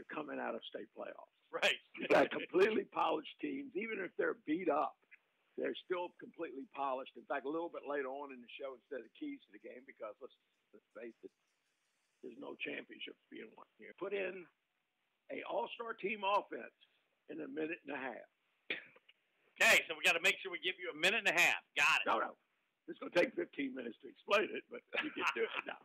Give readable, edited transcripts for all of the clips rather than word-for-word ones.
after coming out of state playoffs. Right. You've got completely polished teams, even if they're beat up. They're still completely polished. In fact, a little bit later on in the show, instead of keys to the game, because let's face it, there's no championships being won here. Put in a all-star team offense in a minute and a half. Okay, so we got to make sure we give you a minute and a half. Got it. No. It's going to take 15 minutes to explain it, but you can do it now.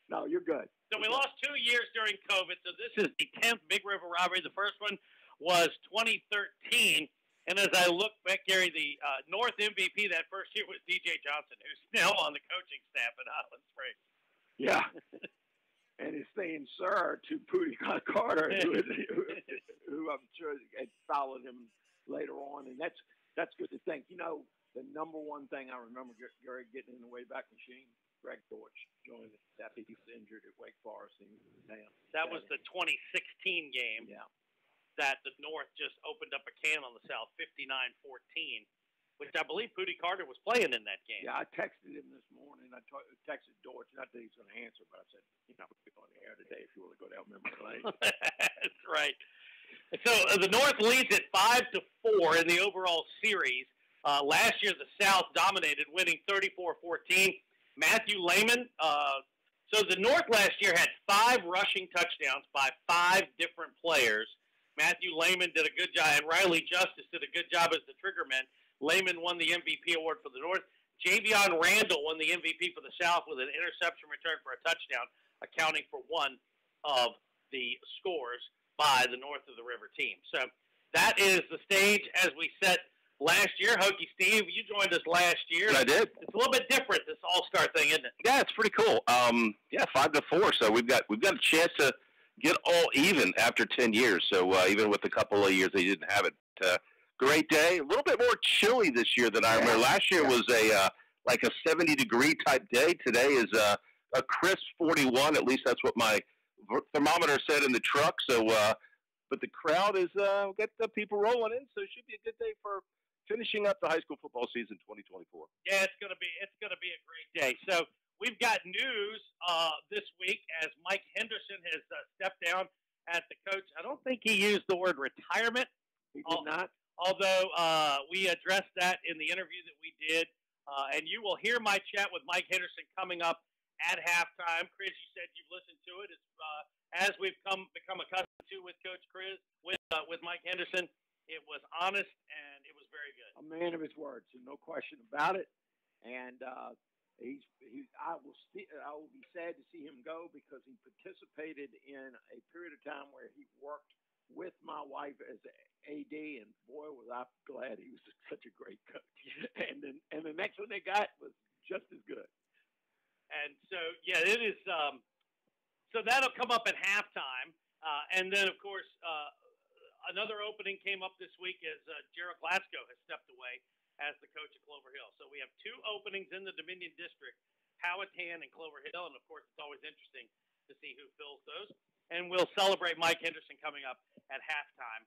No, you're good. So we lost 2 years during COVID. So this is the 10th Big River Rivalry. The first one was 2013. And as I look back, Gary, the North MVP that first year was DJ Johnson, who's now on the coaching staff at Highland Springs. Yeah. And he's saying sir to Pootie Carter, who I'm sure had followed him later on. And that's good to think. You know, the number one thing I remember Gary getting in the Wayback Machine, Greg Dortch joined us after he was injured at Wake Forest. That was the 2016 game. Yeah. That the North just opened up a can on the South, 59-14, which I believe Pootie Carter was playing in that game. Yeah, I texted him this morning. I texted Dortch. Not that he's going to answer, but I said, we'll be on the air today if you want to go down memory lane. That's right. So the North leads at 5-4 in the overall series. Last year, the South dominated, winning 34-14. Matthew Lehman. So the North last year had 5 rushing touchdowns by 5 different players. Matthew Lehman did a good job, and Riley Justice did a good job as the triggerman. Lehman won the MVP award for the North. Javion Randall won the MVP for the South with an interception return for a touchdown, accounting for one of the scores by the North of the River team. So that is the stage as we set last year. Hokie Steve, you joined us last year. I did. It's a little bit different, this all-star thing, isn't it? Yeah, it's pretty cool. 5-4. So we've got a chance to get all even after 10 years. So even with a couple of years they didn't have it. Great day. A little bit more chilly this year than I remember. Last year was like a 70-degree type day. Today is a crisp 41. At least that's what my thermometer said in the truck. So, but the crowd is got the people rolling in. So it should be a good day for finishing up the high school football season 2024. Yeah, it's gonna be a great day. So we've got news this week as Mike Henderson has stepped down as the coach. I don't think he used the word retirement. He did not. Although we addressed that in the interview that we did. And you will hear my chat with Mike Henderson coming up at halftime. Chris, you said you've listened to it. It's as we've become accustomed to with Coach Chris, with Mike Henderson. It was honest, and it was very good. A man of his words, and no question about it. And I will be sad to see him go because he participated in a period of time where he worked with my wife as AD, and boy, was I glad he was such a great coach. and the next one they got was just as good. And so, yeah, it is. So that'll come up at halftime, and then of course another opening came up this week as Gerald Glasgow has stepped away as the coach of Clover Hill. So we have 2 openings in the Dominion District, Powhatan and Clover Hill, and of course it's always interesting to see who fills those. And we'll celebrate Mike Henderson coming up at halftime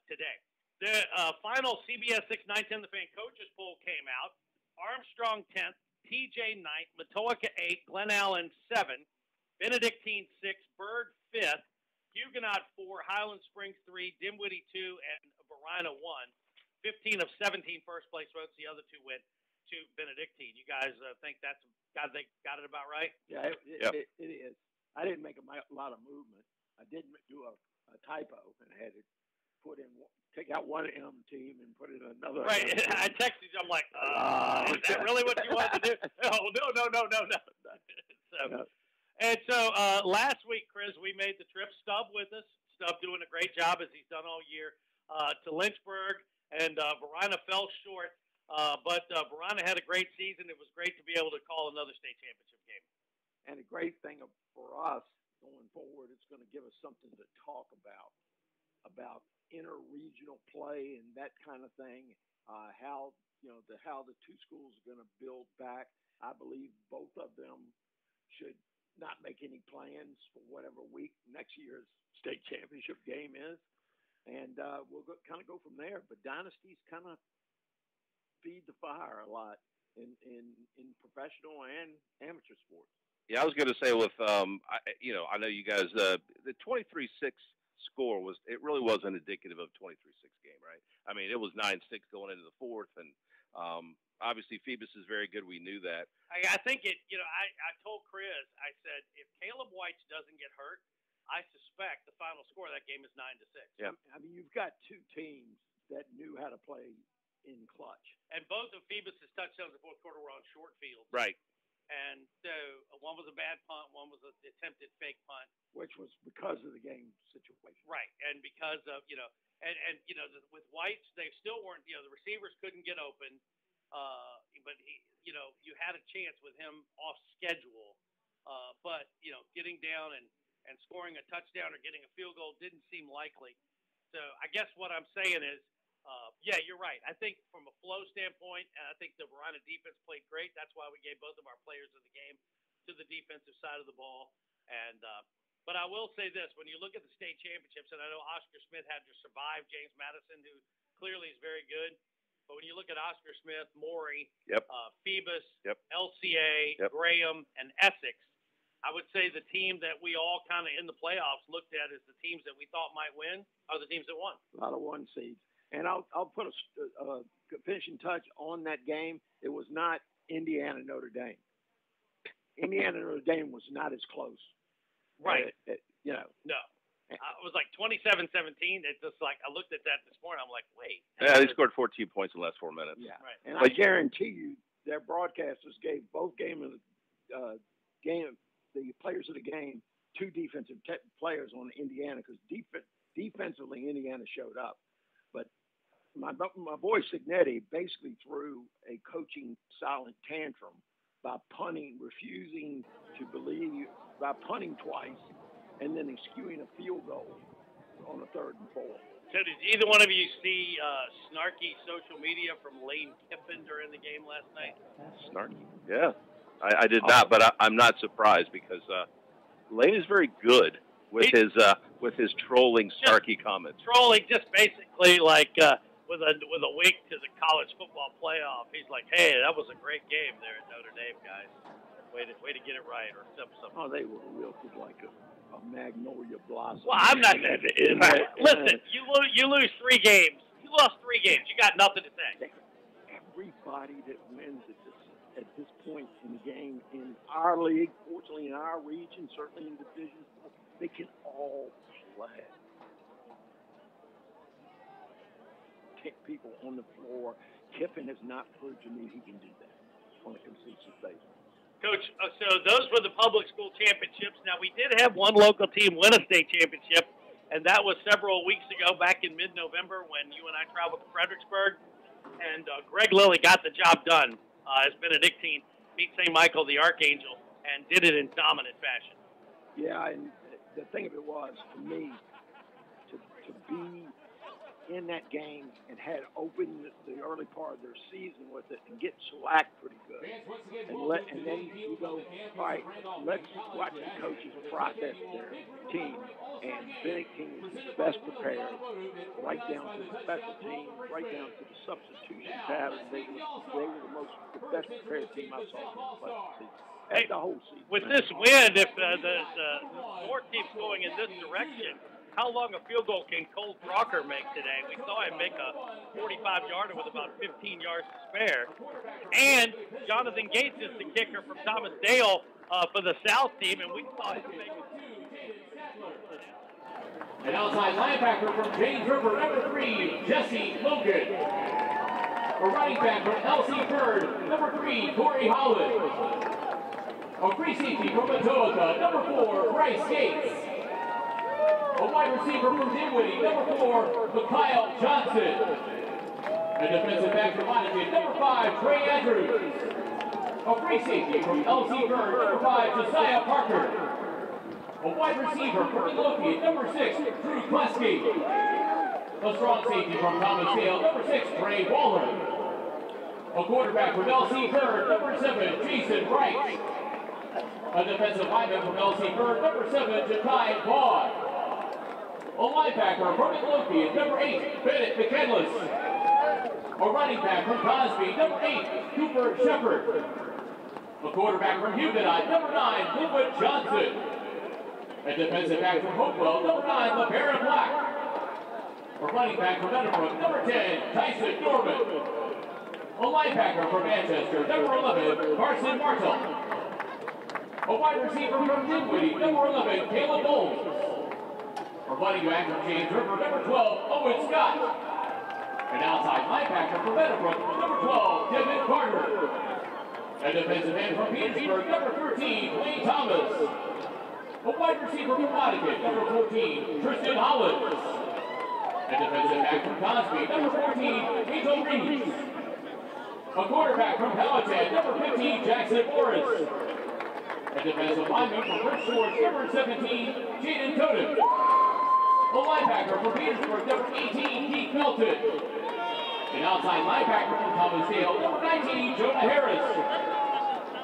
today. The final CBS 6 9-10 The Fan Coaches poll came out. Armstrong 10th, TJ 9th, Matoaka 8th, Glen Allen 7th, Benedictine 6th, Byrd 5th, Huguenot 4, Highland Springs 3, Dinwiddie 2, and Varina 1. 15 of 17 first place votes. The other 2 went to Benedictine. You guys think they got it about right? Yeah, it is. I didn't make a lot of movement. I did do a typo and had to take out one M team and put in another. Right. I texted you. I'm like, is that really what you wanted to do? No. So, and so last week, Chris, we made the trip. Stubb with us. Stubb doing a great job as he's done all year to Lynchburg, and Varina fell short. But Varina had a great season. It was great to be able to call another state championship game. And a great thing for us going forward, it's going to give us something to talk about inter-regional play and that kind of thing. How the 2 schools are going to build back. I believe both of them should not make any plans for whatever week next year's state championship game is, and we'll kind of go from there. But dynasties kind of feed the fire a lot in professional and amateur sports. Yeah, I was going to say with, I know you guys, the 23-6 score it really wasn't indicative of 23-6 game, right? I mean, it was 9-6 going into the fourth, and obviously Phoebus is very good. We knew that. I think I told Chris, I said, if Caleb White doesn't get hurt, I suspect the final score of that game is 9-6. Yeah. I mean, you've got two teams that knew how to play in clutch. And both of Phoebus's touchdowns in the fourth quarter were on short fields. Right. And so one was a bad punt, one was an attempted fake punt. Which was because of the game situation. Right. And because of, with White's, they still weren't, the receivers couldn't get open. But you had a chance with him off schedule. But getting down and scoring a touchdown or getting a field goal didn't seem likely. So I guess what I'm saying is, yeah, you're right. I think from a flow standpoint, I think the Verona defense played great. That's why we gave both of our players of the game to the defensive side of the ball. And but I will say this: when you look at the state championships, and I know Oscar Smith had to survive James Madison, who clearly is very good. But when you look at Oscar Smith, Maury, Phoebus, LCA, Graham, and Essex, I would say the team that we all kind of in the playoffs looked at as the teams that we thought might win are the teams that won. A lot of one seeds. And I'll put a finishing touch on that game. It was not Indiana-Notre Dame. Indiana-Notre Dame was not as close. Right. No. It was like 27-17. It's just like I looked at that this morning. I'm like, wait. Yeah, they scored 14 points in the last 4 minutes. Yeah. Right. And I guarantee you their broadcasters gave both the players of the game two defensive players on Indiana because defensively Indiana showed up. But my boy Signetti basically threw a coaching silent tantrum by refusing to believe, by punting twice, and then skewing a field goal on a 3rd and 4. So did either one of you see snarky social media from Lane Kiffin during the game last night? Snarky? Yeah. I did not, but I'm not surprised because Lane is very good with his trolling, snarky comments. Trolling, just basically like with a wink to the college football playoff. He's like, "Hey, that was a great game there at Notre Dame, guys. Way to get it right," or something. Oh, they were wilted like a magnolia blossom. Well, I'm not. Listen, you lose 3 games. You lost 3 games. You got nothing to say. Everybody that wins at this point in the game in our league, fortunately in our region, certainly in Division 4, they can all play. People on the floor. Kiffin has not proved to me he can do that on a consistent basis. Coach, so those were the public school championships. Now, we did have one local team win a state championship, and that was several weeks ago back in mid-November when you and I traveled to Fredericksburg. And Greg Lilly got the job done. As Benedictine beat St. Michael, the Archangel, and did it in dominant fashion. Yeah, and the thing of it was, for me, to be in that game and had opened the early part of their season with it and get shellacked pretty good. And then you go, all right, let's watch the coaches process their team. And Benedictine was the best prepared, right down to the special team, right down to the substitution pattern. They were the best prepared team I saw the whole season. With this win, if the North keeps going in this direction, how long a field goal can Cole Crocker make today? We saw him make a 45-yarder with about 15 yards to spare. And Jonathan Gates is the kicker from Thomas Dale for the South team, and we saw him make an outside linebacker from James River, number 3, Jesse Logan. A running back from LC Bird, number 3, Corey Holland. A free safety from Atoka, number 4, Bryce Gates. A wide receiver from Dinwiddie, number 4, Mikhail Johnson. A defensive back from Montague, number 5, Trey Andrews. A free safety from LC Bird, number 5, Josiah Parker. A wide receiver from Midlothian, number 6, Drew Kleski. A strong safety from Thomas Dale, number 6, Trey Waller. A quarterback from LC Bird, number 7, Jason Wright. A defensive lineman from LC Bird, number 7, Jakai Vaughn. A linebacker from Midlothian, number 8, Bennett McKenless. A running back from Cosby, number 8, Cooper Shepard. A quarterback from Huguenot, number 9, Linwood Johnson. A defensive back from Hopewell, number 9, LeBaron Black. A running back from Meadowbrook, number 10, Tyson Norman. A linebacker from Manchester, number 11, Carson Martel. A wide receiver from Dinwiddie, number 11, Caleb Bowles. A running back from James River, number 12, Owen Scott. An outside linebacker from Meadowbrook, number 12, Devin Carter. A defensive end from Petersburg, number 13, Wayne Thomas. A wide receiver from Watergate, number 14, Tristan Hollins. A defensive back from Cosby, number 14, Angel Reeves. A quarterback from Powhatan, number 15, Jackson Morris. A defensive lineman from Prince George, number 17, Jaden Totem. A linebacker from Petersburg, number 18, Keith Melton. An outside linebacker from Thomasdale, number 19, Jonah Harris.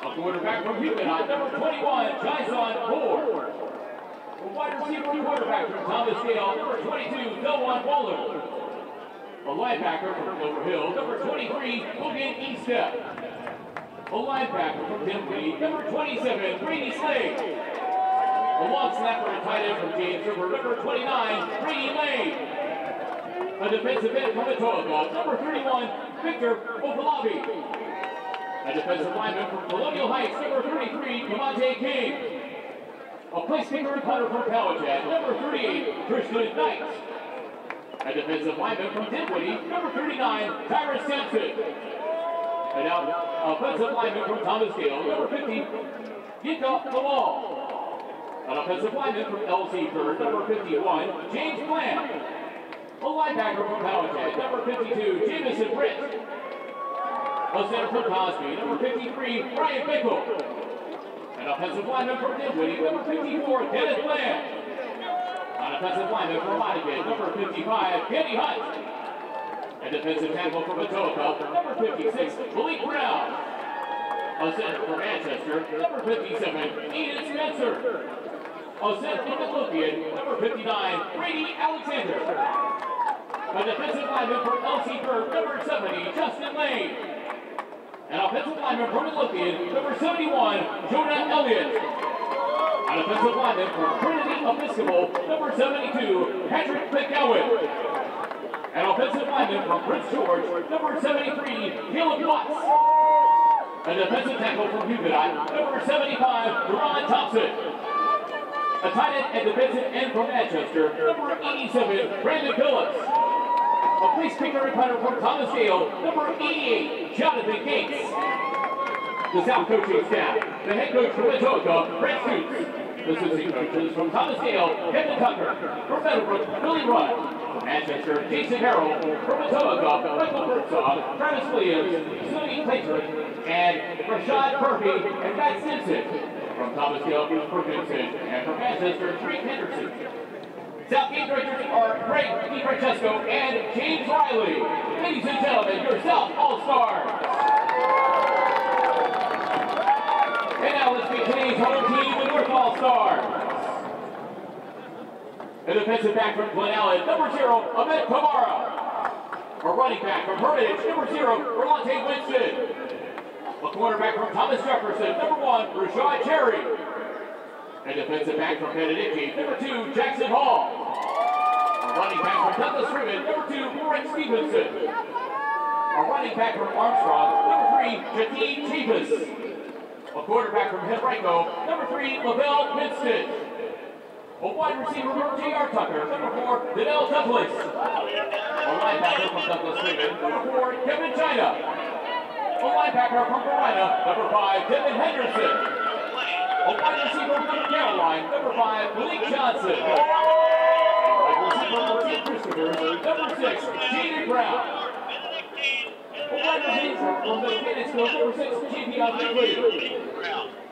A quarterback from Huckeeve, number 21, Jason Moore. A wide receiver quarterback from Thomasdale, number 22, Delwan Waller. A linebacker from Silver Hill, number 23, Logan Eastep. A linebacker from Dinwiddie, number 27, Brady Slade. A long snapper and tight end from James River, number 29, Brady Lane. A defensive end from Etobicoke, number 31, Victor Opalabi. A defensive lineman from Colonial Heights, number 33, Devontae King. A placekicker and punter from Powhatan, number 38, Tristan Knight. A defensive lineman from Dinwiddie, number 39, Tyrus Sampson. An offensive lineman from Thomasdale, number 50, Kickoff the Wall. An offensive lineman from LC Bird, number 51, James Bland. A linebacker from Powhatan, number 52, Jamison Britt. A center from Cosby, number 53, Brian Bickle. An offensive lineman from Dinwiddie, number 54, Dennis Bland. An offensive lineman from Watergate, number 55, Kenny Hunt. A defensive tackle from Etobicoke, number 56, Malik Brown. A center from Manchester, number 57, Eden Spencer. A center from Midlothian, number 59, Brady Alexander. A defensive lineman from LC Burke, number 70, Justin Lane. An offensive lineman from Midlothian, number 71, Jonah Elliott. An offensive lineman from Trinity Episcopal, number 72, Patrick McGowan. An offensive lineman from Prince George, number 73, Caleb Watts. A defensive tackle from Huguenot, number 75, Ron Thompson. A tight end and defensive end from Manchester, number 87, Brandon Phillips. A place kicker and punter from Thomasdale, number 88, Jonathan Gates. The South coaching staff, the head coach from Etobicoke, Brent Stoops. The assistant coaches from Thomasdale, Kevin Tucker. From Meadowbrook, Billy Rudd. From Manchester, Jason Harrell. From Etobicoke, Michael Birdsong, Travis Williams, Sonny Clayton, and Rashad Murphy and Matt Simpson. From Thomasdale, Bruce Ferguson, and from Manchester, Drake Henderson. South Gate directors are Greg DiFrancesco and James Riley. Ladies and gentlemen, your South All-Stars. And now let's meet today's home team, the North All-Stars. A defensive back from Glen Allen, number 0, Ahmed Kamara. A running back from Hermitage, number 0, Rolante Winston. A quarterback from Thomas Jefferson, number 1, Rashad Cherry. A defensive back from Benedictine, number 2, Jackson Hall. A running back from Douglas Ribbon, number 2, Warren Stevenson. A running back from Armstrong, number 3, Jadine Tabyus. A quarterback from Henrico, number 3, Lavelle Winston. A wide receiver from J.R. Tucker, number 4, Danelle Douglas. A linebacker from Douglas Ribbon, number 4, Kevin China. A linebacker from Corona, number 5, Devin Henderson. A wide receiver from Caroline, number 5, Malik Johnson. A wide receiver from St. Christopher's, number 6, Jaden Brown. A wide receiver from the Phoenixville, number 6, J.P. Quigley.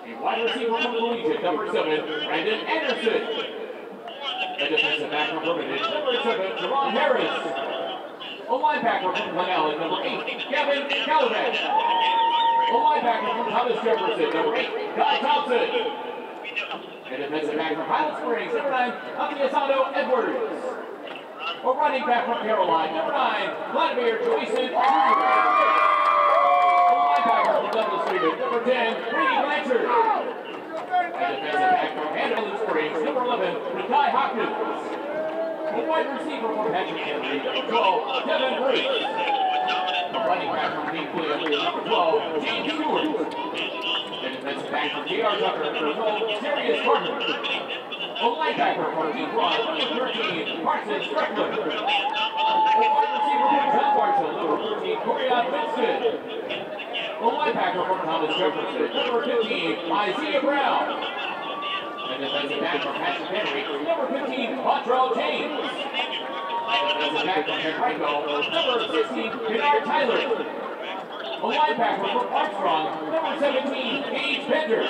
A wide receiver from Collegiate, number 7, Brandon Anderson. A defensive back from Hermitage, number 7, Jerron Harris. A linebacker from Glen Allen, number 8, Gavin Calabash. A linebacker from Thomas Jefferson, number 8, Guy Thompson. A defensive back from Highland Springs, number 9, Atiasano Edwards. A running back from Caroline, number 9, Vladimir Joyson Jr. A linebacker from Douglas Freeman, number 10, Brady Blanchard. A defensive back from Hamilton Springs, number 11, Huckeeve. A wide receiver for Patrick Henry, number 12, Devin Bruce. A running back from Big River Rivalry, number 12, James Stewart. And defensive back for J.R. Tucker, number 12, Darius Carter. A linebacker for Deep Run, number 13, Carson Strickler. A wide receiver for John Marshall, number 14, Corian Vincent. A linebacker for Thomas Jefferson, number 15, Isaiah Brown. And defensive back for Patrick Henry, number 15, Montrell James. And defensive back for Henrico, number 16, Kennard Tyler. A linebacker for Armstrong, number 17, Gage Bender.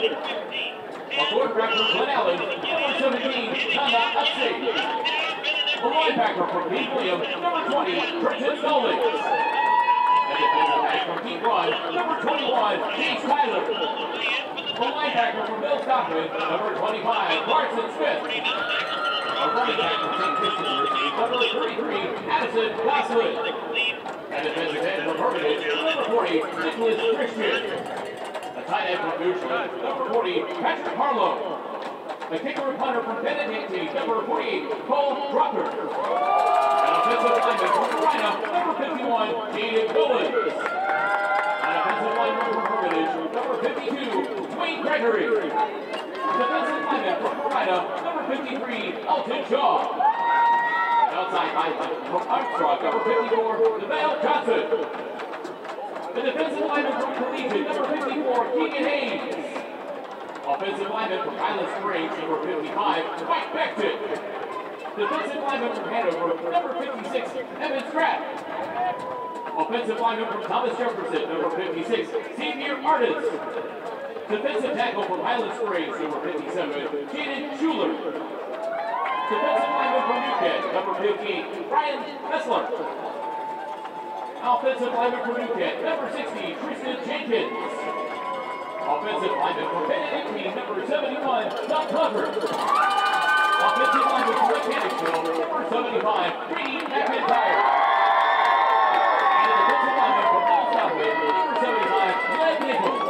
A quarterback for Glen Allen, number 17, Nana Upstate. A linebacker for Pete Williams, number 20, Brenton Stallings. And defensive back from Deep Run, number 21, Chase Tyler. A linebacker from Bill Stockman, number 25, Carson Smith. A running back from St. Christian University, number 33, Addison Gosselin. And defensive end from Hermitage, number 40, Nicholas Christian. A tight end from Richmond, number 40, Patrick Harlow. The kicker and punter from Benedictine, number 48, Cole Drucker. An offensive lineman from Carolina, number 51, Jaden Bowen. An offensive lineman from Hermitage, number 52, Dwayne Gregory. Defensive lineman from Carolina, number 53, Elton Shaw. An outside lineman from Armstrong, number 54, DeVale Johnson. The defensive lineman from Collegiate, number 54, Keegan Haynes. Offensive lineman from Highland Springs, number 55, Mike Beckton. Defensive lineman from Hanover, number 56, Evan Stratt. Offensive lineman from Thomas Jefferson, number 56, Xavier Artis. Defensive tackle from Highland Springs, number 57, Jaden Schuler. Defensive lineman from Newcastle, number 58, Brian Messler. Offensive lineman from Newcastle, number 60, Tristan Jenkins. Offensive lineman from Benedictine, number 71, Doug Tucker. Offensive lineman from Mechanicsville, number 75, Brady McIntyre. And the defensive lineman from Little Southwood, number 75, Glenn Nichols.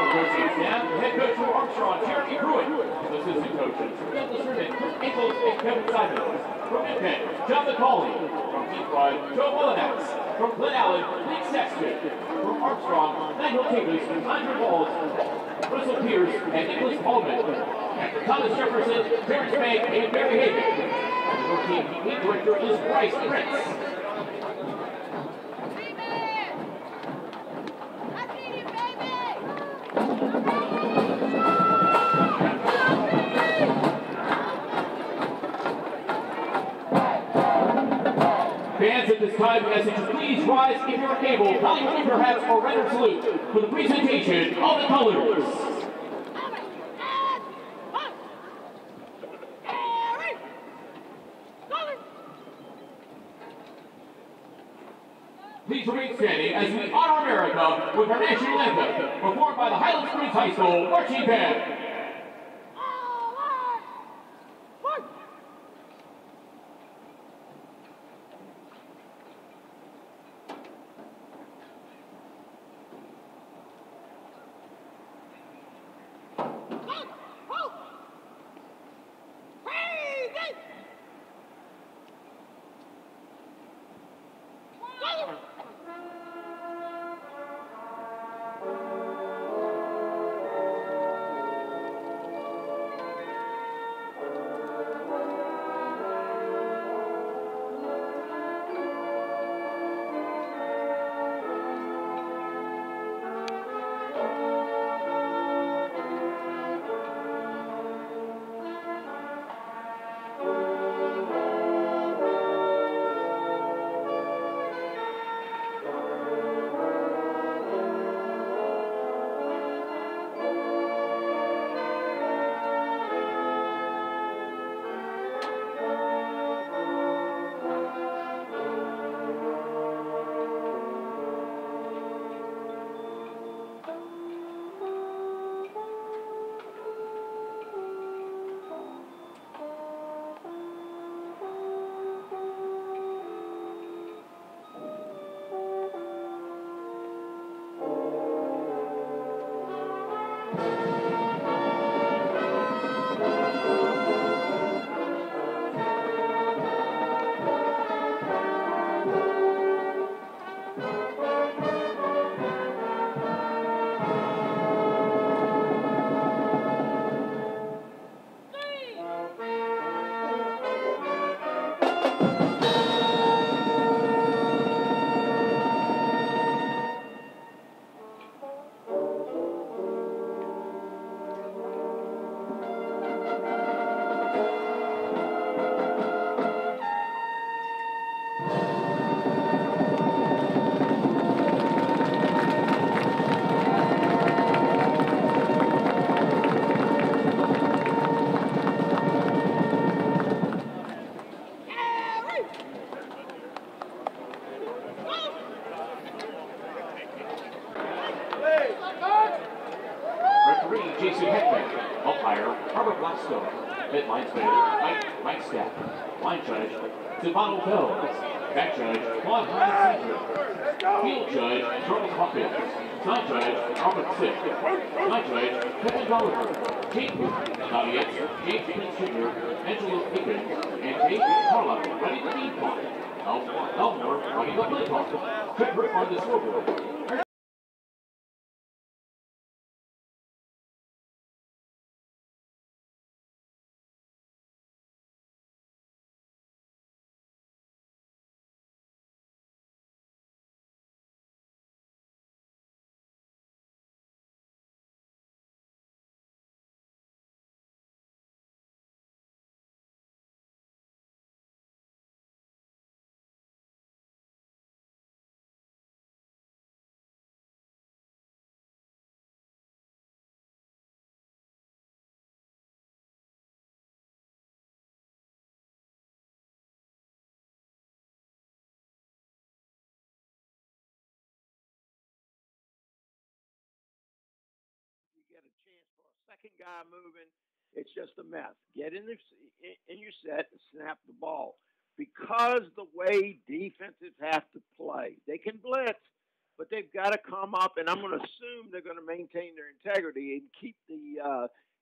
Coaching staff, head coach from Armstrong, Jeremy Pruitt. Assistant coaches, Douglas Ribbon, Chris Ankles, and Kevin Simons. From Newton, John McCauley. From Deep Run, Joe Mullinax. From Glen Allen, Nick Sexton. From Armstrong, Nigel Tabyus, Andrew Walls, Russell Pierce, and Nicholas Pullman. And for Thomas Jefferson, Terrence Bank, and Barry Hagan. And the team team director is Bryce Prince. Fans at this time, we ask that you please rise if you're able, Hollywood perhaps, or render salute for the presentation of the colors. Please remain standing as we honor America with our national anthem, performed by the Highland Springs High School Marching Band. Jason Heckman. Umpire, Robert Blackstone. Head linesman, Mike Stapp. Line judge, Stefano Bells. Back judge, Juan Hines Sr. Field judge, Charles Hawkins. Side judge, Albert Sick. Night judge, Kevin Dolliver. Jake Tabyus, James Prince Jr., Angelo Pickens, and Jake Carlisle ready to lead clock. Elmore running the play clock. Trevor on the scoreboard. Get a chance for a second guy moving, it's just a mess. Get in your set and snap the ball. Because the way defenses have to play, they can blitz, but they've got to come up, and I'm going to assume they're going to maintain their integrity and keep the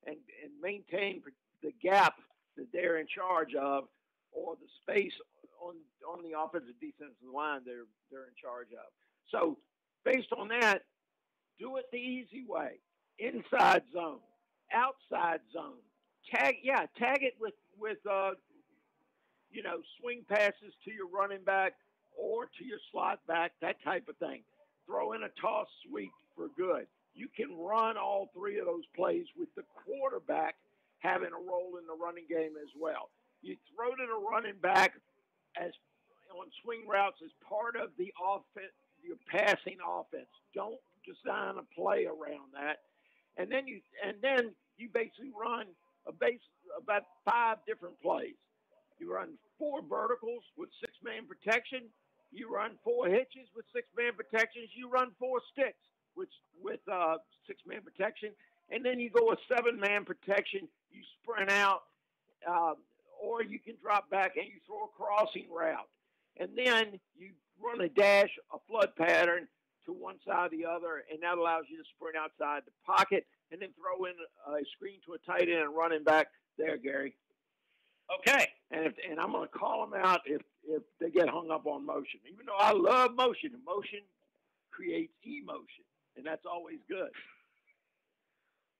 and maintain the gap that they're in charge of, or the space on the offensive defensive line they're in charge of. So based on that, do it the easy way. Inside zone, outside zone, tag it with swing passes to your running back or to your slot back, that type of thing. Throw in a toss sweep for good. You can run all three of those plays with the quarterback having a role in the running game as well. You throw to the running back as on swing routes as part of the offense, your passing offense. Don't design a play around that. And then you basically run about 5 different plays. You run 4 verticals with 6-man protection. You run 4 hitches with 6-man protections. You run 4 sticks with 6-man protection. And then you go a 7-man protection. You sprint out, or you can drop back and you throw a crossing route. And then you run a dash, a flood pattern, to one side or the other, and that allows you to sprint outside the pocket and then throw in a screen to a tight end and running back there, Gary. Okay. And I'm going to call them out if they get hung up on motion. Even though I love motion, motion creates emotion, and that's always good.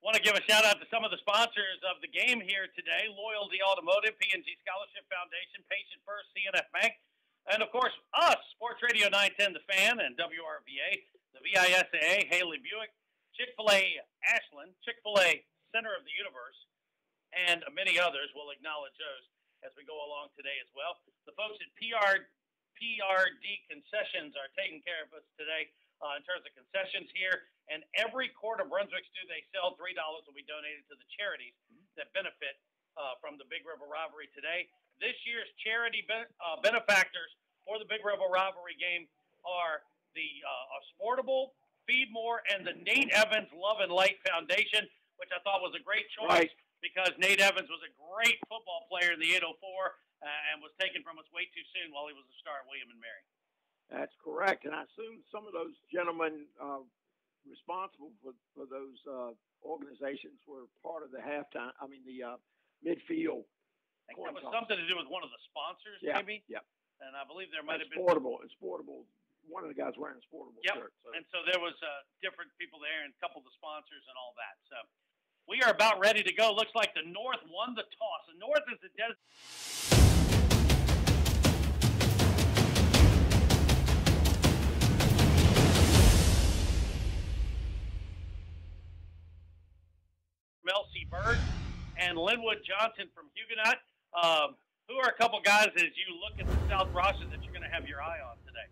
Want to give a shout out to some of the sponsors of the game here today: Loyalty Automotive, P&G Scholarship Foundation, Patient First, CNF Bank. And, of course, us, Sports Radio 910 The Fan and WRVA, the VISAA, Haley Buick, Chick-fil-A Ashland, Chick-fil-A Center of the Universe, and many others. We'll acknowledge those as we go along today as well. The folks at PRD Concessions are taking care of us today in terms of concessions here. And every quart of Brunswick stew they sell, $3 will be donated to the charities that benefit from the Big River Rivalry today. This year's charity benefactors for the Big River Rivalry game are the Sportable, Feed More, and the Nate Evans Love and Light Foundation, which I thought was a great choice because Nate Evans was a great football player in the 804 and was taken from us way too soon while he was a star at William & Mary. That's correct, and I assume some of those gentlemen responsible for those organizations were part of the midfield. I think that was something to do with one of the sponsors, maybe? Yeah. And I believe there might have been... It's Sportable. One of the guys wearing a Sportable shirt. So. And so there was different people there and a couple of the sponsors and all that. So we are about ready to go. Looks like the North won the toss. The North is the Mel C. Bird and Linwood Johnson from Huguenot. Who are a couple guys as you look at the South roster that you're going to have your eye on today?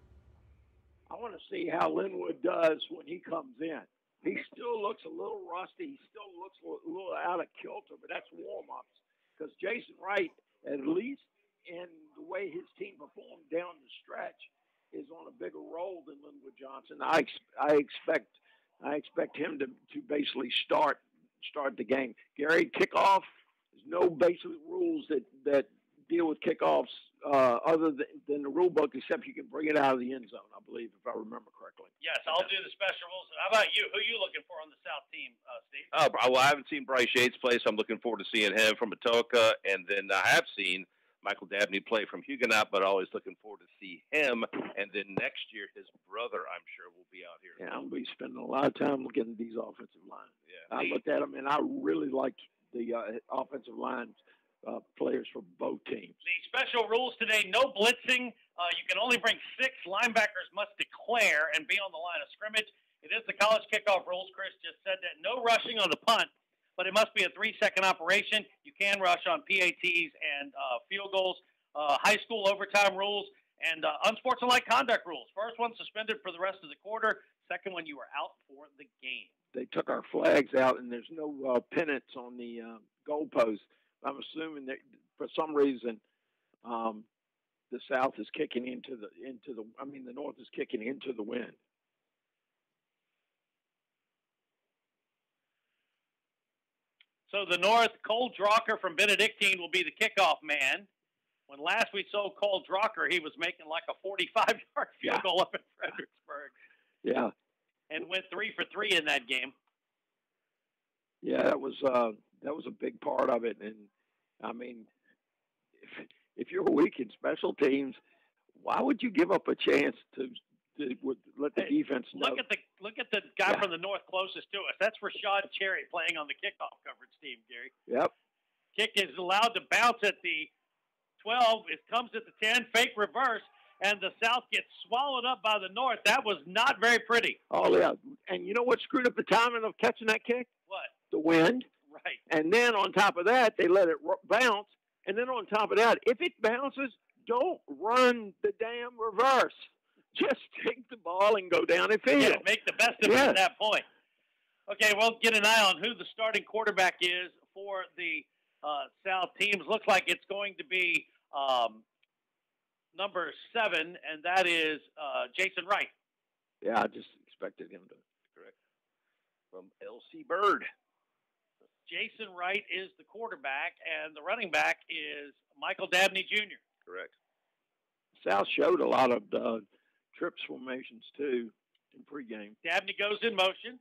I want to see how Linwood does when he comes in. He still looks a little rusty. He still looks a little out of kilter, but that's warm-ups. Because Jason Wright, at least in the way his team performed down the stretch, is on a bigger role than Linwood Johnson. I expect him to basically start start the game. Gary, kickoff. There's no basic rules that deal with kickoffs other than the rule book, except you can bring it out of the end zone, I believe, if I remember correctly. Yes, I'll do the special rules. How about you? Who are you looking for on the South team, Steve? Well, I haven't seen Bryce Yates play, so I'm looking forward to seeing him from Atoka. And then I have seen Michael Dabney play from Huguenot, but always looking forward to see him. And then next year, his brother, I'm sure, will be out here. Yeah, I'm going to be spending a lot of time looking at these offensive lines. Yeah. I looked at them, and I really liked the offensive line players for both teams. The special rules today, no blitzing. You can only bring 6. Linebackers must declare and be on the line of scrimmage. It is the college kickoff rules. Chris just said that. No rushing on the punt, but it must be a 3-second operation. You can rush on PATs and field goals. High school overtime rules and unsportsmanlike conduct rules. First one suspended for the rest of the quarter. Second one, you are out for the game. They took our flags out, and there's no pennants on the goalpost. I'm assuming that for some reason the South is kicking the North is kicking into the wind. So the North, Cole Drucker from Benedictine will be the kickoff man. When last we saw Cole Drucker, he was making like a 45-yard field goal up in Fredericksburg. Yeah. And went 3 for 3 in that game. Yeah, that was a big part of it. And I mean, if you're weak in special teams, why would you give up a chance to let the defense know? Look at the guy from the North closest to us. That's Rashad Cherry playing on the kickoff coverage team, Gary. Yep. Kick is allowed to bounce at the 12. It comes at the 10. Fake reverse. And the South gets swallowed up by the North. That was not very pretty. Oh, yeah. And you know what screwed up the timing of catching that kick? What? The wind. Right. And then on top of that, they let it bounce. And then on top of that, if it bounces, don't run the damn reverse. Just take the ball and go down and field. Yeah, make the best of it at that point. Okay, we'll get an eye on who the starting quarterback is for the South teams. Looks like it's going to be number 7, and that is Jason Wright. Yeah, I just expected him to. Correct. From L.C. Bird. Jason Wright is the quarterback, and the running back is Michael Dabney Jr. Correct. South showed a lot of trips formations, too, in pregame. Dabney goes in motion.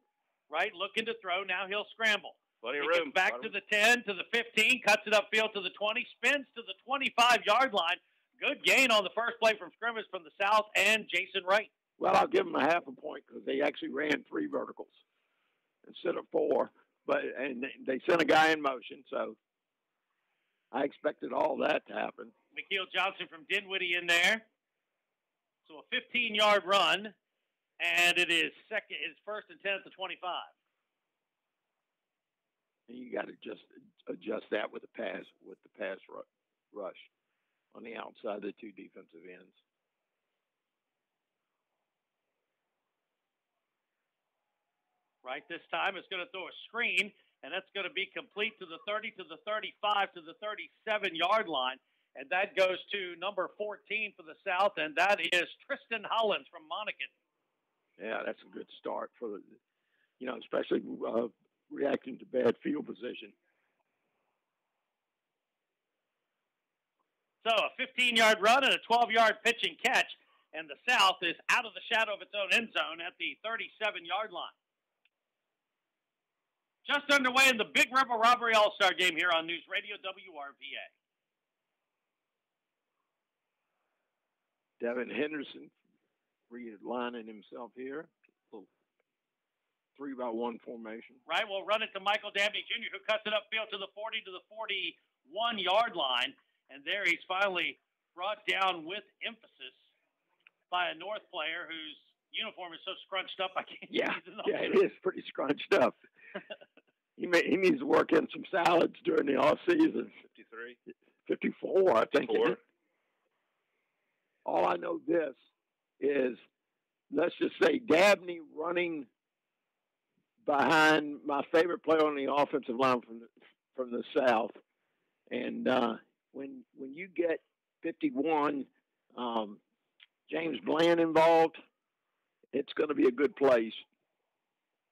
Wright looking to throw. Now he'll scramble. Plenty of Gets room. back to the 10, to the 15, cuts it upfield to the 20, spins to the 25-yard line. Good gain on the first play from scrimmage from the South and Jason Wright. Well, I'll give them a half a point because they actually ran 3 verticals instead of 4. And they sent a guy in motion, so I expected all that to happen. McKeel Johnson from Dinwiddie in there. So a 15-yard run, and it is first and 10 at the 25. And you got to just adjust that with the pass rush on the outside of the 2 defensive ends. Right this time, it's going to throw a screen, and that's going to be complete to the 30, to the 35, to the 37-yard line. And that goes to number 14 for the South, and that is Tristan Hollins from Monacan. Yeah, that's a good start for especially reacting to bad field position. So a 15-yard run and a 12-yard pitch and catch, and the South is out of the shadow of its own end zone at the 37-yard line. Just underway in the Big River Rivalry All-Star Game here on News Radio WRVA. Devin Henderson realigning himself here. A little 3-by-1 formation. Right, we'll run it to Michael Dabney Jr., who cuts it upfield to the 40 to the 41-yard line. And there he's finally brought down with emphasis by a North player whose uniform is so scrunched up I can't see the number. Yeah, it is pretty scrunched up. He needs to work in some salads during the off season. 53. 54, I think. 54. All I know this is, let's just say Dabney running behind my favorite player on the offensive line from the South, and when you get 51, James Bland involved, it's going to be a good place.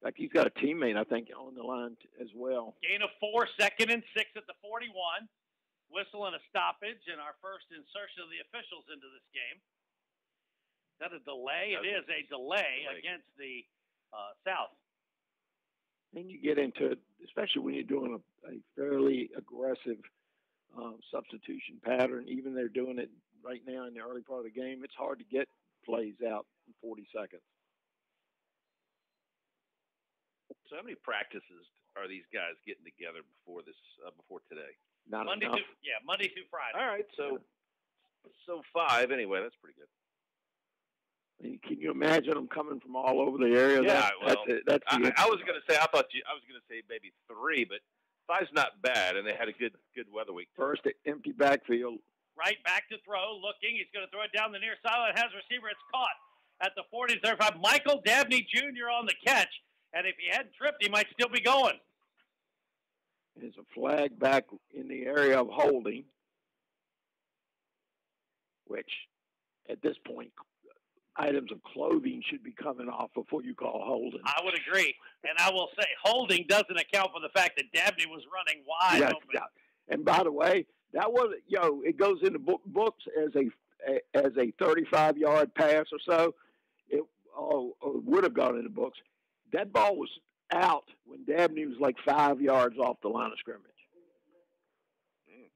In fact, he's got a teammate, I think, on the line as well. Gain of 4, 2nd and 6 at the 41. Whistle and a stoppage, and our first insertion of the officials into this game. Is that a delay? It is a delay against the South. Then you get into it, especially when you're doing a fairly aggressive substitution pattern. Even they're doing it right now in the early part of the game. It's hard to get plays out in 40 seconds. So how many practices are these guys getting together before today? Not Monday enough. Monday through Friday. All right, so 5 anyway. That's pretty good. Can you imagine them coming from all over the area? Yeah, I was going to say. I was going to say maybe 3, but 5's not bad, and they had a good weather week. First, empty backfield. Right back to throw, looking. He's going to throw it down the near sideline. Has receiver. It's caught at the 40-35. Michael Dabney Jr. on the catch, and if he hadn't tripped, he might still be going. There's a flag back in the area of holding, which at this point, items of clothing should be coming off before you call holding. I would agree. And I will say holding doesn't account for the fact that Dabney was running wide open. Yeah. And by the way, that was, it goes in the books as a 35-yard pass or so. It would have gone in the books. That ball was out when Dabney was like 5 yards off the line of scrimmage.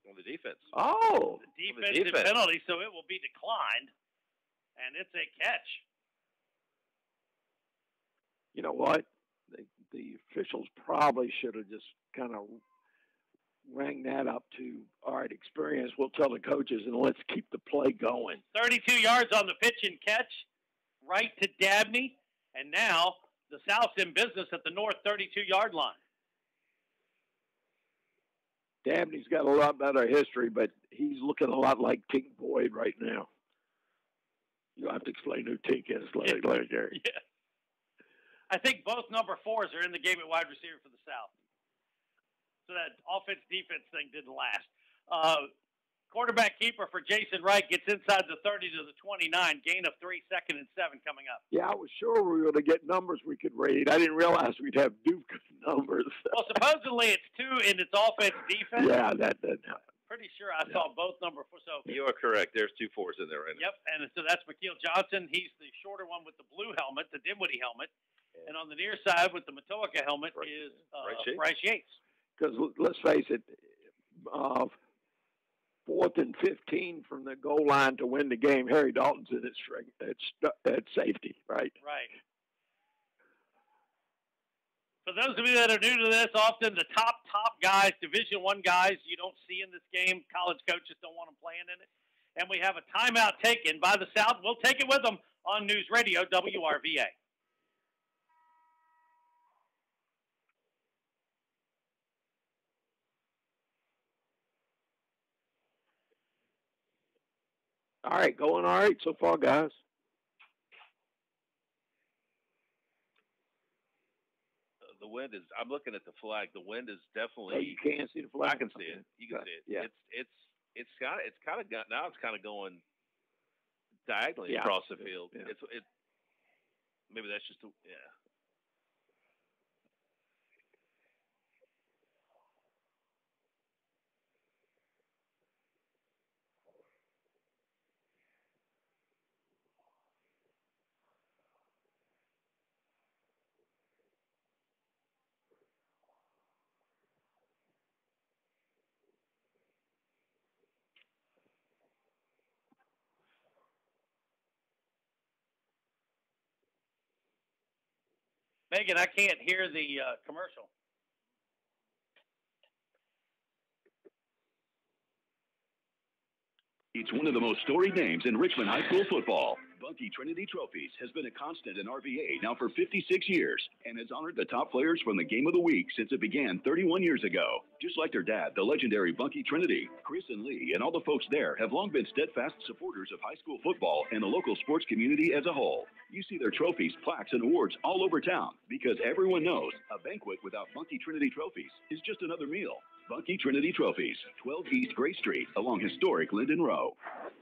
On the defense. Oh. The defensive penalty, so it will be declined. And it's a catch. You know what? The officials probably should have just kind of rang that up to, all right, experience. We'll tell the coaches, and let's keep the play going. 32 yards on the pitch and catch, right to Dabney. And now the South's in business at the north 32-yard line. Dabney's got a lot better history, but he's looking a lot like Tink Boyd right now. You'll have to explain who Tink is later, Gary. Yeah. I think both number 4s are in the game at wide receiver for the South. So that offense-defense thing didn't last. Quarterback keeper for Jason Wright gets inside the 30 to the 29. Gain of 3, 2nd and 7 coming up. Yeah, I was sure we were going to get numbers we could read. I didn't realize we'd have Duke numbers. Well, supposedly it's 2 in its offense-defense. Yeah, that didn't happen. Pretty sure I saw both number 4. So you are correct. There's 2 4s in there right now. Yep, and so that's McKeel Johnson. He's the shorter one with the blue helmet, the Dinwiddie helmet. And on the near side with the Matoaka helmet is Bryce Yates. Because let's face it, 4th and 15 from the goal line to win the game, Harry Dalton's in at safety, right? Right. For those of you that are new to this, often the top guys, Division I guys, you don't see in this game. College coaches don't want them playing in it. And we have a timeout taken by the South. We'll take it with them on News Radio WRVA. All right, going all right so far, guys. The wind is. I'm looking at the flag. The wind is definitely. Oh, you can't see the flag. I can see it. You can see it. Yeah. It's kind of got now. It's kind of going diagonally across the field. Yeah. Maybe that's just yeah. Megan, I can't hear the commercial. It's one of the most storied names in Richmond high school football. Bunky Trinity Trophies has been a constant in RVA now for 56 years and has honored the top players from the game of the week since it began 31 years ago. Just like their dad, the legendary Bunky Trinity, Chris and Lee and all the folks there have long been steadfast supporters of high school football and the local sports community as a whole. You see their trophies, plaques, and awards all over town because everyone knows a banquet without Bunky Trinity Trophies is just another meal. Bunky Trinity Trophies, 12 East Gray Street along historic Linden Row.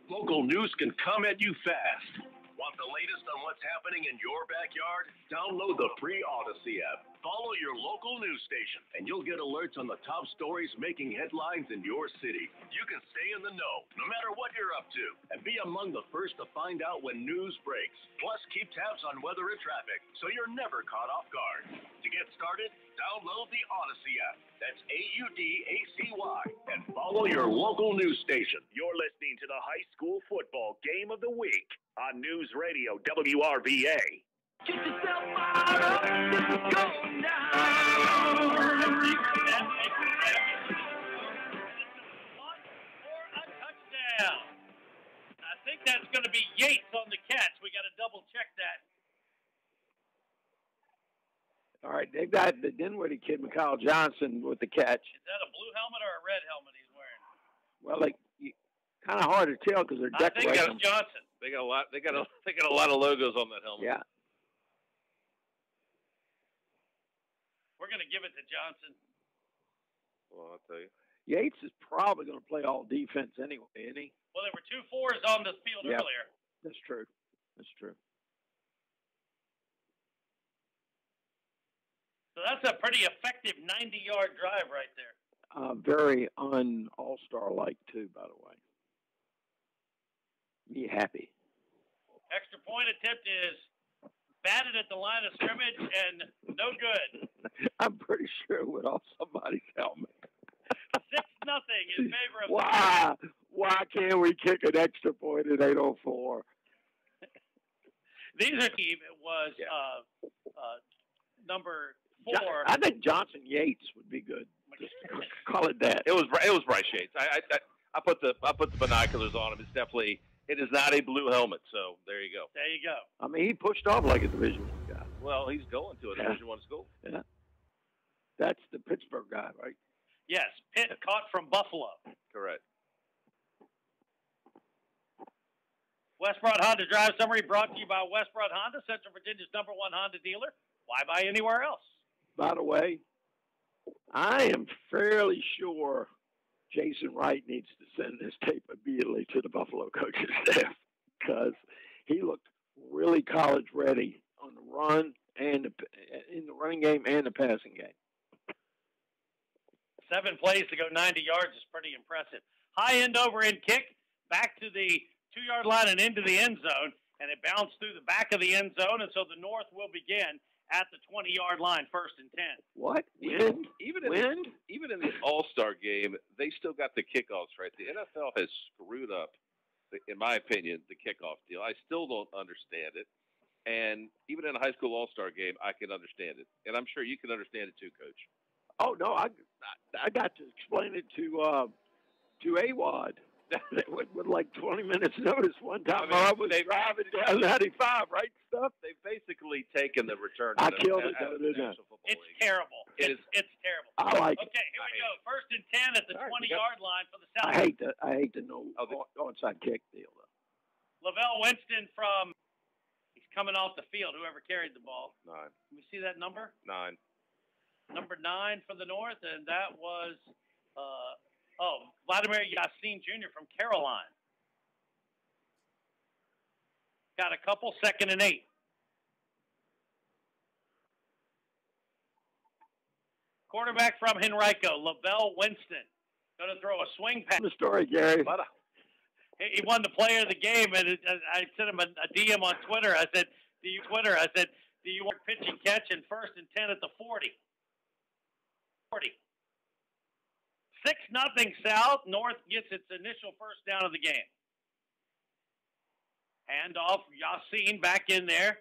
Local news can come at you fast. Want the latest on what's happening in your backyard? Download the free Odyssey app. Follow your local news station, and you'll get alerts on the top stories making headlines in your city. You can stay in the know, no matter what you're up to, and be among the first to find out when news breaks. Plus, keep tabs on weather and traffic, so you're never caught off guard. To get started, download the Odyssey app. That's AUDACY, and follow your local news station. You're listening to the high school football game of the week on News Radio WRVA. Get yourself fired up, this is going down. One for a touchdown. I think that's going to be Yates on the catch. We got to double check that. All right, they've got the Dinwiddie kid, Mikhail Johnson, with the catch. Is that a blue helmet or a red helmet he's wearing? Well, kind of hard to tell because they're decorating. I think that's Johnson. They got a lot. They got a lot of logos on that helmet. Yeah. We're going to give it to Johnson. Well, I'll tell you. Yates is probably going to play all defense anyway, isn't he? Well, there were 2 4s on the field earlier. That's true. That's true. So that's a pretty effective 90-yard drive right there. Very all-star-like, too, by the way. Be happy. Extra point attempt is batted at the line of scrimmage and no good. I'm pretty sure it went off somebody's helmet. 6-0 in favor of Why can't we kick an extra point at 8:04? These are it was number 4. I think Johnson Yates would be good. Just call it that. It was Bryce Yates. I put the binoculars on him. It is not a blue helmet. So there you go. There you go. I mean, he pushed off like a Division I guy. Well, he's going to a Division I school. Yeah. That's the Pittsburgh guy, right? Yes, Pitt caught from Buffalo. Correct. Westbrook Honda Drive Summary brought to you by Westbrook Honda, Central Virginia's #1 Honda dealer. Why buy anywhere else? By the way, I am fairly sure Jason Wright needs to send this tape immediately to the Buffalo coaching staff because he looked really college ready on the run and in the running game and the passing game. 7 plays to go 90 yards is pretty impressive. High end over end kick back to the 2-yard line and into the end zone, and it bounced through the back of the end zone, and so the North will begin at the 20-yard line, 1st and 10. What? Even in the All-Star game, they still got the kickoffs right. The NFL has screwed up, in my opinion, the kickoff deal. I still don't understand it. And even in a high school All-Star game, I can understand it. And I'm sure you can understand it too, Coach. Oh, no, I got to explain it to AWOD. with like 20 minutes notice one time I was driving down 95, right, stuff? They've basically taken the return. I killed it, though, didn't I? It's terrible. It's terrible. I like it. Okay, here we go. 1st and 10 at the 20-yard line for the South. I hate the no onside kick deal, though. Lavelle Winston he's coming off the field, whoever carried the ball. 9. Can we see that number? 9. Number 9 for the North, and that was Vladimir Yassin Jr. from Caroline. Got a couple, 2nd and 8. Quarterback from Henrico, Lavelle Winston. Going to throw a swing pass. The story, Gary. He won the player of the game, and I sent him a DM on Twitter. I said, do you want pitch and catch in 1st and 10 at the 40? 6-0 South. North gets its initial first down of the game. Hand off, Yassin back in there,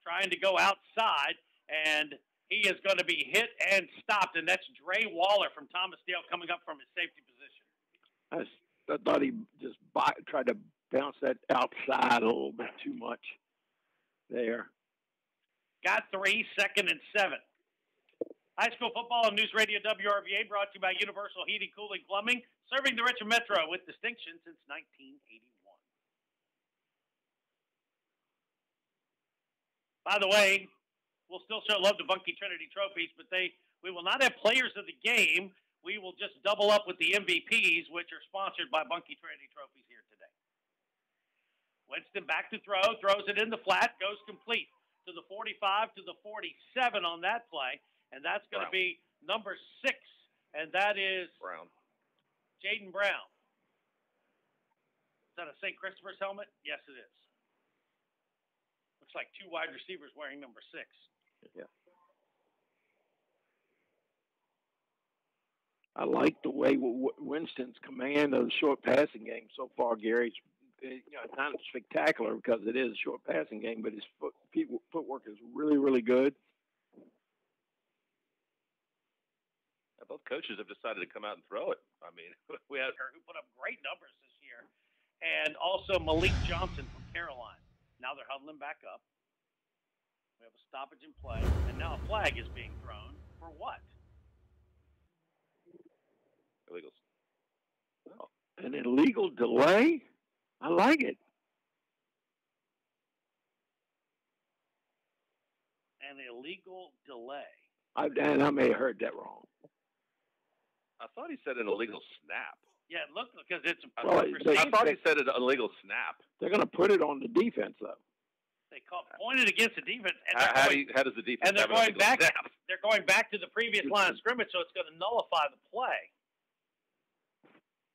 trying to go outside, and he is going to be hit and stopped, and that's Dre Waller from Thomasdale coming up from his safety position. I thought he just tried to bounce that outside a little bit too much there. Got 3, 2nd and 7. High school football on News Radio WRVA brought to you by Universal Heating, Cooling, Plumbing, serving the Richmond Metro with distinction since 1981. By the way, we'll still show love to Bunkie Trinity trophies, but we will not have players of the game. We will just double up with the MVPs, which are sponsored by Bunkie Trinity trophies here today. Winston back to throw, throws it in the flat, goes complete to the 45, to the 47 on that play, and that's going to be number 6, and that is Brown. Jaden Brown. Is that a St. Christopher's helmet? Yes, it is. Looks like 2 wide receivers wearing number 6. Yeah. I like the way Winston's command of the short passing game so far, Gary. It's not spectacular because it is a short passing game, but his footwork is really, really good. Both coaches have decided to come out and throw it. I mean, we had who put up great numbers this year, and also Malik Johnson from Carolina. Now they're huddling back up. We have a stoppage in play, and now a flag is being thrown for what? illegals. Oh, an illegal delay? I like it. An illegal delay. I may have heard that wrong. I thought he said an illegal snap. Yeah, look, because it's a I thought he said an illegal snap. They're going to put it on the defense, though. They pointed against the defense. And how does the defense? And they're going back. Snap? They're going back to the previous line of scrimmage, so it's going to nullify the play.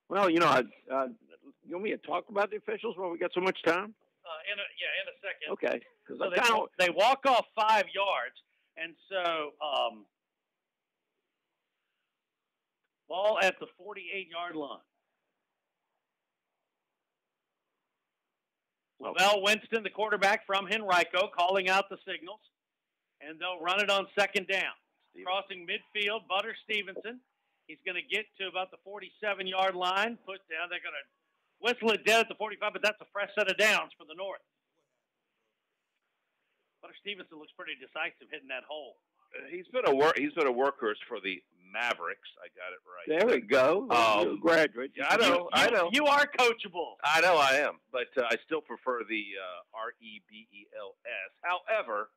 Well, you want me to talk about the officials while we got so much time? In a second. Okay. So they walk off 5 yards, and so ball at the 48-yard line. Lavelle Winston, the quarterback from Henrico, calling out the signals, and they'll run it on 2nd down. Crossing midfield, Butter Stevenson. He's going to get to about the 47-yard line, put down. They're going to whistle it dead at the 45, but that's a fresh set of downs for the North. Butter Stevenson looks pretty decisive hitting that hole. He's been a workhorse for the Mavericks. I got it right. There we go. Graduate. Yeah, I know. You are coachable. I know I am, but I still prefer the REBELS. However,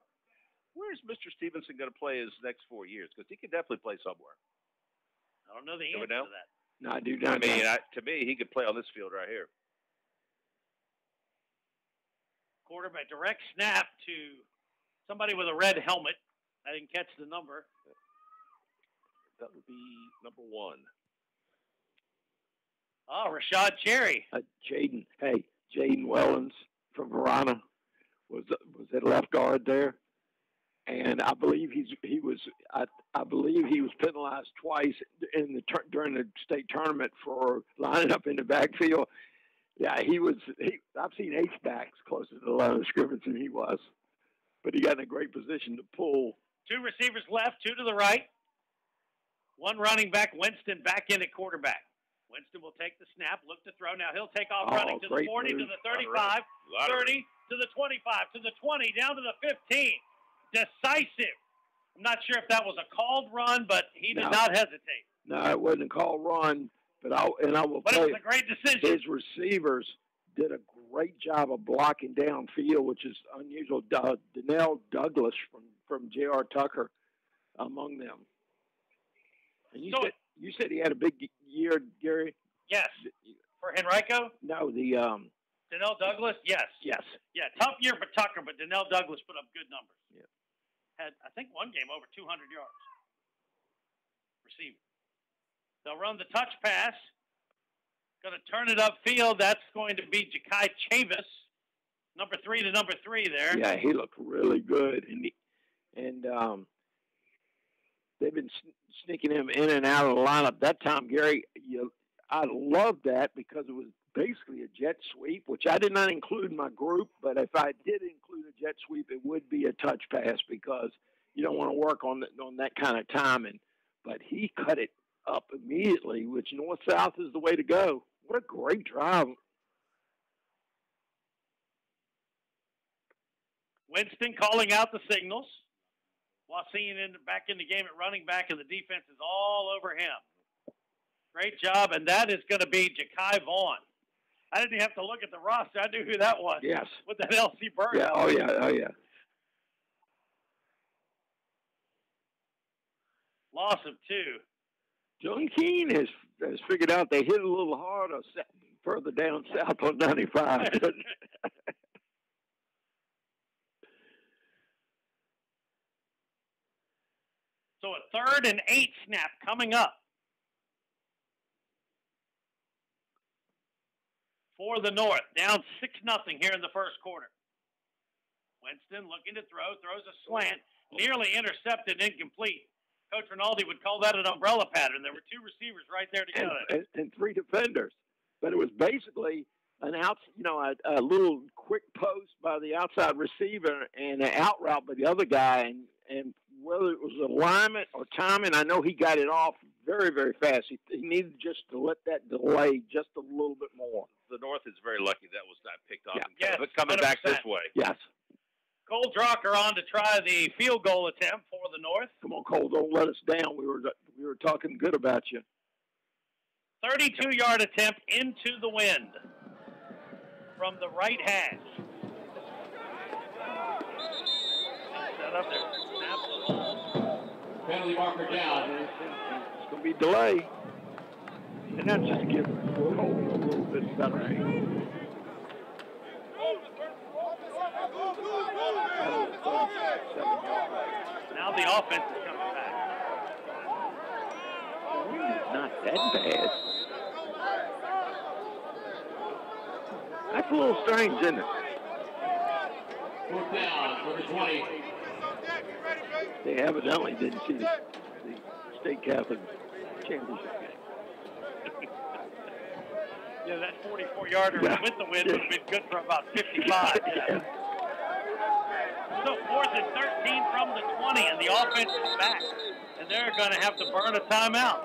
where's Mr. Stevenson going to play his next 4 years? Because he could definitely play somewhere. I don't know the answer to that. No, I do not. I mean, to me, he could play on this field right here. Quarterback direct snap to somebody with a red helmet. I didn't catch the number. That would be number 1. Oh, Rashad Cherry. Jaden. Hey, Jaden Wellens from Verona was at left guard there, and I believe he was penalized twice during the state tournament for lining up in the backfield. Yeah, I've seen H-backs closer to the line of scrimmage than he was, but he got in a great position to pull. 2 receivers left, 2 to the right. 1 running back, Winston, back in at quarterback. Winston will take the snap, look to throw. Now he'll take off running to the 40, move. To the 35, 30, to the 25, to the 20, down to the 15. Decisive. I'm not sure if that was a called run, but he did not hesitate. No, it wasn't a called run, but I will tell you, it was a great decision. His receivers did a great job of blocking downfield, which is unusual. Donnell Douglas from J.R. Tucker among them. And you said he had a big year, Gary? Yes. For Henrico? No, Donnell Douglas? Yes. Yes. Yeah, tough year for Tucker, but Donnell Douglas put up good numbers. Yeah. Had, I think, one game over 200 yards. Receiving. They'll run the touch pass. Going to turn it upfield. That's going to be Ja'Kai Chavis, number 3 to number 3 there. Yeah, he looked really good. And they've been sneaking him in and out of the lineup. That time, Gary, I loved that because it was basically a jet sweep, which I did not include in my group. But if I did include a jet sweep, it would be a touch pass because you don't want to work on that kind of timing. But he cut it up immediately, which north-south is the way to go. What a great drive. Winston calling out the signals. Wassine back in the game at running back, and the defense is all over him. Great job, and that is going to be Ja'Kai Vaughn. I didn't even have to look at the roster. I knew who that was. Yes. With that L.C. Bird. Yeah. Oh, yeah. Loss of 2. John Keene has figured out they hit a little harder further down south on 95. So a 3rd and 8 snap coming up for the North. Down 6-0 here in the first quarter. Winston looking to throw, throws a slant, nearly intercepted, incomplete. Coach Rinaldi would call that an umbrella pattern. There were 2 receivers right there together. And 3 defenders. But it was basically a little quick post by the outside receiver and an out route by the other guy. And whether it was alignment or timing, I know he got it off very, very fast. He needed just to let that delay just a little bit more. The North is very lucky that was not picked off. Yeah. Yes, coming 100%. back this way. Yes. Cole Drucker on to try the field goal attempt for the North. Come on, Cole, don't let us down. We were talking good about you. 32-yard attempt into the wind from the right hash. Set up there. Snap the ball. Penalty marker down. It's going to be delay. And that's just give Cole a little bit better angle. Now the offense is coming back. Not that bad. That's a little strange, isn't it? 4th down, number 20. They evidently didn't see the State Catholic Championship game. Yeah, that 44-yarder with the wind would have been good for about 55. Yeah. So 4th and 13 from the 20, and the offense is back. And they're going to have to burn a timeout.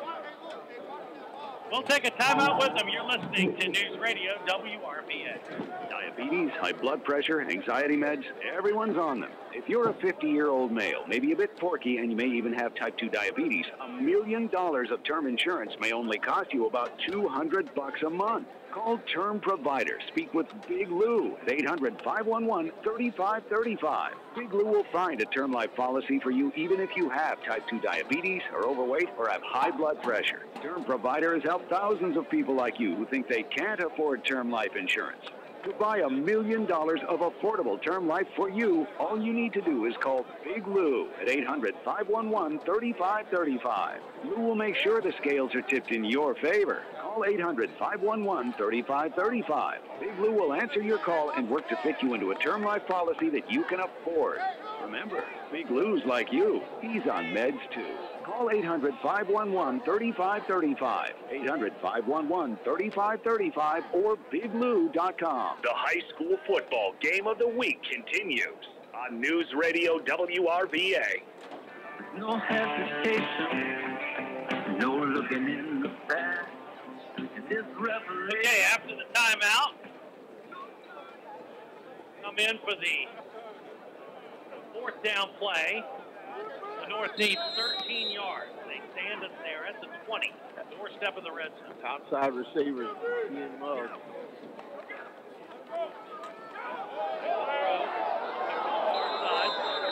We'll take a timeout with them. You're listening to News Radio WRVA. Diabetes, high blood pressure, anxiety meds, everyone's on them. If you're a 50-year-old male, maybe a bit porky, and you may even have type 2 diabetes, $1 million of term insurance may only cost you about $200 a month. Call Term Provider. Speak with Big Lou at 800-511-3535. Big Lou will find a term life policy for you even if you have type 2 diabetes, are overweight, or have high blood pressure. Term Provider has helped thousands of people like you who think they can't afford term life insurance. To buy $1 million of affordable term life for you, all you need to do is call Big Lou at 800-511-3535. Lou will make sure the scales are tipped in your favor. Call 800-511-3535. Big Lou will answer your call and work to fit you into a term life policy that you can afford. Remember, Big Lou's like you. He's on meds too. Call 800-511-3535, 800-511-3535, or biglou.com. The high school football game of the week continues on News Radio WRVA. No hesitation, no looking in the past. This referee. Okay, after the timeout, come in for the 4th down play. The North needs 13 yards. They stand us there at the 20, doorstep of the red zone. Outside receivers, Ian Love.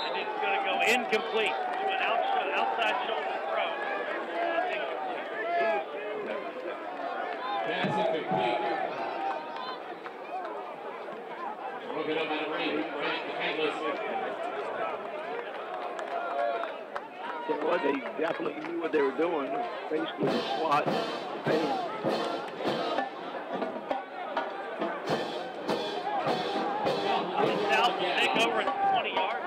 And it's going to go incomplete to an outside shoulder throw. Pass incomplete. Looking up at the ring. So what, they definitely knew what they were doing. Basically, the slot. South will take over at 20 yards.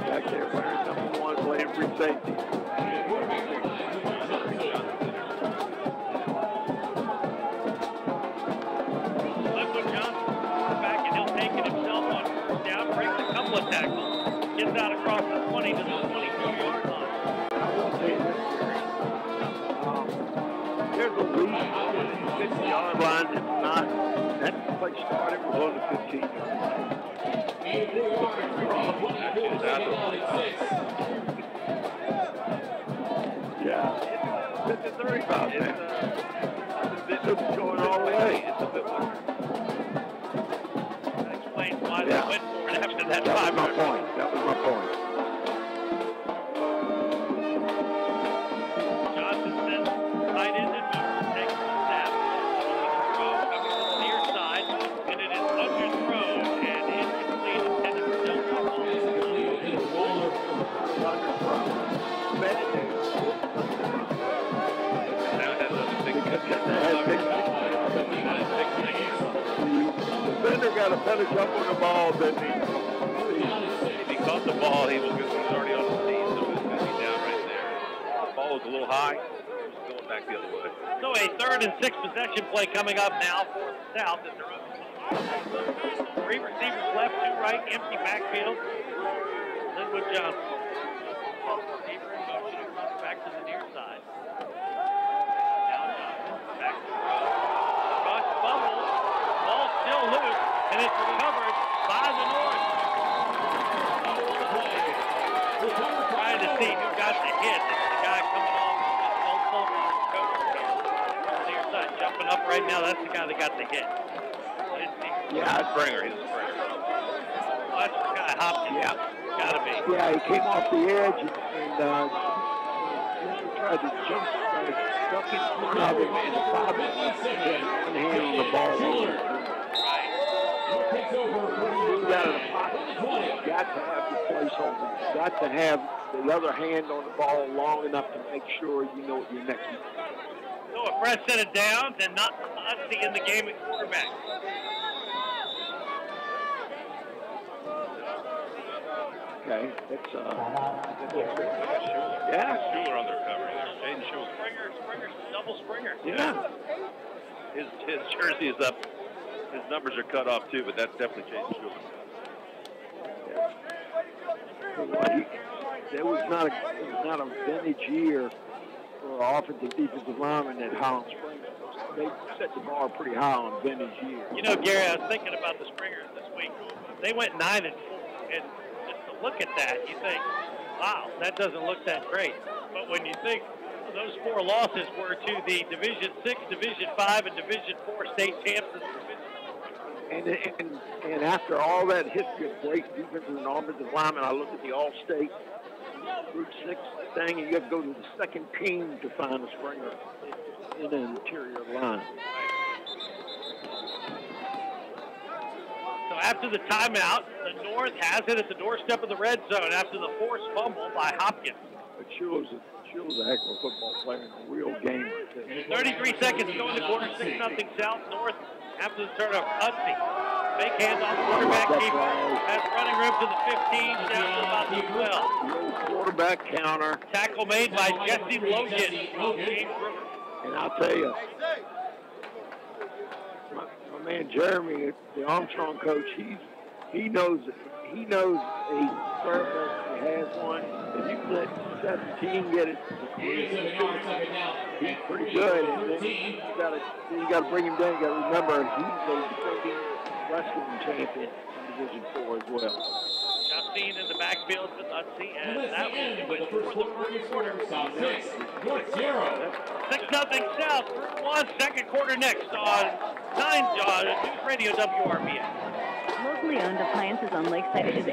Back there, wearing number 1, playing free safety. Tackle. Gets out across the 20 to the 22-yard line. I will tell you this, there's a lead on the 50-yard line. It's not. That play started below the 15. Yeah. It's a 35, man. It's going all the way. It's a bit more. That explains why they went for it after that time. That was my point. Johnson sends tight end and takes the snap. Bender got a better jump on the ball than he. If he caught the ball, he was already on the scene, so he was going to be down right there. The ball was a little high. He was going back the other way. So a 3rd and 6 possession play coming up now for the South as they're up. 3 receivers left, 2 right, empty backfield. Linwood Johnson. Receiver in motion, runs back to the near side. Now Johnson, back to the road. Rush fumble, ball still loose, and it's recovered by the North. Trying to see who got the hit. It's the guy coming off Old Fulton coach from the near side. Jumping up right now, that's the guy that got the hit. Yeah, Springer. He's a Springer. Well, that's the guy Hopkins. Yeah. Gotta be. Yeah, he came off the edge and tried to jump, stuck in front of him and Bob had one hand on the ball. Right. Moved out of the pocket. You've got to have the placeholder. You've got to have the other hand on the ball long enough to make sure you know what your next move is. So a fresh set of downs and not Muncie in the game at quarterback. Okay, it's yeah, Schuler on their cover. Jaden Schuler. Springer, double Springer. yeah. His jersey is up. His numbers are cut off too, but that's definitely Jaden Schuler. It was not a vintage year for offensive defensive linemen at Holland Springs. They set the bar pretty high on vintage year. You know, Gary, I was thinking about the Springers this week. They went 9-4, and just to look at that, you think, wow, that doesn't look that great. But when you think those 4 losses were to the Division 6, Division 5, and Division 4 state champs of the division. And after all that history of great defensive and offensive linemen, I look at the All-State Group 6 thing, and you have to go to the second team to find a Springer in an interior line. So after the timeout, the North has it at the doorstep of the red zone after the forced fumble by Hopkins. But Schuler's a heck of a football player and a real gamer. 33 seconds to go in the quarter, 6-0 South. North after the turnover. Huckeeve. Fake handoff, quarterback keeper. Has running room to the 15, down to about the 12. Quarterback counter. Tackle made by Jesse Logan from James River. And I'll tell you, my man Jeremy, the Armstrong coach, he knows a third person has one. If you let 17 get it, he's pretty good. And then you got to bring him down. You got to remember he's a defending wrestling champion in Division 4 as well. Justine in the backfield with Utsey, and that was it for the first quarter. 6-0 South, through 1, second quarter next on 9 News Radio WRVA. Locally owned appliances on Lakeside is a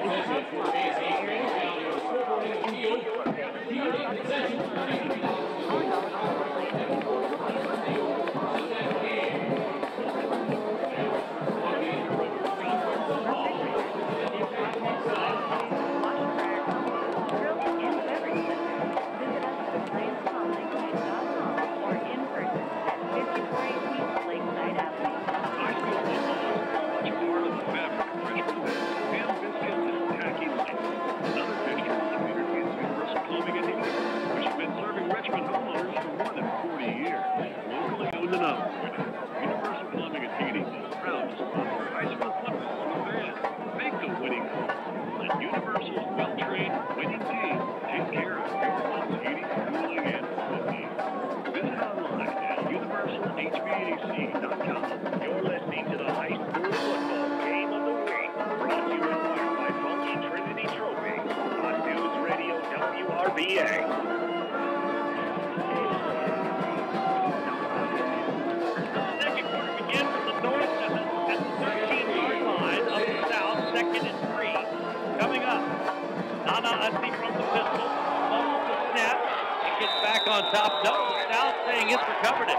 on top. No, South saying it's recovered it.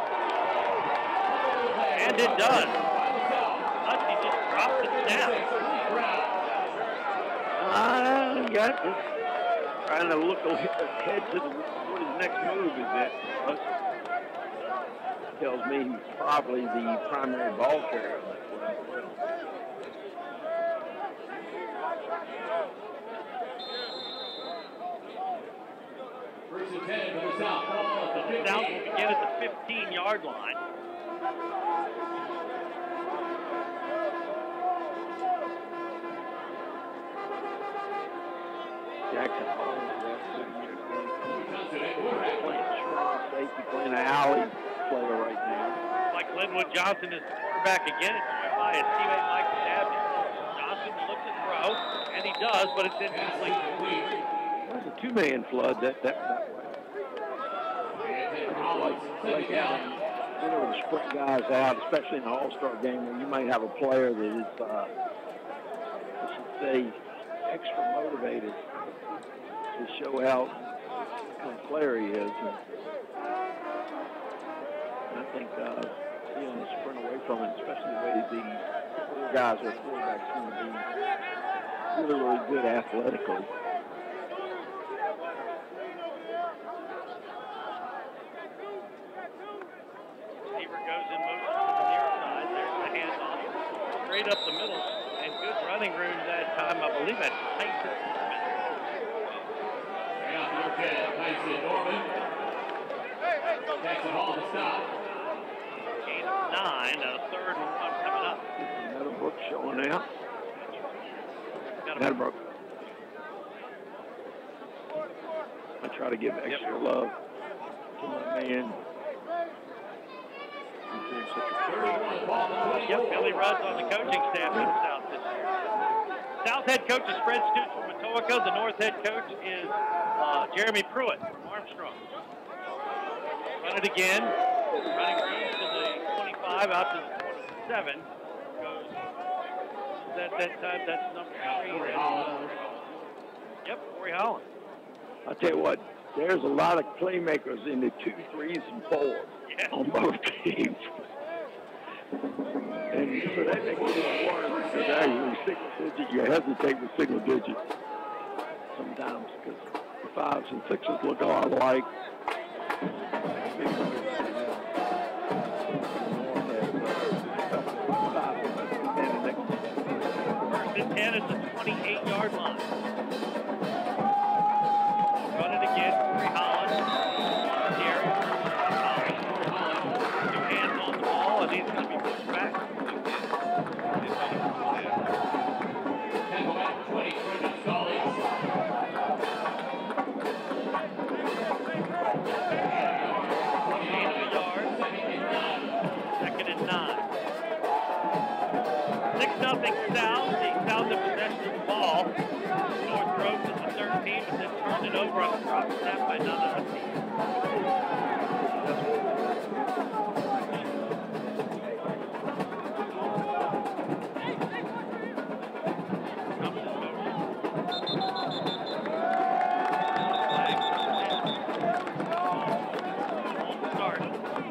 And it does. He just dropped the snap. Just trying to look ahead to what his next move is at. Tells me he's probably the primary ball carrier. 20-yard line. Jackson safety playing an alley player right now. Like Glenwood Johnson is the quarterback again. It's joined by his teammate Michael Tabyus. Johnson looks to throw, and he does, but it's incomplete. That's a two-man flood that way. Like to sprint guys out, especially in the All-Star game where you might have a player that is, I should say, extra motivated to show how kind of player he is. And I think seeing him sprint away from it, especially the way the four guys or quarterbacks seem to be really, really good athletically. Receiver goes in motion to the near side. There's the handoff. Straight up the middle. And good running room that time. I believe that's Tyson Norman. Tyson Norman. Jackson Hall to stop. Gain of 9, a third and 1 coming up. Meadowbrook showing out. Meadowbrook. I try to give extra love to my man. Yep, Billy Rudd's on the coaching staff in South this year. South head coach is Fred Stoots from Etobicoke. The North head coach is Jeremy Pruitt from Armstrong. Run it again. Running room to the 25, out to the 27. Goes that time. That's number 3. Yep, Corey Holland. I'll tell you what, there's a lot of playmakers in the 2, 3s, and 4s on both teams. And so that makes it worse because actually single digit, you hesitate with single digit sometimes because the 5s and 6s look a lot alike. First and 10 at the 28-yard line. Run it again, Corey Holland. Jerry. Two hands on the ball, and he's going to be pushed back. Second and 9. 6-0 South. The South in possession of the ball. North Road to the 13, but then turned it over on the drop snap by none other team.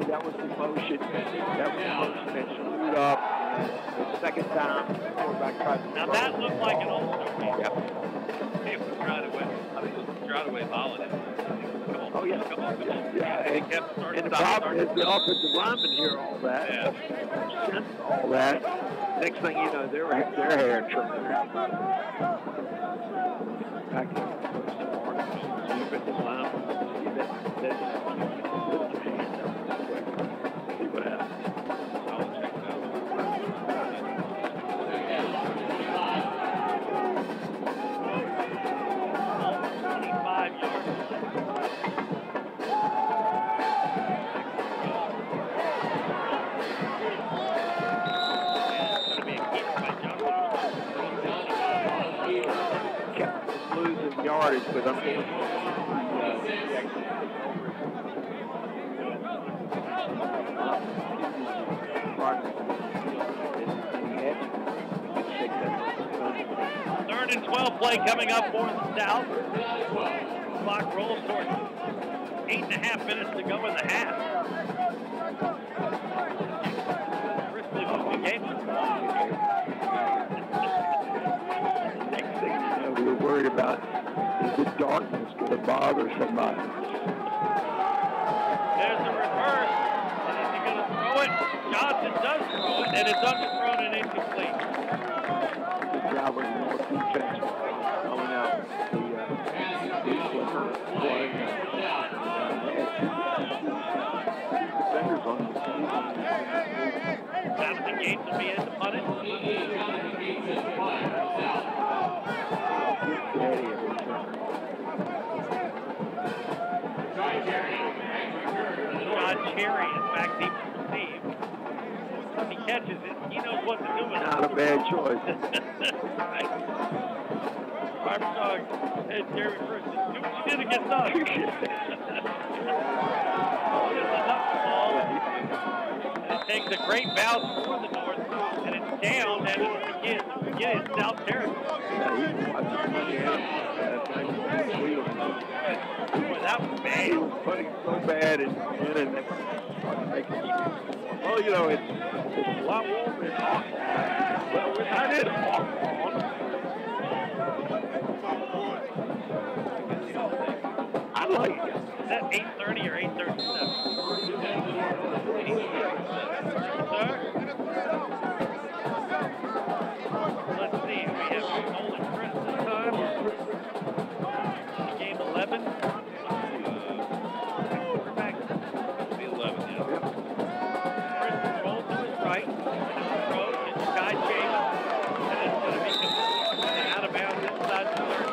That was the motion. That screwed up. The second time, the quarterback tried to Now that looked like an all-star game. Yep. It was right away. I mean, it was right away Holland. Oh, yeah. Come on. Yeah. He kept starting. And the problem is the offensive linemen hear all that. Yeah. Sense all that. Next thing you know, their hair tripping. Back in the offensive lineman. See what happens. Yardage, but unfortunately, Third and 12 play coming up for the South. Clock rolls towards 8.5 minutes to go in the half. Briskly moving game. Next thing you know, we were worried about is the darkness going to bother somebody. There's the reverse. And is he going to throw it? Johnson does throw it, and it's underthrown and incomplete. Good job with the North defense coming out. The defenders on the bad choice. Armstrong and Jerry first. Do what you did against us. It takes a great bounce for the North, and it's down, and again it's South Territory. Boy, that was bad. He was putting so bad and well, you know, it's a lot warmer in Hawthorne. Well, we're not in Hawthorne. I like it. Is that 8:30 or 8:37? Sir? Let's see. We have Nolan Chris this time. Game 11. Quarterback. It'll be 11, yeah. Chris rolls to his right. Throws to Sky James. And it's going to be out of bounds inside the 30.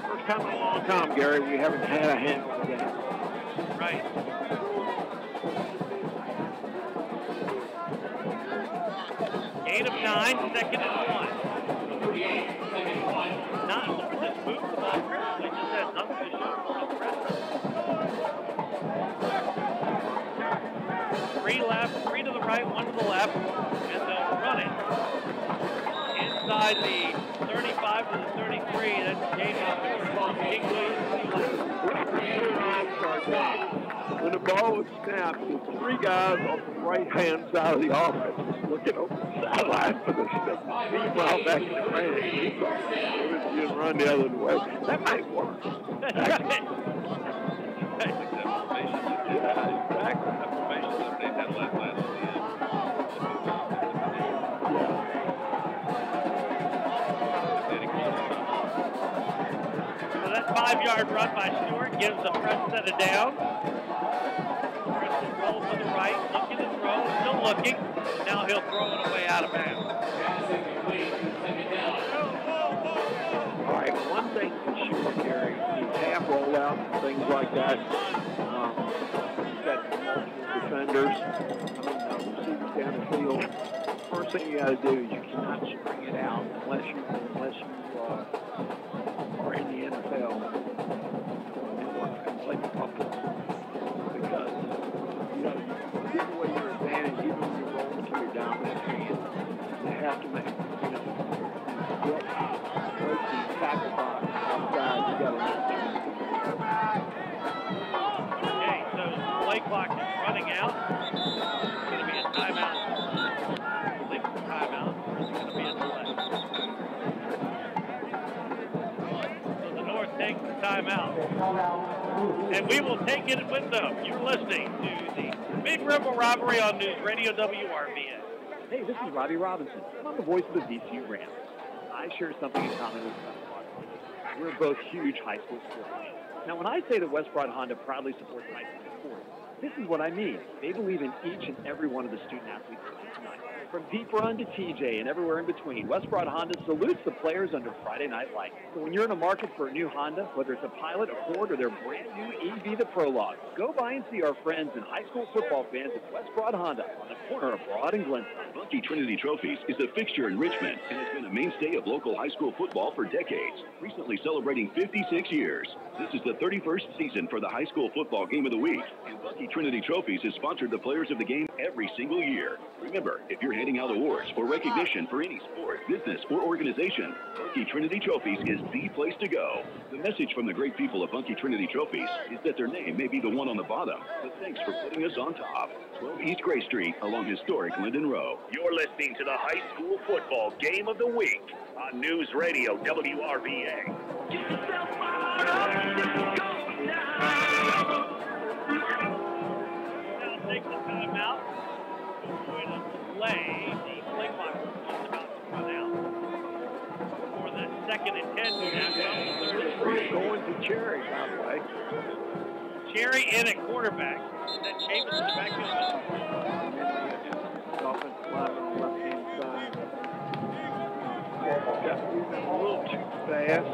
First time in a long time, Gary, we haven't had a handle of that. Right. Gain of 9, second and 1. Not just moved the ball perfectly, just has nothing to show for the rest. 3 left, 3 to the right, 1 to the left, and they'll run it. Inside the 35 to the 33, that's James When the ball was snapped, the 3 guys on the right-hand side of the offense looking over the sideline for the meanwhile back in the range. He was run the other way. That might work. That's right. So that 5-yard run by Stewart gives the press set it down. Chris will roll to the right, looking and throw, still looking. Now he'll throw it away out of bounds. All right, one thing for sure, Gary, these half rollouts and things like that, you've got multiple defenders, receivers down the field. First thing you got to do is you cannot string it out unless you are in the NFL and play the couple. Because, you know, give away your advantage even when you're rolling to your dominant hand. You have to make, you know, break the tackle box outside. You got to Okay, so the play clock is running out. It's going to be a timeout. I believe it's a timeout. It's going to be a delay. So the North takes the timeout. And we will take it with them. You're listening to the Big River Rivalry on News Radio WRVA. Hey, this is Robbie Robinson. I'm the voice of the VCU Rams. I share something in common with West Broad Honda. We're both huge high school sports fans. Now, when I say that West Broad Honda proudly supports high school sports, this is what I mean. They believe in each and every one of the student athletes tonight. From Deep Run to TJ and everywhere in between, West Broad Honda salutes the players under Friday Night Lights. So when you're in the market for a new Honda, whether it's a Pilot, a Ford, or their brand new EV, the Prologue, go by and see our friends and high school football fans at West Broad Honda on the corner of Broad and Glenstone. Bunky Trinity Trophies is a fixture in Richmond and has been a mainstay of local high school football for decades, recently celebrating 56 years. This is the 31st season for the high school football game of the week, and Bunky Trinity Trophies has sponsored the players of the game every single year. Remember, if you're handing out awards or recognition for any sport, business, or organization, Bunky Trinity Trophies is the place to go. The message from the great people of Bunky Trinity Trophies is that their name may be the one on the bottom, but thanks for putting us on top. 12 East Gray Street along historic Linden Row. You're listening to the high school football game of the week on News Radio WRVA. Now take the timeout. We're going to delay the play clock is about to run out. For the 2nd and 10 snap, going to Cherry, by the way. Cherry in at quarterback. Is that James in the backfield? Offensive line on the left-hand side. Got moving a little too fast.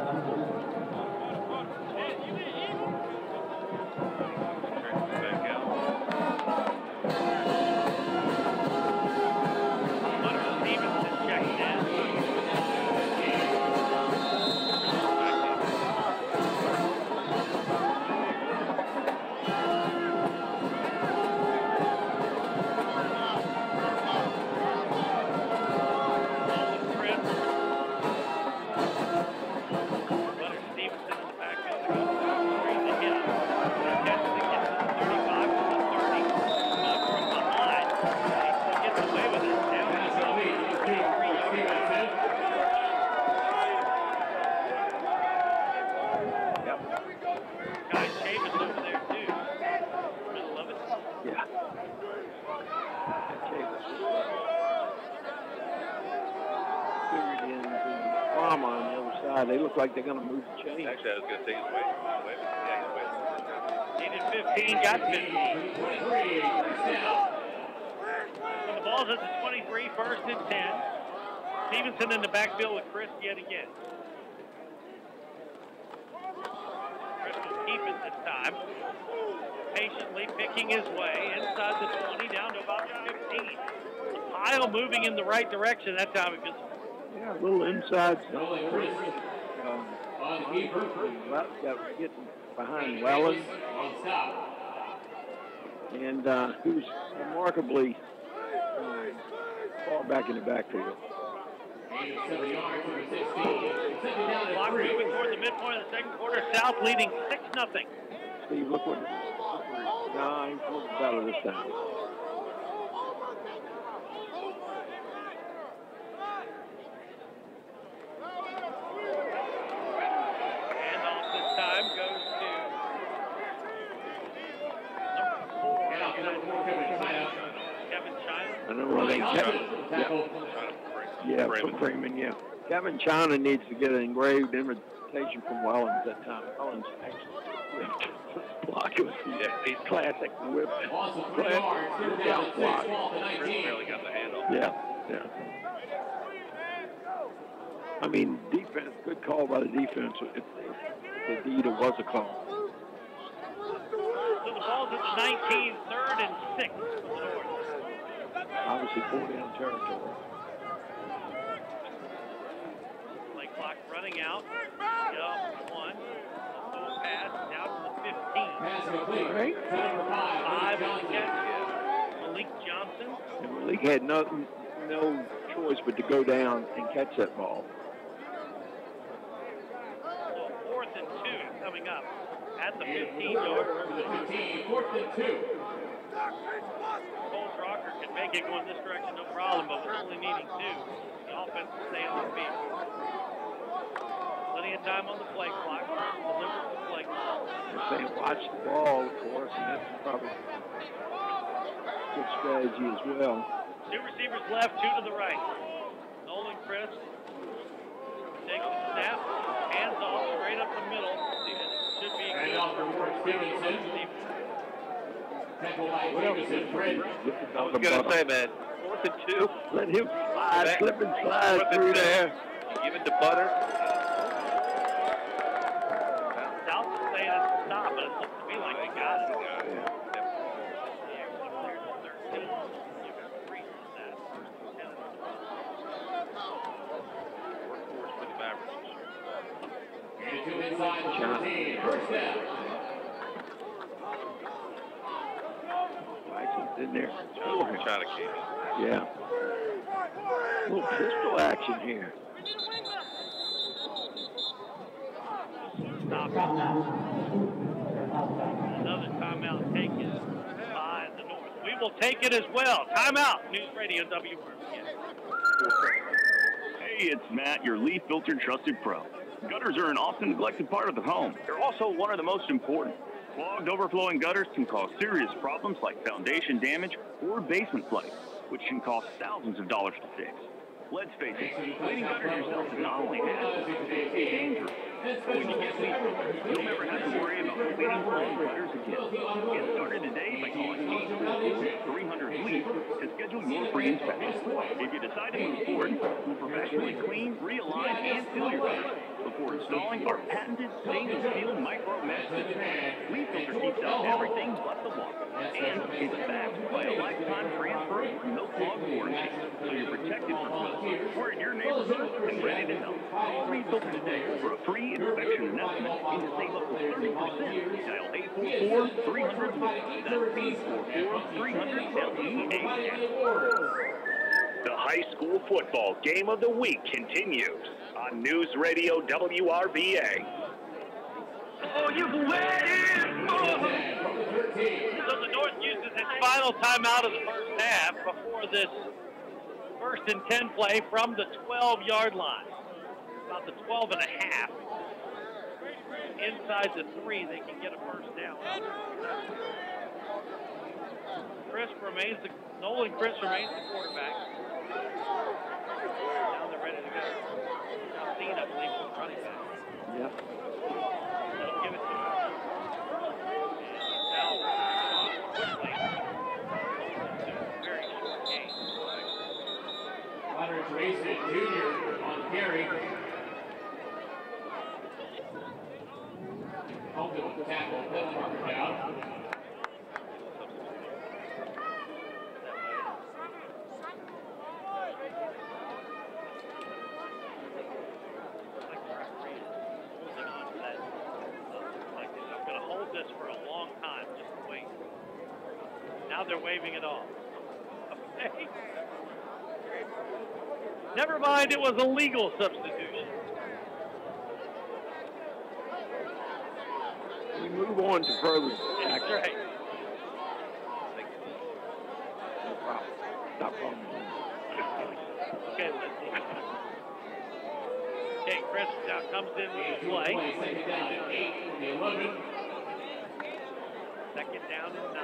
inside. They look like they're going to move the chain. Actually, I was going to say he's waiting. Yeah, he's waiting. Needed 15, got 15. 23, so the ball's at the 23, first and 10. Stevenson in the backfield with Chris yet again. Chris will keep it this time. Patiently picking his way inside the 20, down to about the 15. The pile moving in the right direction that time. It just a little inside. Getting behind Welland. And who's remarkably far back in the backfield. Clock moving toward the midpoint of the second quarter. South leading 6-0. Steve, look what. No, he's a little better this time. Handoff this time goes to number 4, Kevin China. I know what they from Freeman, yeah. Kevin China needs to get an engraved invitation from Wellens that time. Wellens actually block it. He's classic whip. Classic block. Barely got the handle. Yeah. I mean, defense, good call by the defense if indeed it was a call. So the ball's at the 19, 3rd and 6 for the North. Obviously 4-down territory. Play clock running out. One. Little pass down to the 15. Pass complete. Right. 5 on the catch. Malik Johnson. And Malik had no choice but to go down and catch that ball. So 4th and 2 coming up at the 15-yard. 4th and 2. Cole Drucker can make it going this direction, no problem, but we're only needing 2. The offense will stay on the field. Plenty of time on the play clock. Delivers the play clock. They're saying watch the ball, of course, and that's probably a good strategy as well. 2 receivers left, 2 to the right. Nolan Chris takes the snap, hands off straight up the middle. Should be good. Stevenson. Tackle by Stevenson. I was going to say, man, 4th and 2. Let him slide, slip and slide through there. You give it to Butter. South is saying it's a stop, but it looks to me like they got it. Inside 13. First down. Jackson's in there. China came in. Yeah. A little pistol action here. Stop. Another timeout taken by the North. We will take it as well. Timeout. News Radio W. Hey, it's Matt, your leaf filter trusted pro. Gutters are an often neglected part of the home. They're also one of the most important. Clogged, overflowing gutters can cause serious problems like foundation damage or basement flooding, which can cost thousands of dollars to fix. Let's face it, cleaning gutters yourself is not only hassle, it's dangerous. But when you get leaf filters, you'll never have to worry about cleaning clogged gutters again. Get started today by calling 844-300-LEAF to schedule your free inspection. If you decide to move forward, we'll professionally clean, realign, and fill your gutters before installing our patented stainless steel micro mesh system. Leaf filter keeps out everything but the water, and it's backed by a lifetime transfer no clog warranty, so you're protected from smoke. We're in your neighborhood and ready to help. Call Leaf Filter today for a free inspection and estimate and to save up to 30%. Dial 844-300-LEAF. That's 844-300-LEAF. The high school football game of the week continues on News Radio WRVA. Oh, you ready? So the North uses its final timeout of the first half before this 1st and 10 play from the 12-yard line. About the 12 and a half. Inside the 3, they can get a first down. Nolan Chris remains the quarterback. Now they're ready to go. Justine, I believe, is the running back. Yeah. They'll give it to him. And now, quickly, into a very short game. Leonard Mason Jr. on carry. Holden with the tackle, penalty marker down. Now they're waving it off. Okay. Never mind, it was a legal substitution. We move on to further. That's right. No problem. Not problem. Okay, let's see. Okay, Chris now comes in with the play. Second down at 8 from the 11. Second down and 9.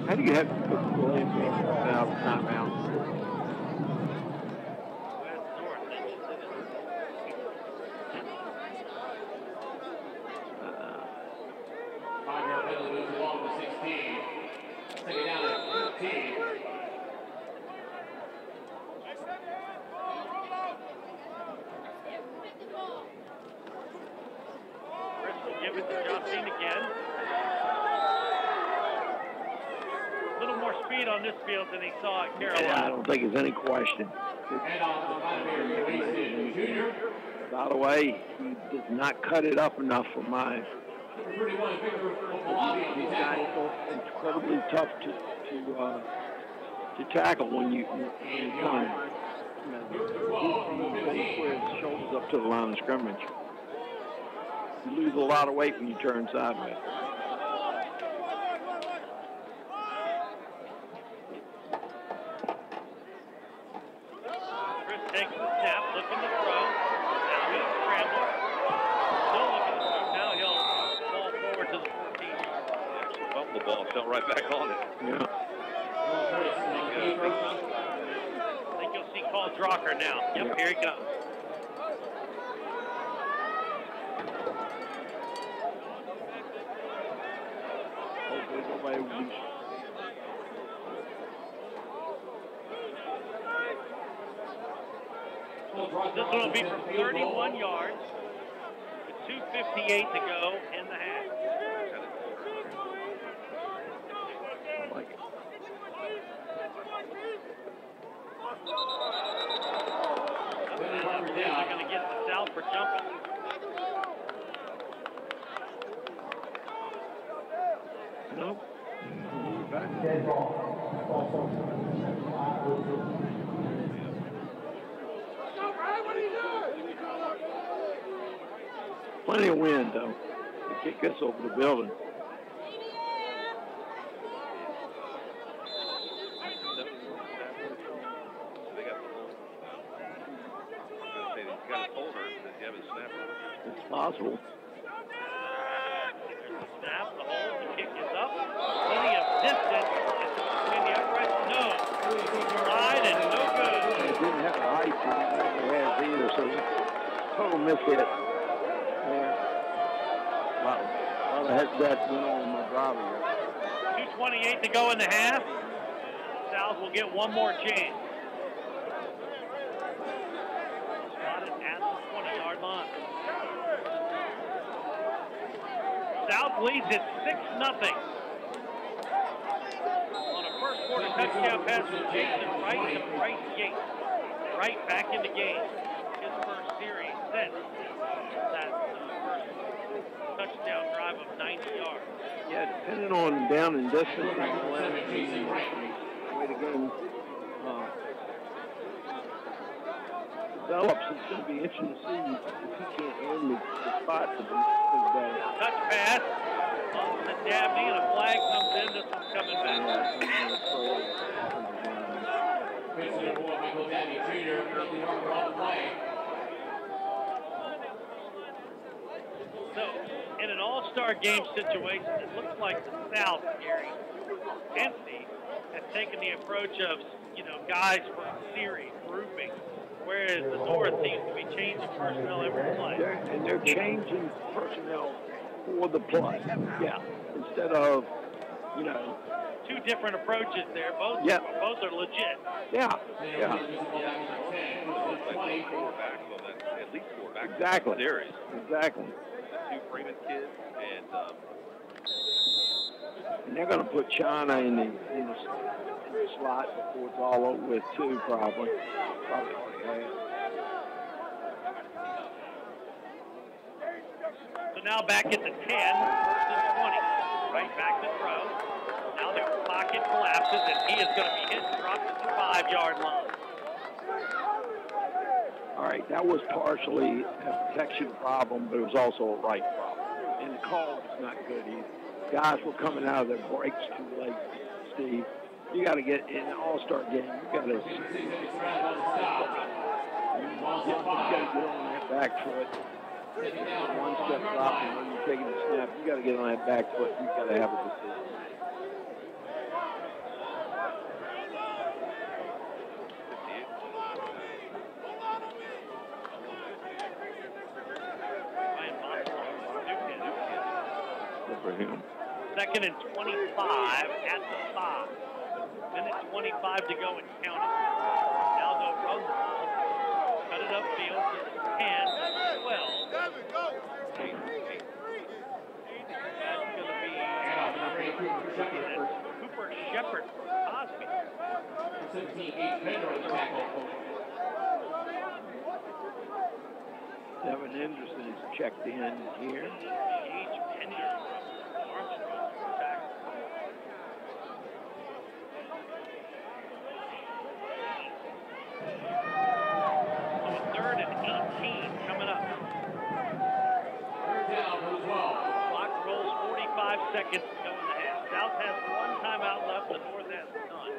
How do you have to put the timeout? Second down at 15. Chris will give it to Justine again. A little more speed on this field than he saw at Carolina. Yeah, I don't think there's any question. By the way, he does not cut it up enough for mine. These guys are incredibly tough to tackle when you come. He puts his shoulders up to the line of scrimmage. You lose a lot of weight when you turn sideways. Chris takes the snap, looking to throw. Now he's scrambling. Still looking to throw. Now he'll fall forward to the 14. Actually bumped the ball, fell right back on it. Yeah. I think you'll see Paul Drucker now. Yep, here he comes. Hopefully nobody will be. This one will be from 31 yards with 2:58 to go in the half. Like it. They're going to get the South for jumping. Nope. Plenty of wind, though, to kick us over the building. It's possible. Snap, the hole, the kick is up. Plenty of distance. It's between the uprights. No. Slide and no good. It didn't have the height it has either, so total mishit. Wow. Well, I had that went on my driver here. 2:28 to go in the half. South will get one more chance. Got it at the 20-yard line. South leads it 6-0. On a first quarter touchdown pass from Jason Wright to Bryce Yates. Wright back in the game. His first series since that first touchdown drive of 90 yards. Yeah, depending on down and distance, the way the game develops, it's going to be interesting to see if he can't earn the spot for his day. Touch pass. Off the Dabney, and a flag comes in. This one's coming back. Michael Dabney Jr. currently marked on the play. So, in an all-star game situation, it looks like the South, Gary, Tennessee, has taken the approach of, guys for series, grouping, whereas the North seems to be changing personnel every play. They're changing personnel for the play. Yeah. Instead of, two different approaches there. Both are legit. Yeah. At least 4 back. Exactly. Series. Exactly. The 2 Freeman kids and they're going to put China in the slot before it's all over with too, probably. So now back at the 10 versus 20. Right back to throw. Now the pocket collapses, and he is going to be hit and dropped at the 5-yard line. All right, that was partially a protection problem, but it was also a right problem. And the call was not good either. Guys were coming out of their breaks too late, Steve. You got to get in an all-star game. You got to get on that back foot. One step drop, and when you're taking the snap, you got to get on that back foot. You got to have a decision. For him. 2nd and 25 at the 5. Minute 25 to go and count it. Now they'll run the ball. Cut it upfield to the 10, 12. That's going to be Cooper Shepard from Cosby. 17-8 Pender on the tackle. Devin Henderson is checked in here. Gage Pender from Armstrong for tackle. So a 3rd and 18 coming up. 3rd down for the 12. Clock rolls 45 seconds to go in the half. South has 1 timeout left. The North has none.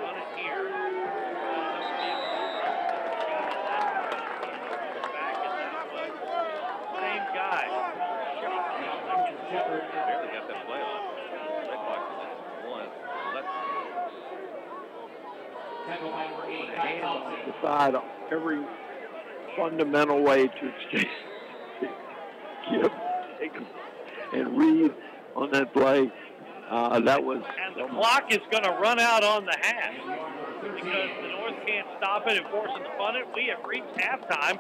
Run it here. Back, and that was same guy. Shepard barely got that play off. Red Fox one. Tackle by number 8. Decide every fundamental way to exchange, give, take, and read on that play. That was. And the clock is going to run out on the half because the North can't stop it and force them to punt it. We have reached halftime,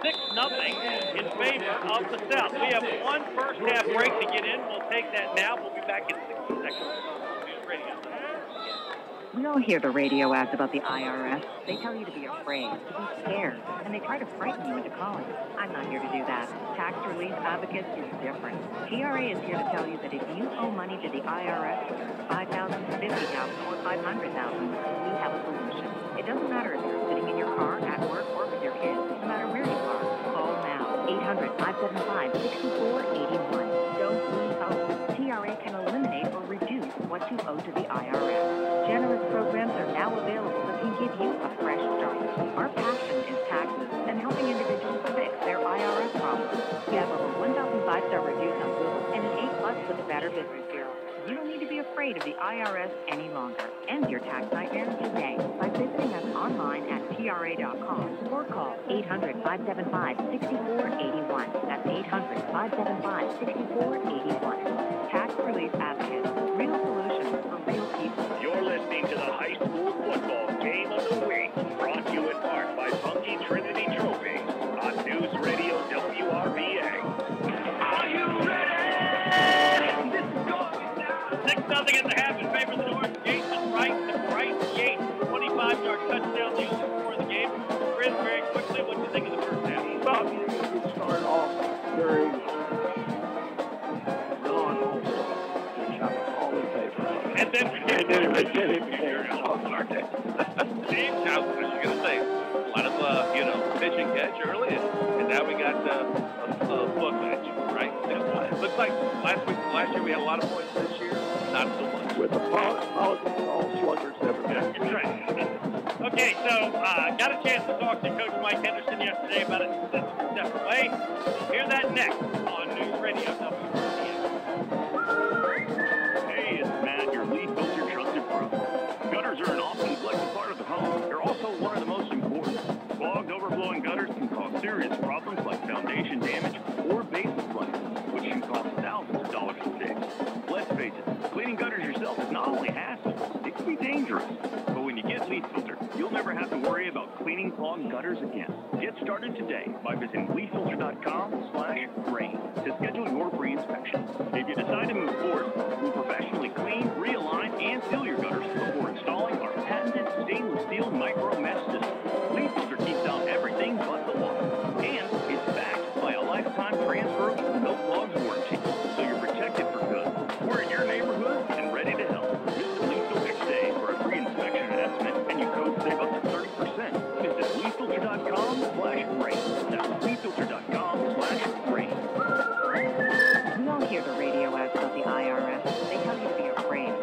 6-0 in favor of the South. We have 1 first half break to get in. We'll take that now. We'll be back in 60 seconds. News Radio. We all hear the radio ads about the IRS. They tell you to be afraid, to be scared, and they try to frighten you into calling. I'm not here to do that. Tax Relief Advocates is different. TRA is here to tell you that if you owe money to the IRS, $5,000, $50,000, or $500,000, we have a solution. It doesn't matter if you're sitting in your car, at work, or with your kids. No matter where you are, call now. 800-575-6481. Don't lose hope. TRA can eliminate or reduce what you owe to the IRS. Generous programs are now available that can give you a fresh start. Our passion is taxes and helping individuals fix their IRS problems. We have over 1,000 5-star reviews on Google and an A+ with the Better Business Bureau. You don't need to be afraid of the IRS any longer. End your tax nightmare today by visiting us online at TRA.com or call 800-575-6481. That's 800-575-6481. Tax Relief Advocates. Real solutions for real people. You're listening to the high school football game of the week, brought to you in part by Funky Trinity Trophy on News Radio WRVA. Are you ready? This is going down. 6-0 at the half in favor of the North. Jason Wright, the Bright Yates, 25-yard touchdown, the only score of the game. Chris, very quickly, what do you think of the first half? Well, you start off very And then They can't even carry on, aren't they? Steve, I was just going to say, a lot of, pitch and catch early, and now we got a book match, right? Looks like last year we had a lot of points. This year, not so much. With the politics, all sluggers ever been. Right. Okay, so got a chance to talk to Coach Mike Henderson yesterday about it in a separate way. We'll hear that next on News Radio WRVA. Hey, it's Matt, your lead filter trusted pro. Gutters are an often neglected part of the home. They're also one of the most important. Clogged, overflowing gutters can cause serious problems like foundation damage or basement flooding, which can cost thousands of dollars to fix. Let's face it, cleaning gutters yourself is not only hassle, it can be dangerous. But when you get Leaf Filter, you'll never have to worry about cleaning clogged gutters again. Get started today by visiting leaffilter.com/rain to schedule your free inspection. If you decide to move forward, we'll professionally clean, realign, and seal your gutters before installing our patented stainless steel micro mesh system. Leaf Filter keeps out everything but the water. And it's backed by a lifetime transferable no clogs warranty, so you're protected for good. We're in your neighborhood and ready to help. Visit Leaf Filter today for a free inspection and estimate, and you could save up to 30%. Visit leaffilter.com/rain. That's leaffilter.com/rain. We all hear the radio ads about the IRS. They tell you to be afraid,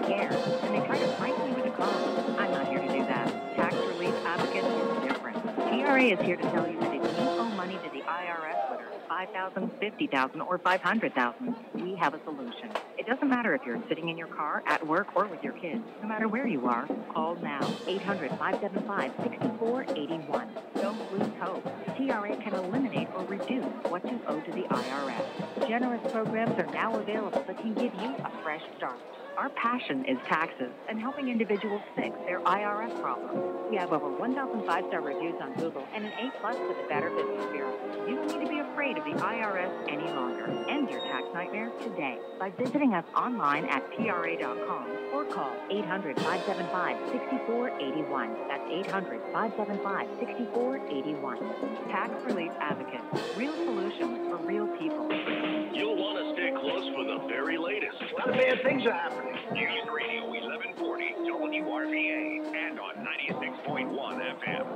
scared, and they try to frighten you into calm. I'm not here to do that. Tax Relief Advocate is different. TRA is here to tell you that if you owe money to the IRS, whether it's $5,000, $50,000, or $500,000, we have a solution. It doesn't matter if you're sitting in your car, at work, or with your kids. No matter where you are, call now. 800-575-6481. Don't lose hope. TRA can eliminate or reduce what you owe to the IRS. Generous programs are now available that can give you a fresh start. Our passion is taxes and helping individuals fix their IRS problems. We have over 1,000 5-star reviews on Google and an A+ with the Better Business Bureau. You don't need to be afraid of the IRS any longer. End your tax nightmare today by visiting us online at PRA.com or call 800-575-6481. That's 800-575-6481. Tax Relief Advocate. Real solutions for real people. You'll want to stay close for the very latest. A lot of bad things are happening. News Radio 1140 WRVA and on 96.1 FM.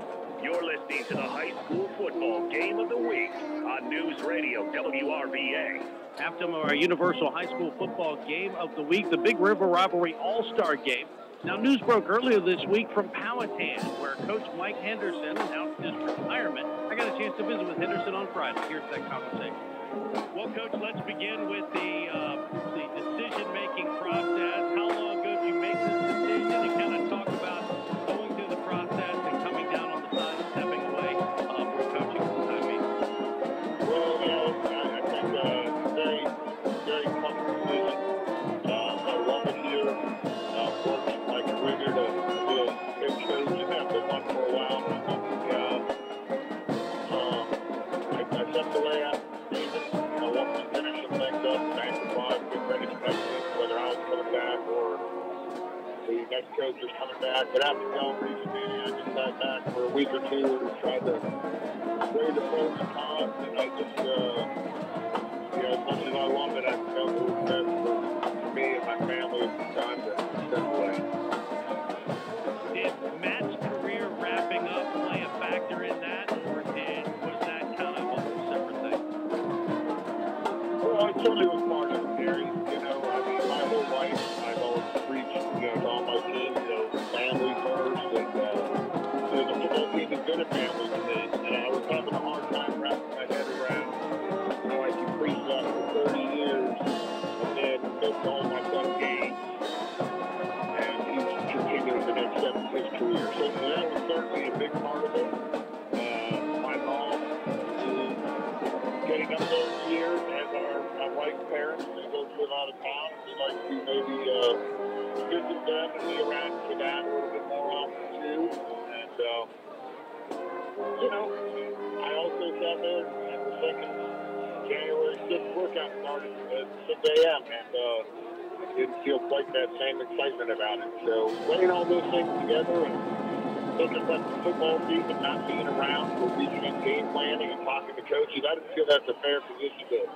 You're listening to the high school football game of the week on News Radio WRVA. Halftime of our Universal High School football game of the week, the Big River Rivalry All-Star Game. Now, news broke earlier this week from Powhatan, where Coach Mike Henderson announced his retirement. I got a chance to visit with Henderson on Friday. Here's that conversation. Well, Coach, let's begin with the decision-making process. How long ago did you make this decision? And kind of talk about going through the process and coming down on the side and stepping away from coaching for the time being. Well, I think very, very tough decision. I love it here. Working my career to be a head coach, and I've been one for a while. I stepped away after the season. I wanted to finish some things up, get ready for next week, whether I was coming back or the next coach was coming back. But after going recently, I just sat back for a week or two and tried to weigh the pros and cons. And I just, as much as I love it, I felt it was best for me and my family at the time to step away. Did Matt's career wrapping up play a factor in that, or was that kind of a separate thing? Well, it certainly was part of it, Terry. My whole life, I've always preached, to all my teams, family first, and the football team has been a family to me, and I was having a hard time wrapping my head around, I can preach that for 30 years, and then miss all my son's games, and he's continuing the next step of his career. So that was certainly a big part of it. My mom is getting up there in years, as are my wife's parents. They both live out of town. We like to maybe visit them and be around for that a little bit more often too. And I also sat there and was thinking January 6th workout started at 6 a.m. and I didn't feel quite that same excitement about it. So weighing all those things together and thinking about the football season, not being around for weekend game planning and talking to coaches, I didn't feel that's a fair position to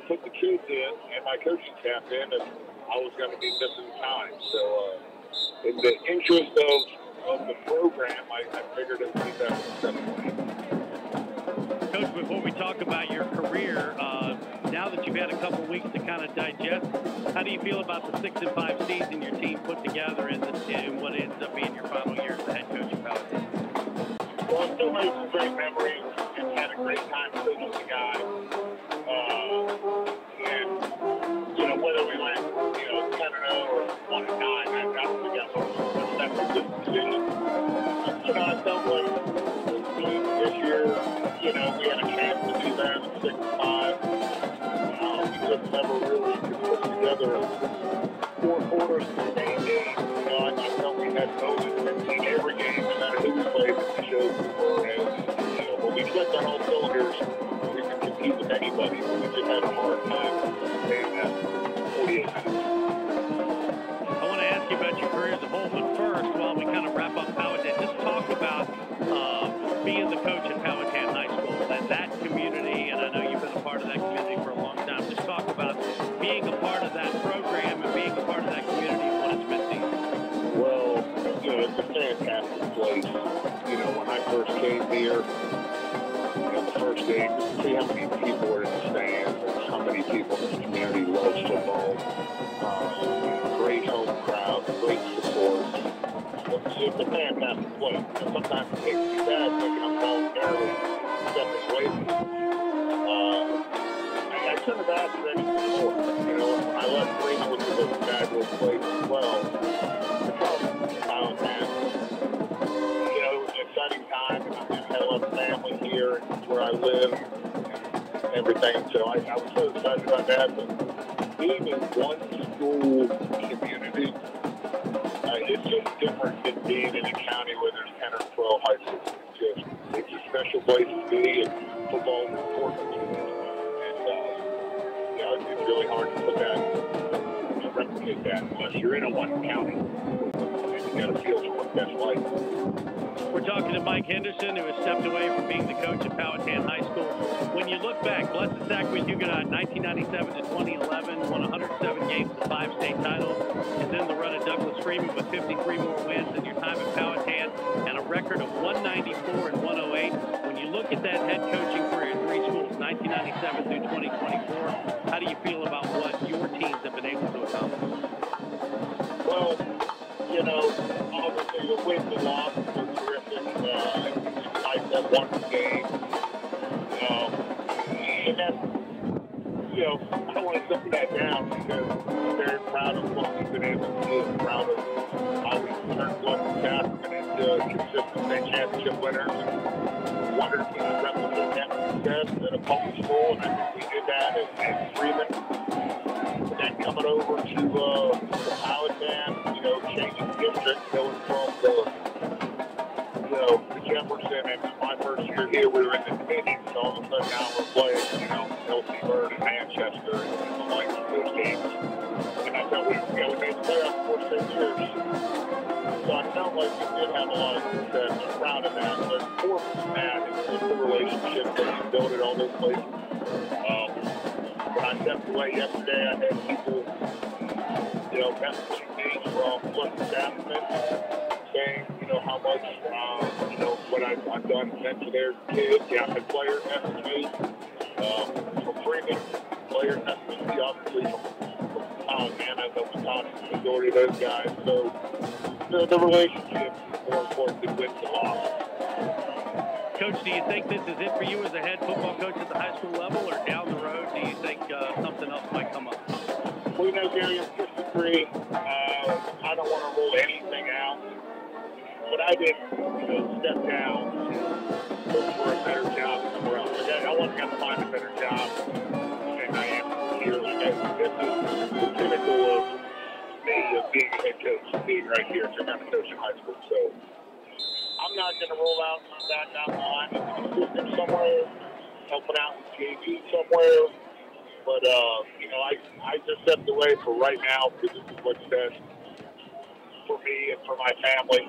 put the kids in and my coaching staff in, and I was going to be missing time. So in the interest of the program, I figured it would be best to step away. Coach, before we talk about your career, now that you've had a couple weeks to kind of digest, how do you feel about the 6-5 season your team put together in what ends up being your final year as the head coach of Powhatan? Well, I still made some great memories and had a great time coaching the guys. And, whether we went, 10-0 or 1-9, I don't think that was a good decision. I felt like this year, we had a chance to do that at 6-5. We just never really could put together 4 quarters in the same game. I felt we had moments in every game, no matter who we played, that we showed when we clicked on all cylinders, we could compete with anybody. We just had a hard time staying at 48 minutes. I want to ask you about your career as a whole, but first, while we kind of wrap up Powhatan, just talk about being the coach at Powhatan High School and that community, and I know you've been a part of that community for a long time. Just talk about being a part of that program and being a part of that community and what it's meant to you. Well, it's a fantastic place. When I first came here, the first game, to see how many people were in the stands and how many people in the community love football. Great home crowd, great support. It's a fantastic place. Sometimes it makes me sad thinking I'm voluntarily stepping away from it. I couldn't have asked for anything more. When I left Greenwood, which was a fabulous place as well, I felt Powhatan. It was an exciting time, and I had a lot of family here, and it's where I live and everything. So I was so excited about that. But being in one school community, it's just different than being in a county where there's 10 or 12 high schools. It's a special place to be, and football is important to it. And, it's really hard to put that, replicate that unless you're in a one county. And you got to feel for what that's like. We're talking to Mike Henderson, who has stepped away from being the coach at Powhatan High School. When you look back, Blessed Sacrament Huguenot 1997 to 2011, won 107 games and 5 state titles, and then the run of Douglas Freeman with 53 more wins in your time at Powhatan and a record of 194 and 108. When you look at that head coaching career in 3 schools, 1997 through 2024, how do you feel about what your teams have been able to accomplish? Well, obviously the wins and losses are terrific. It's nice that one game. And that's, I don't want to dump that down because I'm very proud of what we've been able to do. I'm proud of how we've turned Blessed Sacrament into consistent state championship winners and wondered if we could replicate that success at a public school, and I think we did that at Freeman. And then coming over to Powhatan, changing district, going from the Jefferson, and my first year here, we were in the Dominion, so all of a sudden now we're playing, Elsie Bird and Manchester and the likes of those games. And I felt we made the playoffs for 6 years. So I felt like we did have a lot of success. I'm proud of that. But more than that, it's the relationship that you build at all those places. When I stepped away yesterday, I had people, messaging me from Blessed Sacrament saying, how much, what I've done meant to their kids. I had players message me from Freeman, players message me, obviously, from Powhatan. I know we talked to the majority of those guys. So, the relationship is more important than wins and losses. Coach, do you think this is it for you as a head football coach at the high school level, or down the road, do you think something else might come up? Well, Gary, I'm 53. I don't want to rule anything out. But I didn't, step down to look for a better job somewhere else. I want to find a better job than I am here. This is the pinnacle of me of being a head coach, being right here. So I'm not a coach in high school. So I'm not going to roll out and come back down the line into the system somewhere, helping out with JV somewhere. But, I just stepped away for right now because this is what's best for me and for my family.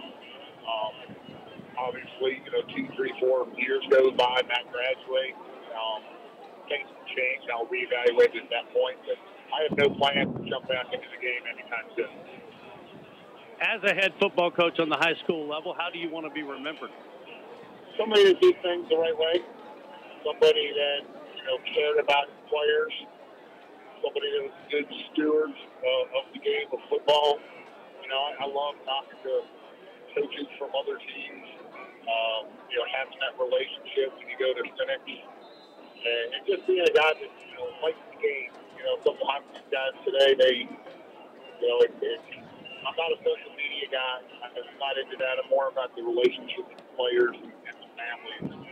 Obviously, 2, 3, 4 years goes by, Matt graduates. Things can change. I'll reevaluate at that point. But I have no plan to jump back into the game anytime soon. As a head football coach on the high school level, how do you want to be remembered? Somebody that did things the right way. Somebody that, cared about players. Somebody that was a good steward of the game of football. I love talking to coaches from other teams, having that relationship when you go to clinics. And just being a guy that, likes the game. Sometimes these guys today, I'm not a social media guy. I'm not into that. I'm more about the relationship with the players and the families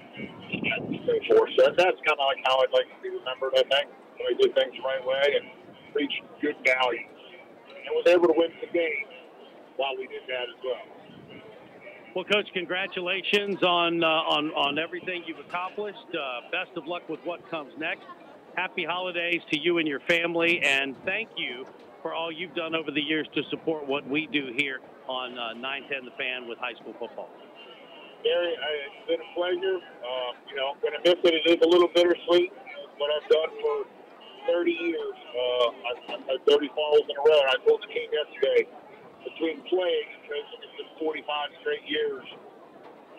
and so forth. So that's kind of like how I'd like to be remembered, I think. When I did things the right way and preached good values. And was able to win some games while we did that as well. Well, Coach, congratulations on everything you've accomplished. Best of luck with what comes next. Happy holidays to you and your family, and thank you for all you've done over the years to support what we do here on 910 The Fan with high school football. Gary, it's been a pleasure. I'm going to miss it. It is a little bittersweet. What I've done for 30 years. I've had 30 falls in a row, and I told the team yesterday, between playing and coaching, it's been 45 straight years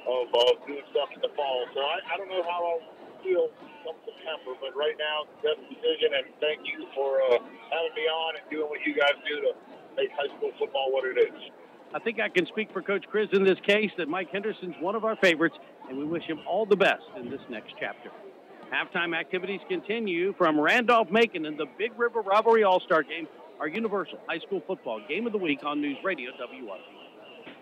of doing stuff in the fall. So I don't know how I'll feel come September, but right now, it's the best decision, and thank you for having me on and doing what you guys do to make high school football what it is. I think I can speak for Coach Chris in this case that Mike Henderson's one of our favorites, and we wish him all the best in this next chapter. Halftime activities continue from Randolph-Macon in the Big River Rivalry All-Star Game, our universal high school football game of the week on News Radio WRVA.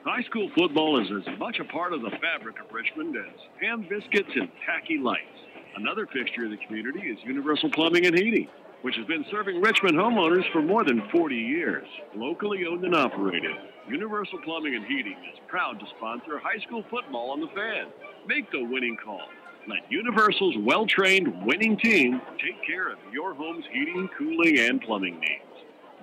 High school football is as much a part of the fabric of Richmond as ham biscuits and tacky lights. Another fixture of the community is Universal Plumbing and Heating, which has been serving Richmond homeowners for more than 40 years. Locally owned and operated, Universal Plumbing and Heating is proud to sponsor high school football on the Fan. Make the winning call. Let Universal's well-trained winning team take care of your home's heating, cooling, and plumbing needs.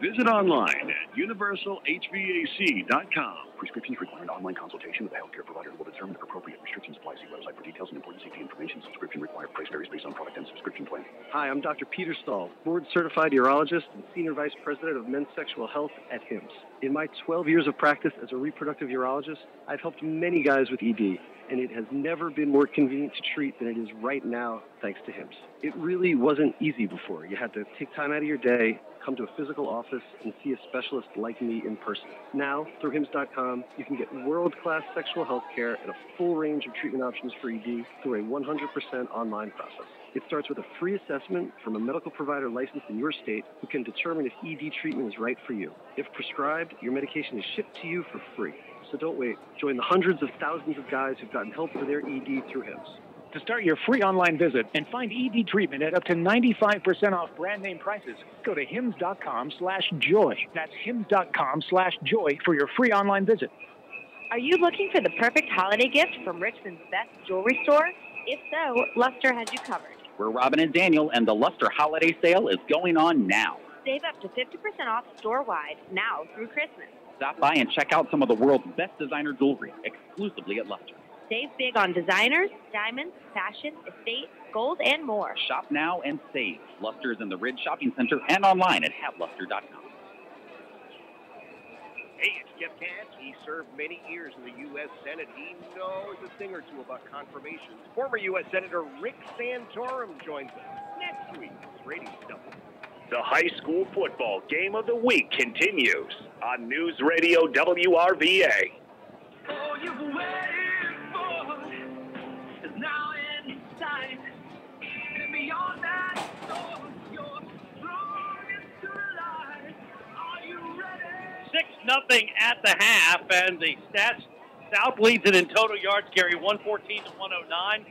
Visit online at universalhvac.com. Prescriptions require an online consultation with a healthcare provider who will determine if appropriate restrictions apply. See website for details and important safety information. Subscription required. Price varies based on product and subscription plan. Hi, I'm Dr. Peter Stahl, board-certified urologist and senior vice president of men's sexual health at HIMSS. In my 12 years of practice as a reproductive urologist, I've helped many guys with ED, and it has never been more convenient to treat than it is right now, thanks to HIMSS. It really wasn't easy before. You had to take time out of your day, come to a physical office, and see a specialist like me in person. Now, through HIMSS.com, you can get world-class sexual health care and a full range of treatment options for ED through a 100% online process. It starts with a free assessment from a medical provider licensed in your state who can determine if ED treatment is right for you. If prescribed, your medication is shipped to you for free. So don't wait. Join the hundreds of thousands of guys who've gotten help for their ED through HIMSS. To start your free online visit and find ED treatment at up to 95% off brand name prices, go to hims.com/joy. That's hims.com/joy for your free online visit. Are you looking for the perfect holiday gift from Richmond's best jewelry store? If so, Luster has you covered. We're Robin and Daniel, and the Luster Holiday Sale is going on now. Save up to 50% off store-wide now through Christmas. Stop by and check out some of the world's best designer jewelry exclusively at Luster. Save big on designers, diamonds, fashion, estate, gold, and more. Shop now and save. Luster is in the Ridge Shopping Center and online at haveluster.com. Hey, it's Jeff Katz. He served many years in the U.S. Senate. He knows a thing or two about confirmations. Former U.S. Senator Rick Santorum joins us next week. It's Radio W. The high school football game of the week continues on News Radio WRVA. Oh, you've waited for is now in sight. And beyond that door, you're longing to life. Are you ready? 6-0 at the half, and the stats, South leads it in total yards carry, 114 to 109.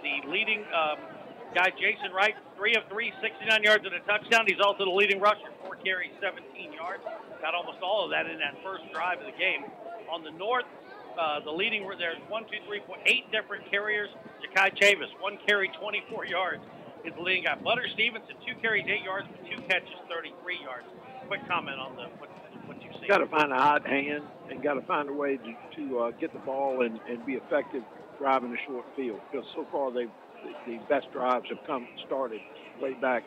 The leading guy, Jason Wright, 3 of 3, 69 yards and a touchdown. He's also the leading rusher, 4 carries, 17 yards. Got almost all of that in that first drive of the game. On the north, the leading, there's 8 different carriers. Ja'Kai Tabyus, 1 carry, 24 yards, is the leading guy. Butter Stevenson, 2 carries, 8 yards, but 2 catches, 33 yards. Quick comment on what you see. Got to find a hot hand and got to find a way to get the ball and be effective driving the short field, because so far the best drives have started way back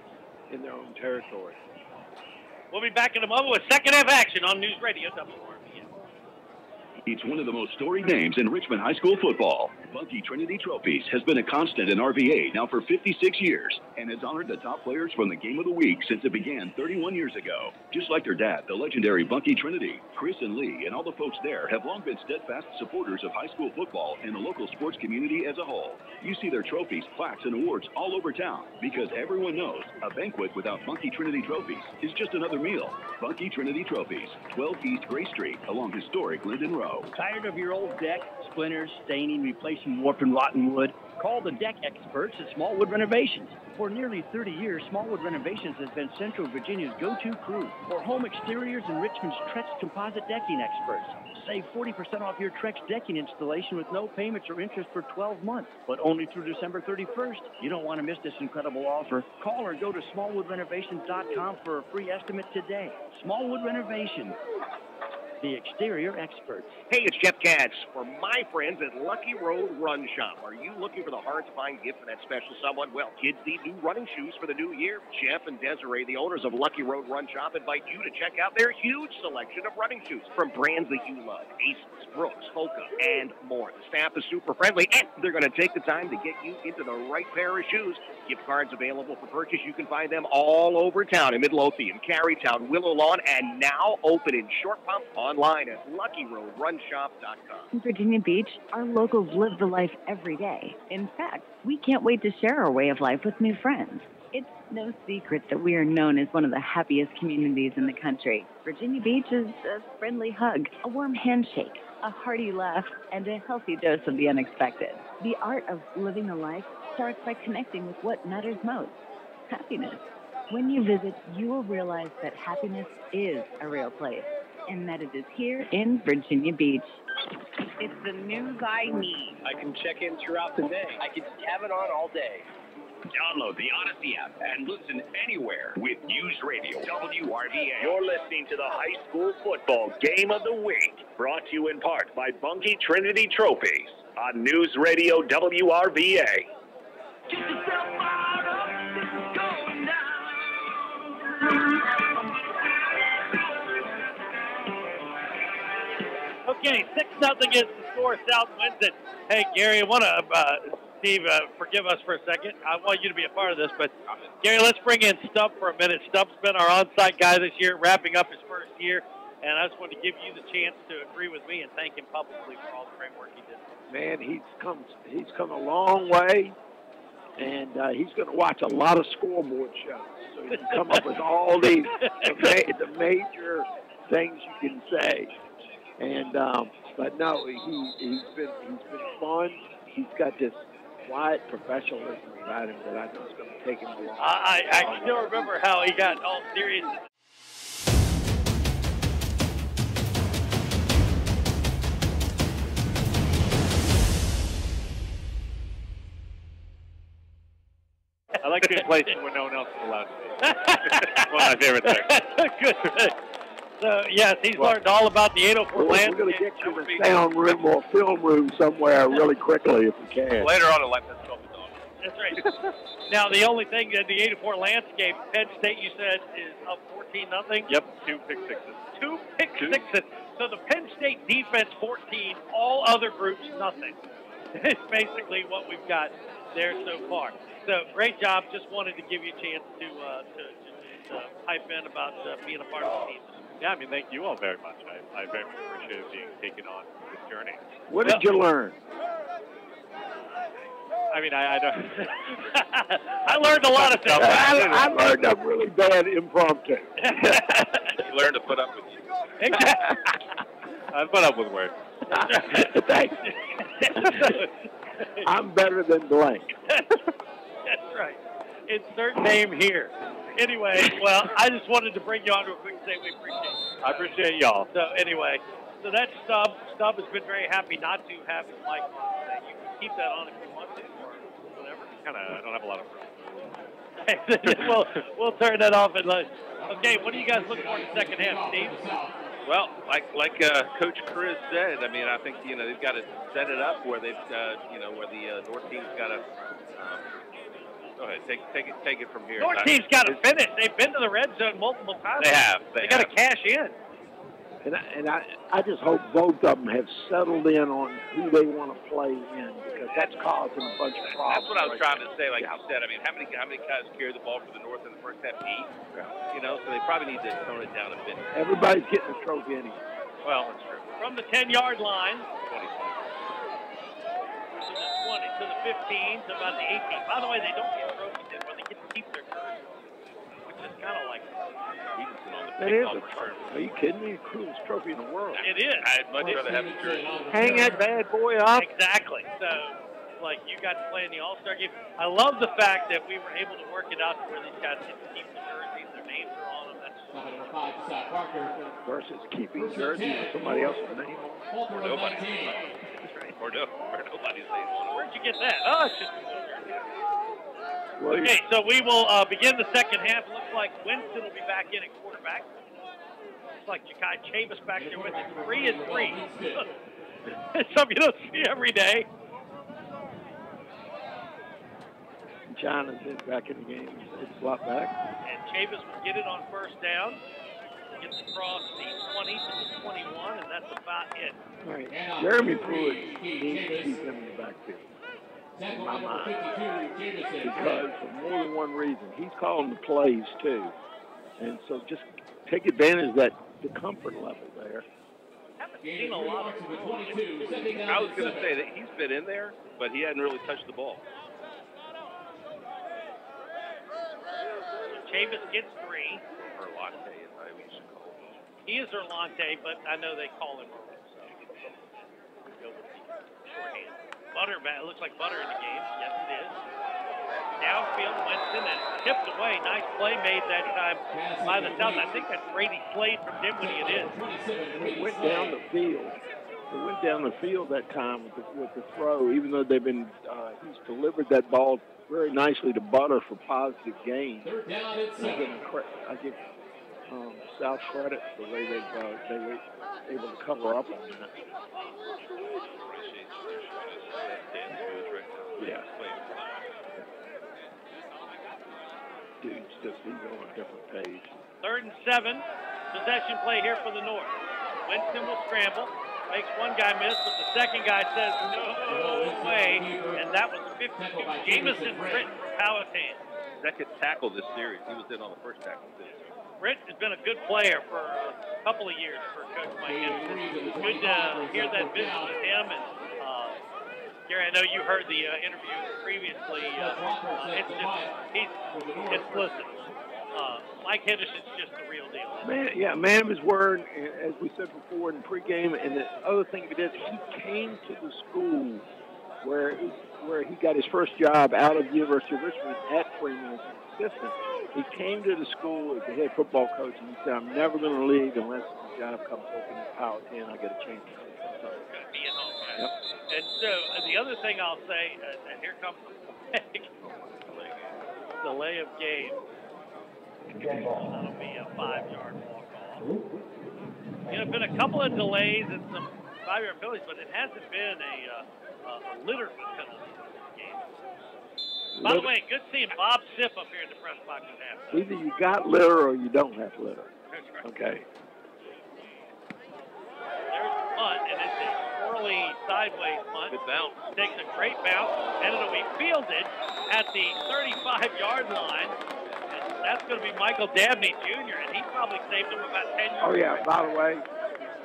in their own territory. We'll be back in a moment with second half action on News Radio WRVA. It's one of the most storied names in Richmond high school football. Bunky Trinity Trophies has been a constant in RVA now for 56 years and has honored the top players from the game of the week since it began 31 years ago. Just like their dad, the legendary Bunky Trinity, Chris and Lee and all the folks there have long been steadfast supporters of high school football and the local sports community as a whole. You see their trophies, plaques, and awards all over town because everyone knows a banquet without Bunky Trinity Trophies is just another meal. Bunky Trinity Trophies, 12 East Gray Street along historic Linden Road. Tired of your old deck, splinters, staining, replacing warped and rotten wood? Call the deck experts at Smallwood Renovations. For nearly 30 years, Smallwood Renovations has been Central Virginia's go-to crew for home exteriors and Richmond's Trex composite decking experts. Save 40% off your Trex decking installation with no payments or interest for 12 months, but only through December 31st. You don't want to miss this incredible offer. Call or go to smallwoodrenovations.com for a free estimate today. Smallwood Renovations, the exterior experts. Hey, it's Jeff Katz for my friends at Lucky Road Run Shop. Are you looking for the hard-to-find gift for that special someone? Well, kids need new running shoes for the new year. Jeff and Desiree, the owners of Lucky Road Run Shop, invite you to check out their huge selection of running shoes from brands that you love. Aces, Brooks, Hoka, and more. The staff is super friendly, and they're going to take the time to get you into the right pair of shoes. Gift cards available for purchase. You can find them all over town in Midlothian, Carytown, Willow Lawn, and now open in Short Pump online at LuckyRoadRunShop.com. In Virginia Beach, our locals live the life every day. In fact, we can't wait to share our way of life with new friends. It's no secret that we are known as one of the happiest communities in the country. Virginia Beach is a friendly hug, a warm handshake, a hearty laugh, and a healthy dose of the unexpected. The art of living a life starts by connecting with what matters most, happiness. When you visit, you will realize that happiness is a real place, and that it is here in Virginia Beach. It's the news I need. I can check in throughout the day. I can just have it on all day. Download the Odyssey app and listen anywhere with News Radio WRVA. You're listening to the high school football game of the week, brought to you in part by Bunky Trinity Trophies on News Radio WRVA. Get yourself fired up, this is going down. Okay, 6-0 is the score. South wins it. Hey, Gary, I want to, Steve, forgive us for a second. I want you to be a part of this, but Gary, let's bring in Stump for a minute. Stump's been our on-site guy this year, wrapping up his first year, and I just want to give you the chance to agree with me and thank him publicly for all the great work he did. Man, he's come a long way, and he's going to watch a lot of scoreboard shows, so he can come up with all these the major things you can say. And but no, he's been fun. He's got this quiet professionalism about him that I know is going to take him a long. I still remember how he got all serious. I like being placed when no one else is allowed to be. One of my favorite things. Good. So, yes, he's learned all about the 804 landscape. We're going to get you in the sound room or film room somewhere really quickly if we can. Later on in life, that's called the dog. That's right. Now, the only thing that the 804 landscape, Penn State, you said, is up 14-0? Yep, 2 pick sixes. 2 pick sixes. So the Penn State defense 14, all other groups nothing. It's basically what we've got there so far. So great job. Just wanted to give you a chance to pipe in about being a part of the team. Yeah, I mean, thank you all very much. I very much appreciate being taken on this journey. What did you learn? I mean, I don't. I learned a lot of stuff. I learned a really bad impromptu. You learned to put up with you. Exactly. I put up with words. Thanks. I'm better than blank. That's right. Insert name here. Anyway, well, I just wanted to bring you on real quick and say we appreciate you. I appreciate y'all. So anyway, so that's Stubb. Stubb has been very happy not to have his mic on today. You can keep that on if you want to or whatever. I don't have a lot of room. we'll turn that off and okay, what do you guys look for in the second half, Steve? Well, like Coach Chris said, I mean, I think they've got to set it up where they've where the North team's got to. Go ahead, take it from here. North team's got to finish. They've been to the red zone multiple times. They have. They got to cash in. And I just hope both of them have settled in on who they want to play in, because that's causing a bunch of problems. That's what I was trying to say. Like you said, I mean, how many guys carry the ball for the North in the first half? 8. You know, so they probably need to tone it down a bit. Everybody's getting a trophy anyway. Well, that's true. From the 10-yard line. 20. To the 20, to the 15, to about the 18. By the way, they don't get trophies anymore. They get to keep their jersey, which is kind of like Stevenson on the That is a, are you kidding me? The coolest trophy in the world. It is. I'd much rather have the jersey. Hang that bad boy up. Exactly. So, like, you got to play in the All-Star game. I love the fact that we were able to work it out to where these guys get to keep the jerseys. Their names are on them. That's versus keeping jerseys with somebody else's name on. Or nobody's name. That's right. Or nobody's name on. Where'd you get that? Oh, it's just okay, so we will begin the second half. It looks like Winston will be back in at quarterback. Looks like Ja'Kai Tabyus back there with it. 3-3. Something you don't see every day. Jonathan back in the game. It's a lot back. And Tabyus will get it on first down. Gets across the 20 to the 21, and that's about it. All right. Jeremy Pruitt needs to keep him in the backfield. In my mind. Because for more than one reason. He's calling the plays, too. And so just take advantage of that, the comfort level there. Haven't seen a lot of I was going to say that he's been in there, but he hadn't really touched the ball. Tabyus gets 3. Erlante, as I should call him. He is Erlante, but I know they call him Earl, so we'll go with the shorthand. Butter, it looks like Butter in the game. Yes, it is. Downfield, Winston, and tipped away. Nice play made that time by the South. I think that's Brady Slade from Dinwiddie. It is. They went down the field. They went down the field that time with the throw, even though they've been he's delivered that ball very nicely to Butter for positive gain. I give South credit for the way they were able to cover up on that. Yeah. Dude's just he's on a different page. 3rd and 7. Possession play here for the North. Winston will scramble. Makes one guy miss, but the second guy says no way. And that was 52. Jamison Britt from Powhatan. Second tackle this series. He was in on the first tackle too. Britt has been a good player for a couple of years for Coach Mike Henderson. It's good to hear that visit with him. And Gary, I know you heard the interview previously. Listen, Mike Henderson's just the real deal. Man of his word, as we said before in pregame. And the other thing he did, he came to the school where he got his first job out of the University of Richmond at Freeman as an assistant. He came to the school as the head football coach, and he said, "I'm never going to leave unless the job comes open at Powhatan. I get a chance to coach." So, be at home. Yep. And so the other thing I'll say, and here comes the delay of game. That'll be a 5-yard walk-off. You know, been a couple of delays and some 5-yard penalties, but it hasn't been a litter penalty in this game. By the way, good seeing Bob Sipp up here in the press box at half. Either you got litter or you don't have litter. That's right. Okay. There's the punt, and it's a swirly sideways punt. Good bounce. Takes a great bounce, and it'll be fielded at the 35-yard line. And that's going to be Michael Dabney Jr., and he probably saved him about 10 yards. Oh, yeah. By the way,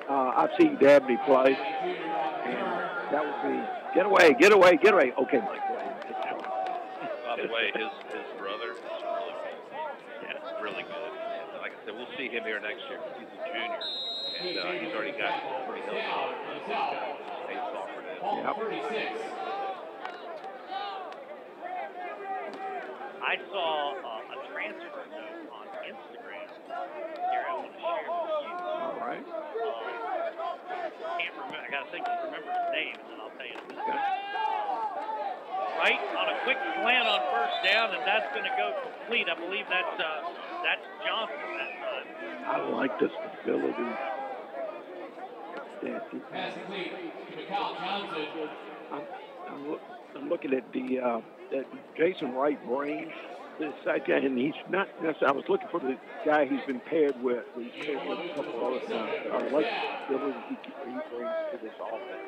I've seen Dabney play, and that would be get away. Okay, Mike. By the way, his brother is really good. Yeah, really good. And like I said, we'll see him here next year. He's a junior, and he's already got pretty healthy. I saw a transfer note on Instagram. Here, I want to share with you. All right. Can't remember. I got to remember his name, and then I'll tell you. Right on a quick slant on first down, and that's going to go complete. I believe that's Johnson that time. I like the stability. I'm looking at the Jason Wright brain. the side guy, and he's not necessarily. I was looking for the guy he's been paired with. He's paired with a couple other times. I like the ability he brings to this offense.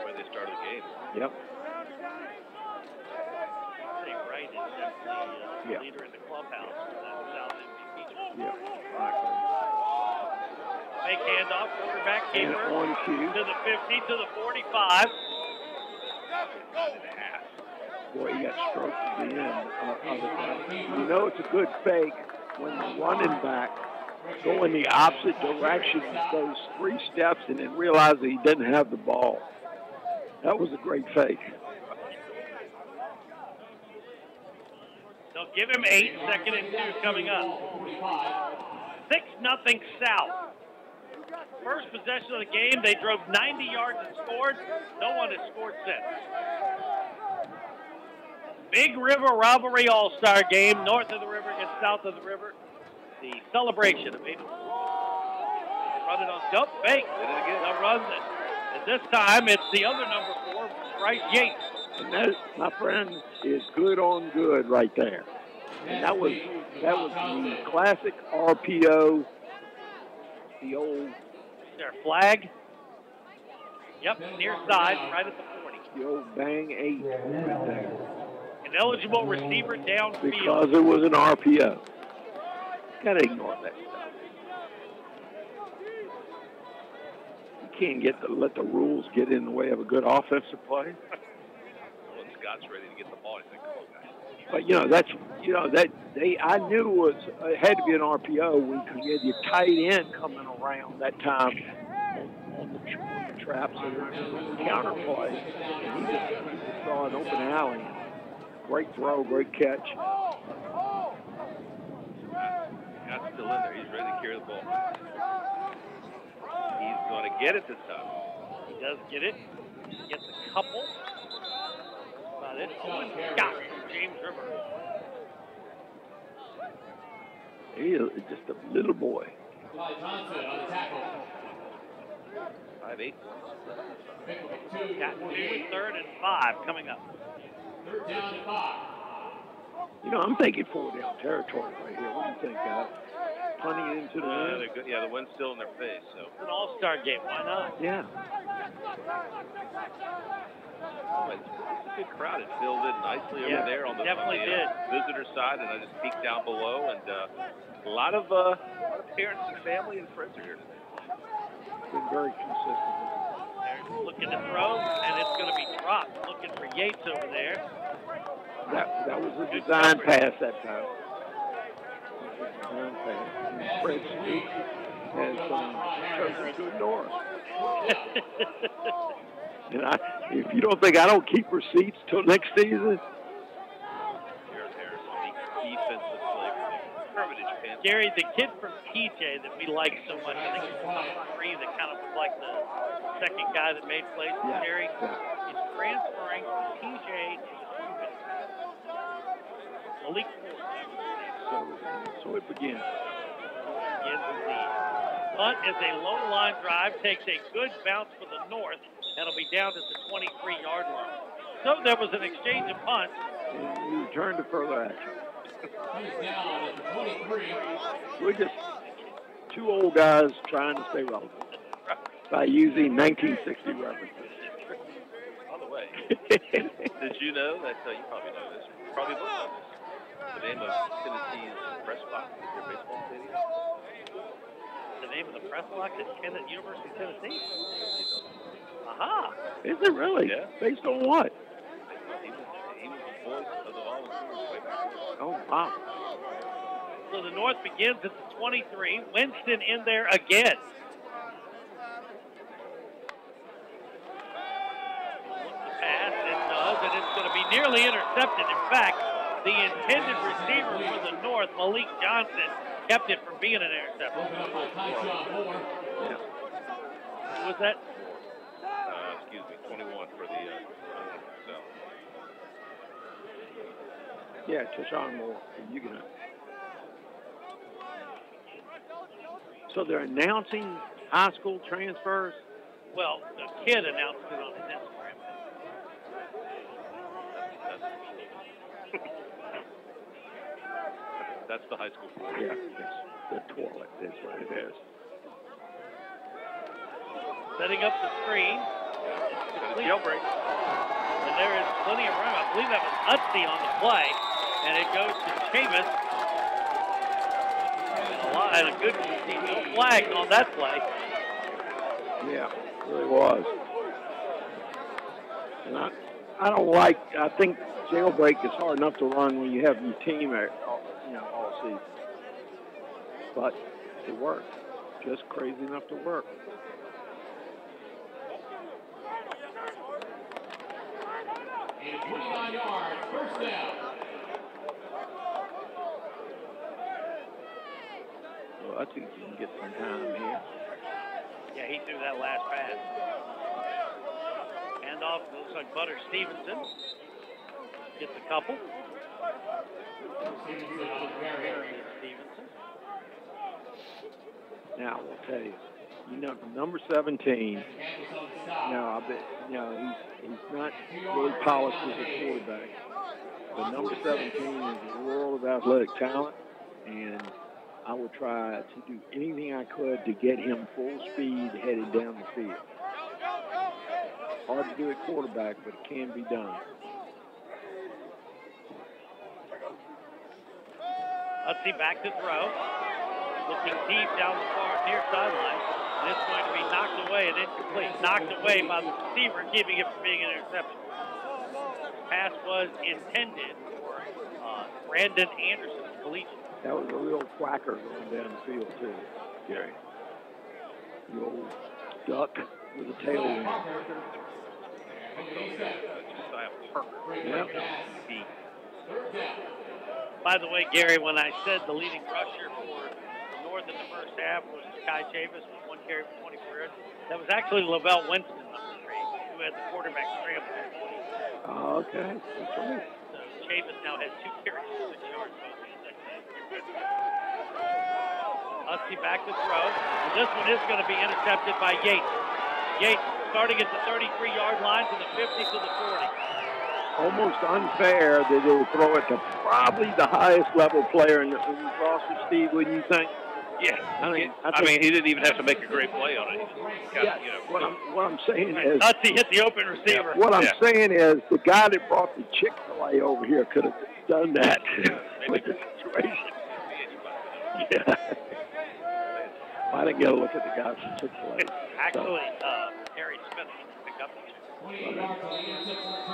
Where they started the game. Yep. Wright is definitely the leader in the clubhouse for that South MVP. Yeah. Fake handoff, quarterback keeper on cue. to the 50, to the 45. Boy, he got stroked at the end of it. You know it's a good fake when the running back go in the opposite direction, goes 3 steps, and then realizes he didn't have the ball. That was a great fake. They'll give him 8, 2nd and 2 coming up. 6-0 South. First possession of the game, they drove 90 yards and scored. No one has scored since. Big River Rivalry All-Star game, north of the river against south of the river. The celebration of it. Run it on jump, fake. They'll run it. And this time, it's the other number 4, Bryce Yates. And that, my friend, is good on good right there. And that was the classic RPO, the old. Their flag. Yep, near side, right at the 40. The old bang 8 right there. An eligible receiver downfield. Because it was an RPO. Gotta ignore that stuff. You can't let the rules get in the way of a good offensive play. When Scott's ready to get the ball, he's like, come on, guys. But I knew it had to be an RPO because you had your tight end coming around that time on the traps and the counter play. And he just saw an open alley. Great throw, great catch. Scott's still in there. He's ready to carry the ball. He's going to get it this time. He does get it. Gets a couple. About it. Owen Scott from James River. He is just a little boy. 5'8". Got 2, 3rd and 5 coming up. I'm thinking 4 down territory right here. What do you think, guys? Punting into the wind? The wind's still in their face. So it's an all-star game. Why not? Yeah. It's a good crowd. It filled in nicely over there on the visitor side, and I just peeked down below, and a lot of parents and family and friends are here today. Been very consistent. They're looking to throw, and it's going to be dropped. Looking for Yates over there. That was a design pass that time. Fred Sneak has chosen to ignore us. And if you don't think I don't keep receipts till next season. Gary, the kid from TJ that we like so much, I think he's #3 that kind of was like the second guy that made plays for Gary, is transferring from TJ to Malik Ford. So it begins. Punt is a low line drive, takes a good bounce for the north. That'll be down to the 23-yard line. So there was an exchange of punts. And we return to further action. We're just 2 old guys trying to stay relevant by using 1960 references. By the way, did you know that, you probably know this, probably looked at this, the name of Tennessee's press box at their baseball stadium? The name of the press box at University of Tennessee? Aha! Is it really? Yeah. Based on what? He was the voice of the Volunteers way back then. Oh, wow. So the North begins at the 23. Winston in there again. The pass, it does, and it's going to be nearly intercepted. In fact, the intended receiver for the North, Malik Johnson, kept it from being an interception. Yeah. Who was that? 21 for the South. Yeah, Deshaun Moore. You can. So they're announcing high school transfers? Well, the kid announced it on his Instagram. That's the high school floor. Yeah, it's the toilet. That's what it is. Setting up the screen. Jailbreak. And there is plenty of room. I believe that was Utsey on the play. And it goes to Tabyus. And a good flag on that play. Yeah, it really was. And I don't like, I think jailbreak is hard enough to run when you have your team all season. But it worked. Just crazy enough to work. A 29-yard first down. Well, I think you can get some time here. Yeah, he threw that last pass. Handoff, looks like Butter Stevenson. Gets a couple. Stevenson. Now, we'll tell you, number 17, I bet, he's not really polished as a quarterback. But number 17 is a world of athletic talent, and I would try to do anything I could to get him full speed headed down the field. Hard to do at quarterback, but it can be done. Let's see, back to throw. Looking deep down the far near sideline. And it's going to be knocked away and incomplete. Knocked away by the receiver, keeping it from being an interception. Pass was intended for Brandon Anderson, collegiate. That was a real whacker going down the field, too, Gary. The old duck with a tail wing. Yep. By the way, Gary, when I said the leading rusher for the North in the first half was Kai Chavis with 1 carry for 24 yards, that was actually Lavelle Winston, number 3, who had the quarterback scramble. Oh, okay. That's right. So Chavis now has 2 carries for 6 yards. Let's see, back to throw. And this one is going to be intercepted by Yates. Yates starting at the 33-yard line to the 50 to the 40. Almost unfair that they would throw it to probably the highest level player in the roster, Steve, wouldn't you think? Yeah. I mean, he didn't even have to make a great play on it. What I'm saying is, Utsey hit the open receiver. What I'm saying is, the guy that brought the Chick-fil-A over here could have done that with the situation. Yeah. I didn't get a look at the guys from Chick-fil-A. Actually, Harry Smith picked up the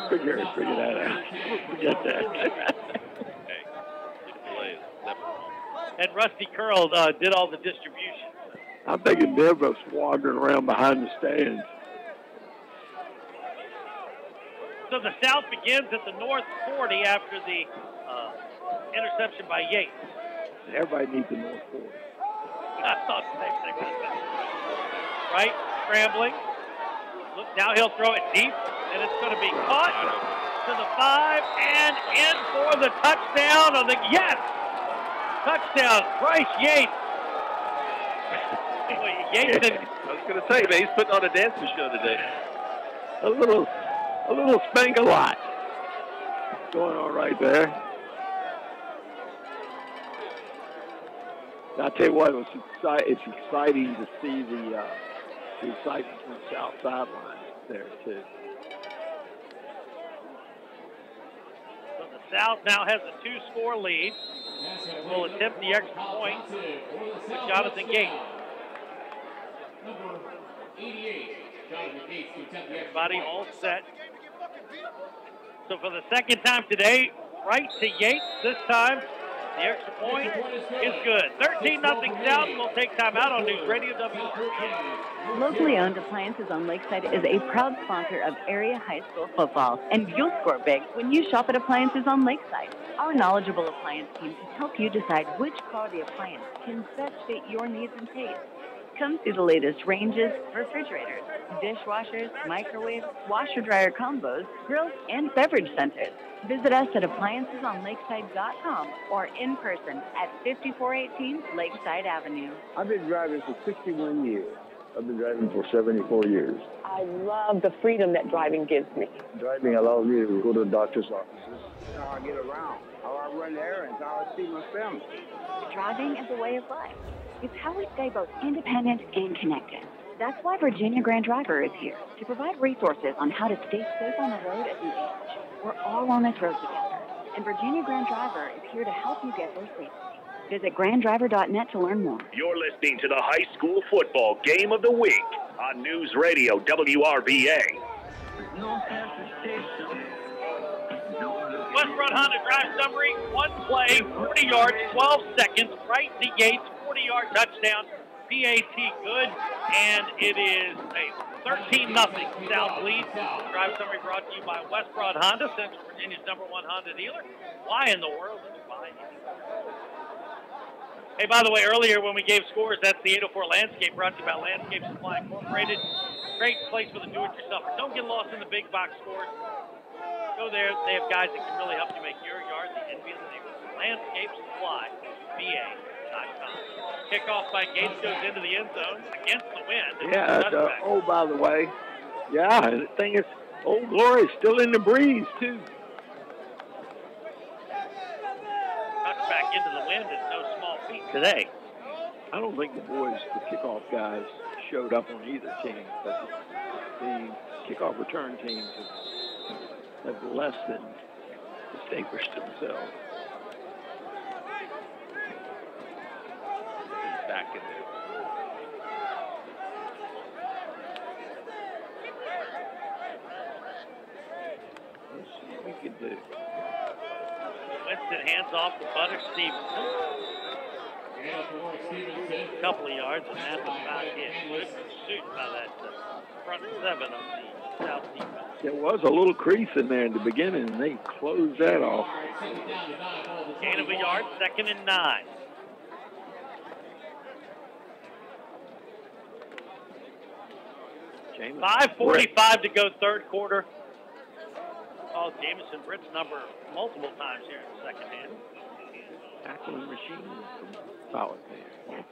Figure that out. Forget that. And Rusty Curl did all the distribution. I'm thinking they're both wandering around behind the stands. So the South begins at the North 40 after the interception by Yates. Everybody needs the North 40. I thought the same thing was that. Right? Scrambling. Look, now he'll throw it deep, and it's going to be caught to the 5 and in for the touchdown of the touchdown, Bryce Yates. Yates I was going to say, man, he's putting on a dancing show today. A little spank-a-lot going on right there. I'll tell you what, it's exciting to see the excitement from the South sideline there, too. So the South now has a 2-score lead. Will attempt the extra point with Jonathan Gates. Number 88, Jonathan Gates to attempt the extra Everybody point. all set. So for the second time today, right to Yates. This time, the extra point is good. 13-0 South. We'll take time out on News Radio WRVA. Locally owned Appliances on Lakeside is a proud sponsor of area high school football, and you'll score big when you shop at Appliances on Lakeside. Our knowledgeable appliance team can help you decide which quality appliance can best fit your needs and tastes. Come see the latest ranges, refrigerators, dishwashers, microwaves, washer-dryer combos, grills, and beverage centers. Visit us at appliancesonlakeside.com or in person at 5418 Lakeside Avenue. I've been driving for 61 years. I've been driving for 74 years. I love the freedom that driving gives me. Driving allows me to go to the doctor's offices. How I get around, how I run errands, how I see my family. Driving is a way of life. It's how we stay both independent and connected. That's why Virginia Grand Driver is here to provide resources on how to stay safe on the road as you age. We're all on this road together, and Virginia Grand Driver is here to help you get there safely. Visit granddriver.net to learn more. You're listening to the high school football game of the week on News Radio WRVA. Westbrook Honda drive summary, 1 play, 40 yards, 12 seconds, right to Yates, 40-yard touchdown, PAT good, and it is a 13-0 South lead. Drive summary brought to you by Westbrook Honda, Central Virginia's #1 Honda dealer. Why in the world did you buy it? Hey, by the way, earlier when we gave scores, that's the 804 Landscape, brought to you by Landscape Supply Incorporated. Great place for the do-it-yourselfer. Don't get lost in the big box scores. Go there. They have guys that can really help you make your yard the envy of the neighborhood. Landscape Supply, VA.com. Kickoff by Gates goes into the end zone against the wind. Yeah, oh, by the way, yeah, the thing is, Old Glory's still in the breeze, too. Back into the wind and no small feat Today, I don't think the boys, the kickoff guys, showed up on either team, but the kickoff return teams have less than distinguished themselves. He's back in there. Let's see what we can do. Winston hands off to Butter Stevenson. A couple of yards, and that's about it. Good pursuit by that front seven of the South defense. There was a little crease in there in the beginning, and they closed that off. Gain of a yard, 2nd and 9. Jameson. 5:45 to go, third quarter. Called Jameson Britt's number multiple times here in the second half. Tackling machine from Solid Man.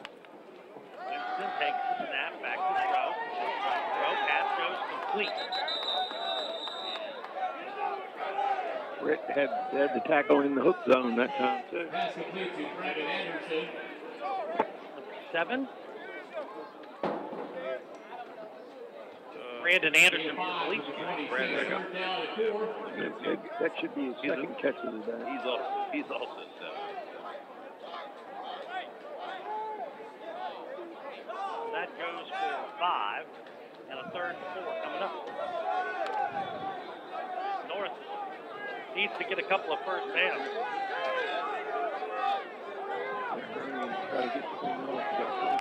Winston takes the snap, back to throw. Throw, pass goes complete. Britt had the tackle in the hook zone that time, too. Pass complete to Brandon Anderson. Number 7. Brandon Anderson completes. That should be his second catch of the day. He's also 7. That goes for 5, and a 3rd and 4 coming up. North needs to get a couple of first downs. Try to get the North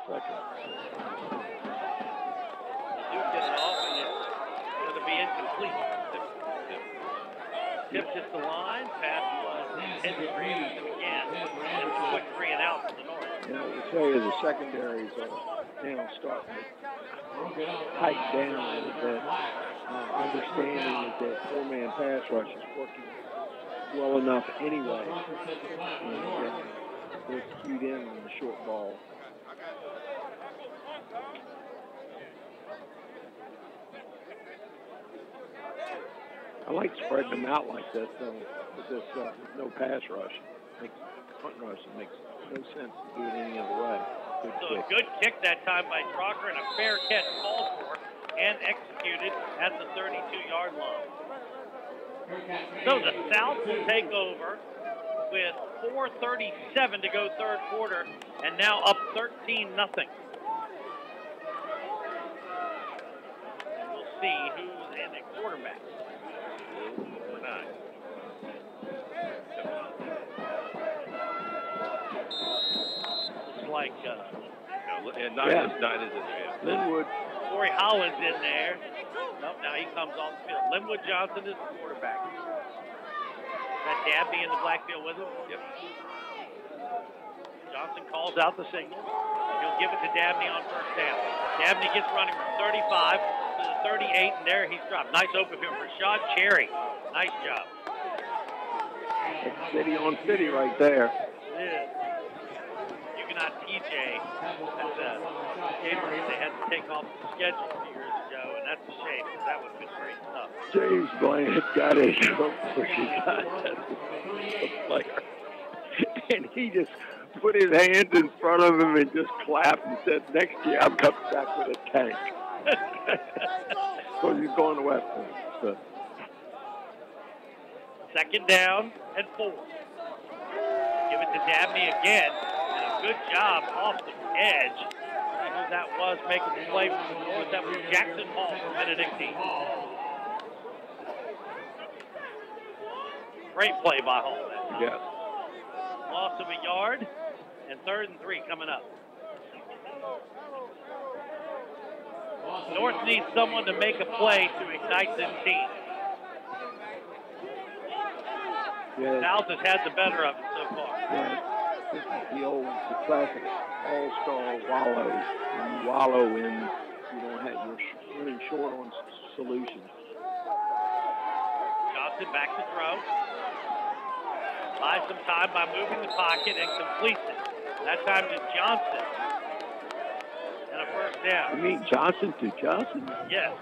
second. Do get it off, and it's going to be incomplete. Tip just the line, pass was intended for Anderson again, and a quick 3 and out for the North. Yeah, I would tell you the secondaries are now starting to tighten down a little bit. Understanding that that 4-man pass rush is working well enough anyway. And they're cued in on the short ball. I like spreading them out like this, though, with this no pass rush. Front rush, it makes no sense to do it any other way. So a good kick that time by Drucker, and a fair catch called for and executed at the 32-yard line. So the South will take over with 4:37 to go third quarter, and now up 13-0. We'll see who's in at quarterback. Number 9. Looks like Nine is in there. Linwood. Corey Holland's in there. Nope, now he comes on the field. Linwood Johnson is the quarterback. That Dabney in the black field with him? Yep. Johnson calls out the signal. He'll give it to Dabney on first down. Dabney gets running from 35 to the 38, and there he's dropped. Nice open field for Rashad Cherry. Nice job. It's city on city right there. It is. You cannot teach game they had to take off the schedule a few years ago, and that's a shame because that would have been great stuff. James Bland got his pushing contest with the player. And he just put his hands in front of him and just clapped and said, next year I'm coming back with a tank. Because he's going to West Point. So. Second down and 4. Give it to Dabney again. And a good job off the edge. See who that was making the play from the north. That was Jackson Hall from Benedictine. Great play by Hall that time. Yeah. Loss of a yard, and 3rd and 3 coming up. North needs someone to make a play to ignite this team. Yeah. South has had the better of it so far. Yeah. This is the classic all-star wallow. When you wallow in, you don't have, you're running short on solutions. Johnson back to throw. Buys some time by moving the pocket and completes it. That time to Johnson. And a first down. You mean Johnson to Johnson? Yes.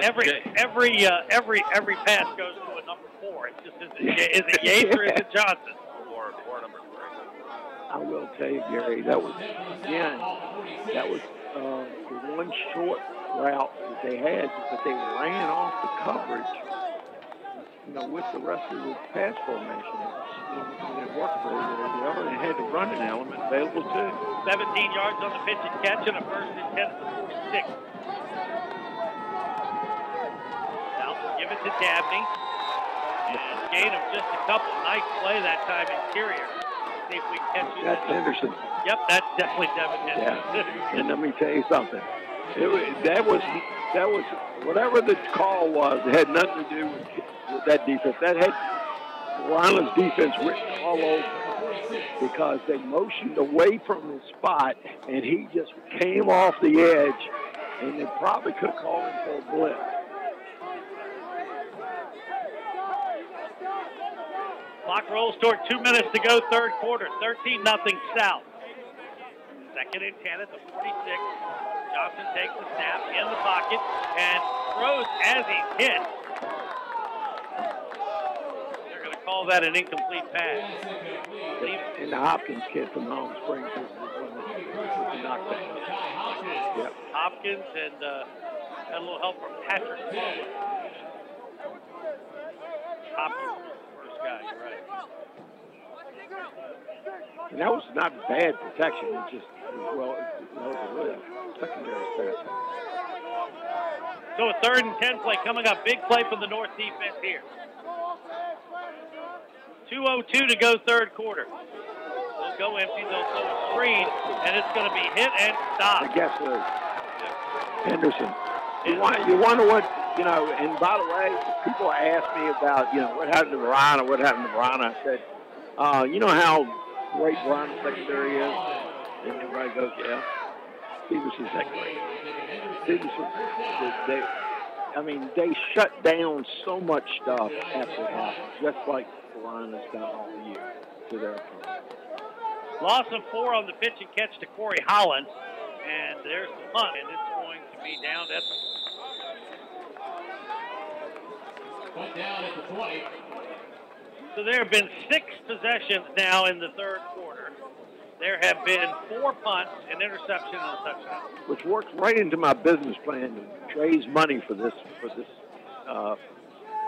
Every pass goes to a number 4. It's just is it Yates or is it Johnson? Or number 3. I will tell you, Gary, that was the one short route that they had, but they ran off the coverage, with the rest of the pass formation. It worked very well. They had the running element available too. 17 yards on the pitch and catch and a first and 10 to the 46. Now give it to Dabney. And gain of just a couple. Nice play that time interior. See if we can catch you. That's Henderson. Yep, that's definitely Devin Henderson. Yeah. And let me tell you something. That was whatever the call was. It had nothing to do with that defense. That had Ryland's defense written all over because they motioned away from his spot, and he just came off the edge, and they probably could have called him for a blitz. Clock rolls toward 2 minutes to go, third quarter. 13-0 South. Second and 10 at the 46. Johnson takes the snap in the pocket and throws as he's hit. They're going to call that an incomplete pass. And the Hopkins kid from Home Springs was the knockdown. Yep. Hopkins and got a little help from Patrick. Hopkins was the first guy, you're right. And that was not bad protection. It just was really secondary pass. So a 3rd and 10 play coming up. Big play from the North defense here. 2:02 to go, third quarter. They'll go empty. They'll throw a screen, and it's going to be hit and stopped. I guess Henderson. You wonder what, and by the way, people ask me about, what happened to Verona, I said, you know how great Verona's secondary is? And everybody goes, yeah. Tabyus is that great. They shut down so much stuff after that, just like Verona's done all the year to their opponent. Loss of 4 on the pitch and catch to Corey Holland. And there's the punt, and it's going to be down at the 20. So there have been 6 possessions now in the third quarter. There have been 4 punts, an interception, and a touchdown. Which works right into my business plan to raise money for this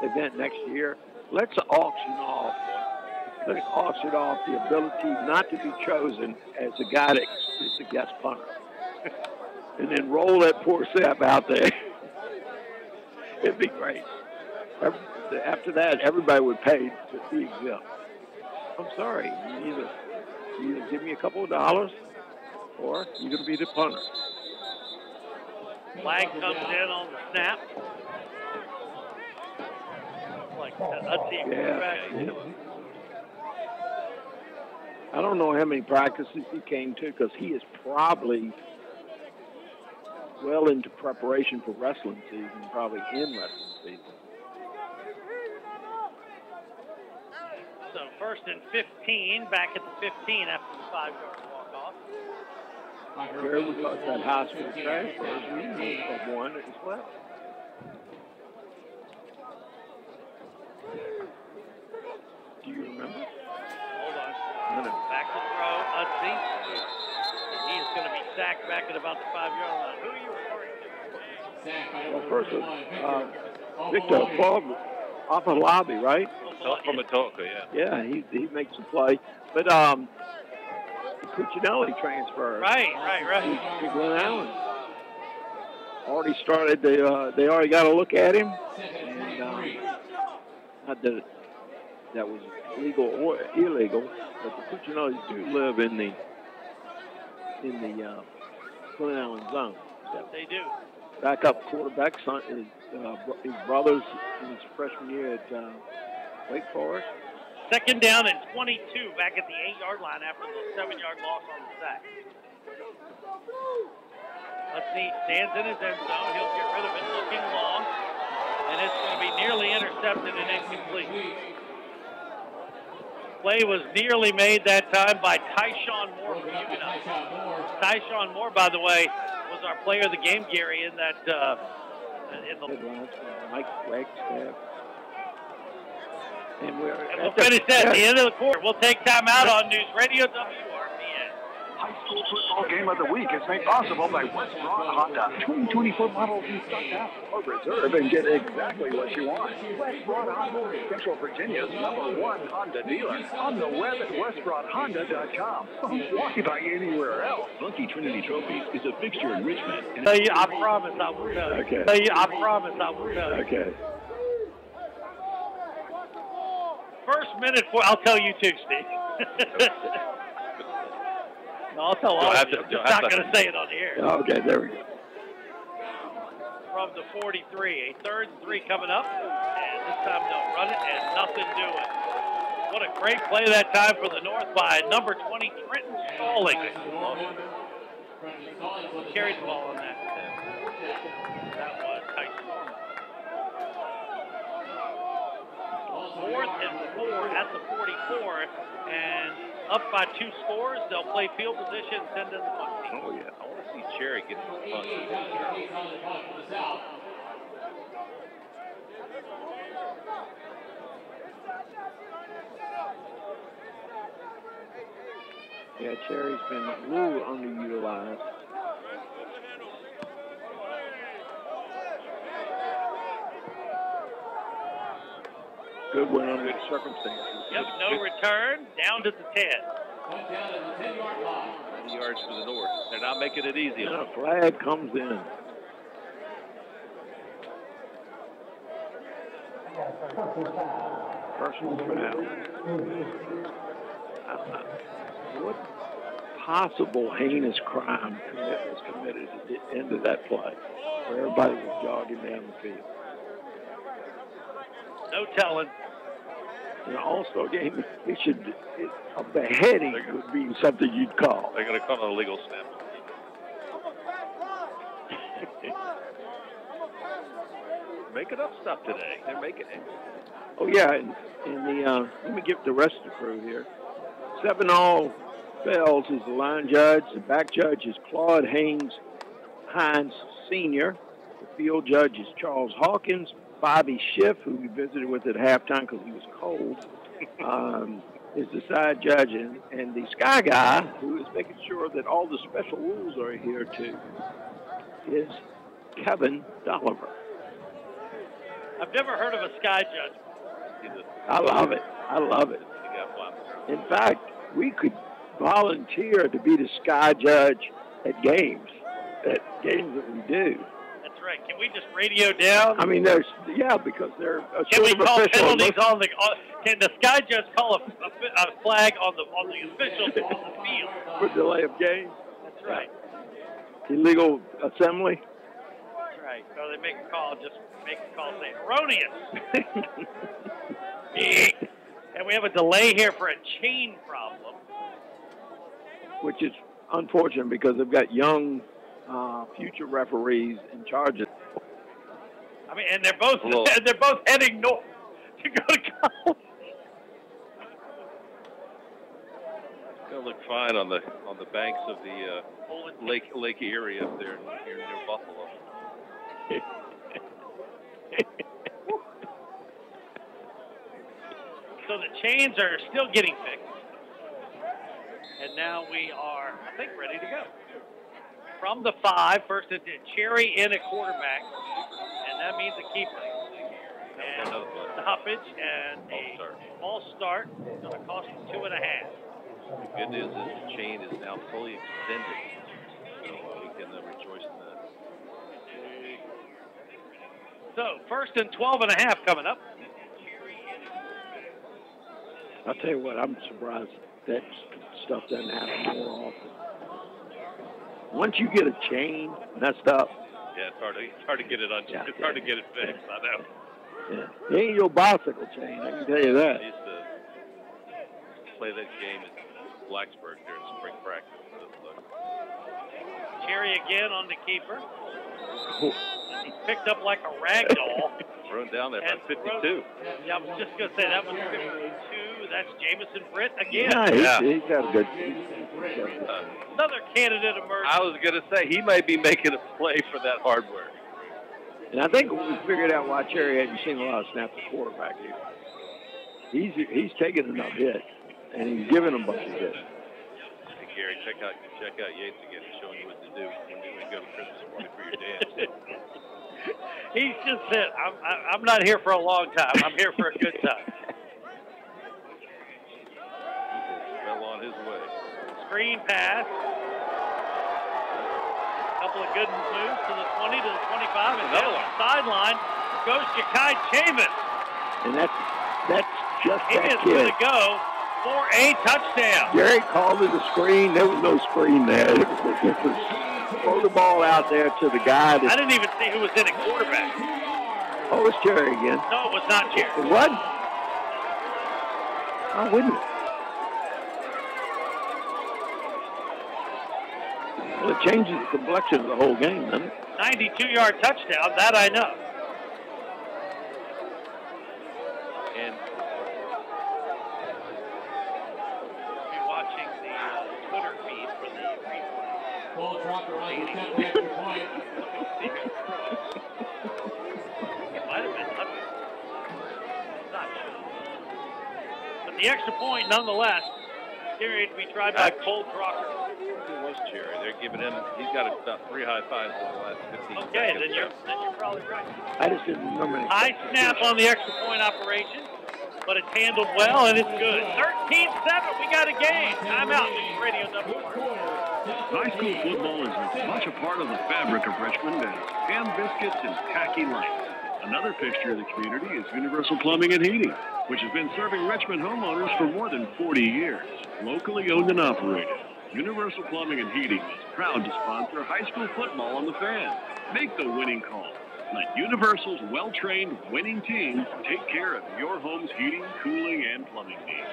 event next year. Let's auction off the ability not to be chosen as the guy that is the guest punter. And then roll that poor Sep out there. It'd be great. After that, everybody would pay to be exempt. I'm sorry. You either give me a couple of dollars or you're going to be the punter. Flag comes in on the snap. Let's see. Yeah. I don't know how many practices he came to because he is probably well into preparation for wrestling season, probably in wrestling season. So 1st and 15, back at the 15 after the 5-yard walk-off. where we got that high school transfers, we know of one as well. Do you remember? Hold on. Back to throw. Unseen. He is going to be sacked back at about the 5-yard line. Who are you referring to? Well, first was Victor off a lobby, right? From Atoka, yeah. Yeah, he makes a play. But Cuccinelli transferred. Right. To Glen Allen. Already started. They already got a look at him. And not that that was legal or illegal, but the Cuccinellis do live in the Glen Allen zone. Yes, they do. Backup quarterback, son, his brother's in his freshman year at Wake Forest. Second down and 22 back at the 8-yard line after the 7-yard loss on the sack. Let's see, stands in his end zone. He'll get rid of it, looking long, and it's going to be nearly intercepted and incomplete. Play was nearly made that time by Tyshawn Moore from Huguenot. Tyshawn Moore, by the way, was our player of the game, Gary, in that in the Mike Wagstaff. And we'll finish that at the end of the quarter. We'll take time out on News Radio WRVA. High school football game of the week is made possible by West Broad Honda. 2024 models in stock now or reserve and get exactly what you want. West Broad Honda, Central Virginia's #1 Honda dealer. On the web at westbroadhonda.com. Walk by anywhere else. Bunky Trinity Trophies is a fixture in Richmond. And I promise I will tell you. Okay. I promise I will tell you. Okay. First minute I'll tell you too, Steve. No, I'll tell all of you. I'm not going to say it on the air. Okay, there we go. From the 43, a 3rd and 3 coming up, and this time they'll run it and nothing doing. What a great play that time for the North by number 20, Trenton Stalling. Carried the ball on that. That was Tyson. 4th and 4 at the 44, and up by 2 scores. They'll play field position, send in the punt team. Oh, yeah. I want to see Cherry get the punt. Yeah, Cherry's been a little underutilized. Good win under the circumstances. Yep, no return, down to the 10. 90 yards to the north. They're not making it easy. And a flag comes in. Personal foul. What possible heinous crime was committed at the end of that play where everybody was jogging down the field? No telling. In an all-star game, a beheading would be something you'd call. They're going to call it a legal snap. Making up stuff today. They're making it. Oh, yeah, and let me give the rest of the crew here. 7-all Fells is the line judge. The back judge is Claude Hines Sr. The field judge is Charles Hawkins. Bobby Schiff, who we visited with at halftime because he was cold, is the side judge. And the sky guy, who is making sure that all the special rules are adhered to, is Kevin Dolliver. I've never heard of a sky judge. I love it. I love it. In fact, we could volunteer to be the sky judge at games that we do. That's right. Can we just radio down? I mean, because they're a Can we call official. penalties on the? Can the sky judge call a flag on the officials on the field for delay of game? That's right. Illegal assembly. That's right. So they make a call. Just make a call saying erroneous. And we have a delay here for a chain problem, which is unfortunate because they've got young future referees in charge of. I mean, and they're both heading north to go to college. Go look fine on the banks of the Lake Erie up there near Buffalo. So the chains are still getting fixed. And now we are, I think, ready to go. From the 5, first it's Cherry in at quarterback, and that means a keeper. And stoppage and a false start. It's going to cost him 2.5. The good news is the chain is now fully extended, so we can rejoice in that. So first and 12.5 coming up. I'll tell you what, I'm surprised that stuff doesn't happen more often. Once you get a chain messed up, yeah, it's hard to get it it's hard to get it fixed. I know. Yeah, it ain't your bicycle chain. I can tell you that. I used to play that game at Blacksburg during spring practice. Cherry again on the keeper. He's picked up like a rag doll. Thrown down there by 52. Yeah, I was just going to say that was 52. That's Jamison Britt again. Yeah, he's got a good. Another candidate emerged. I was going to say he might be making a play for that hardware. And I think we figured out why Cherry hadn't seen a lot of snaps at quarterback here. He's taking enough hits, and he's giving them a bunch of hits. Hey Gary, check out Yates again. He's showing you what to do when you go to Christmas party for your dance. He's just said, I'm not here for a long time. I'm here for a good time. Well on his way. Screen pass. Couple of good moves to the 20, to the 25, and down the sideline goes Ja'Kai Chavis. And that's just he that is kid. going to go for a touchdown. Gary called it a screen. There was no screen there. It was throw the ball out there to the guy. I didn't even see who was in at quarterback. Oh, it's Cherry again. No, it was not Cherry. It was? Oh, wouldn't it? Well, it changes the complexion of the whole game, doesn't it? 92-yard touchdown, that I know. And be watching the Twitter feed for the replay. Ball dropped around the extra point. It might have been Huckeeve. Not sure. But the extra point, nonetheless, carried to be tried by Cole Crocker. It was Cherry. They're giving him, he's got about 3 high fives in the last 15 Okay, seconds. then you're probably right. I just didn't remember anything. High snap on the extra point operation, but it's handled well, and it's good. 13-7, we got a game. Timeout, News Radio WR. High school football is as much a part of the fabric of Richmond as ham biscuits and tacky lights. Another fixture of the community is Universal Plumbing and Heating, which has been serving Richmond homeowners for more than 40 years. Locally owned and operated, Universal Plumbing and Heating is proud to sponsor high school football on the Fan. Make the winning call. Let Universal's well-trained winning team take care of your home's heating, cooling, and plumbing needs.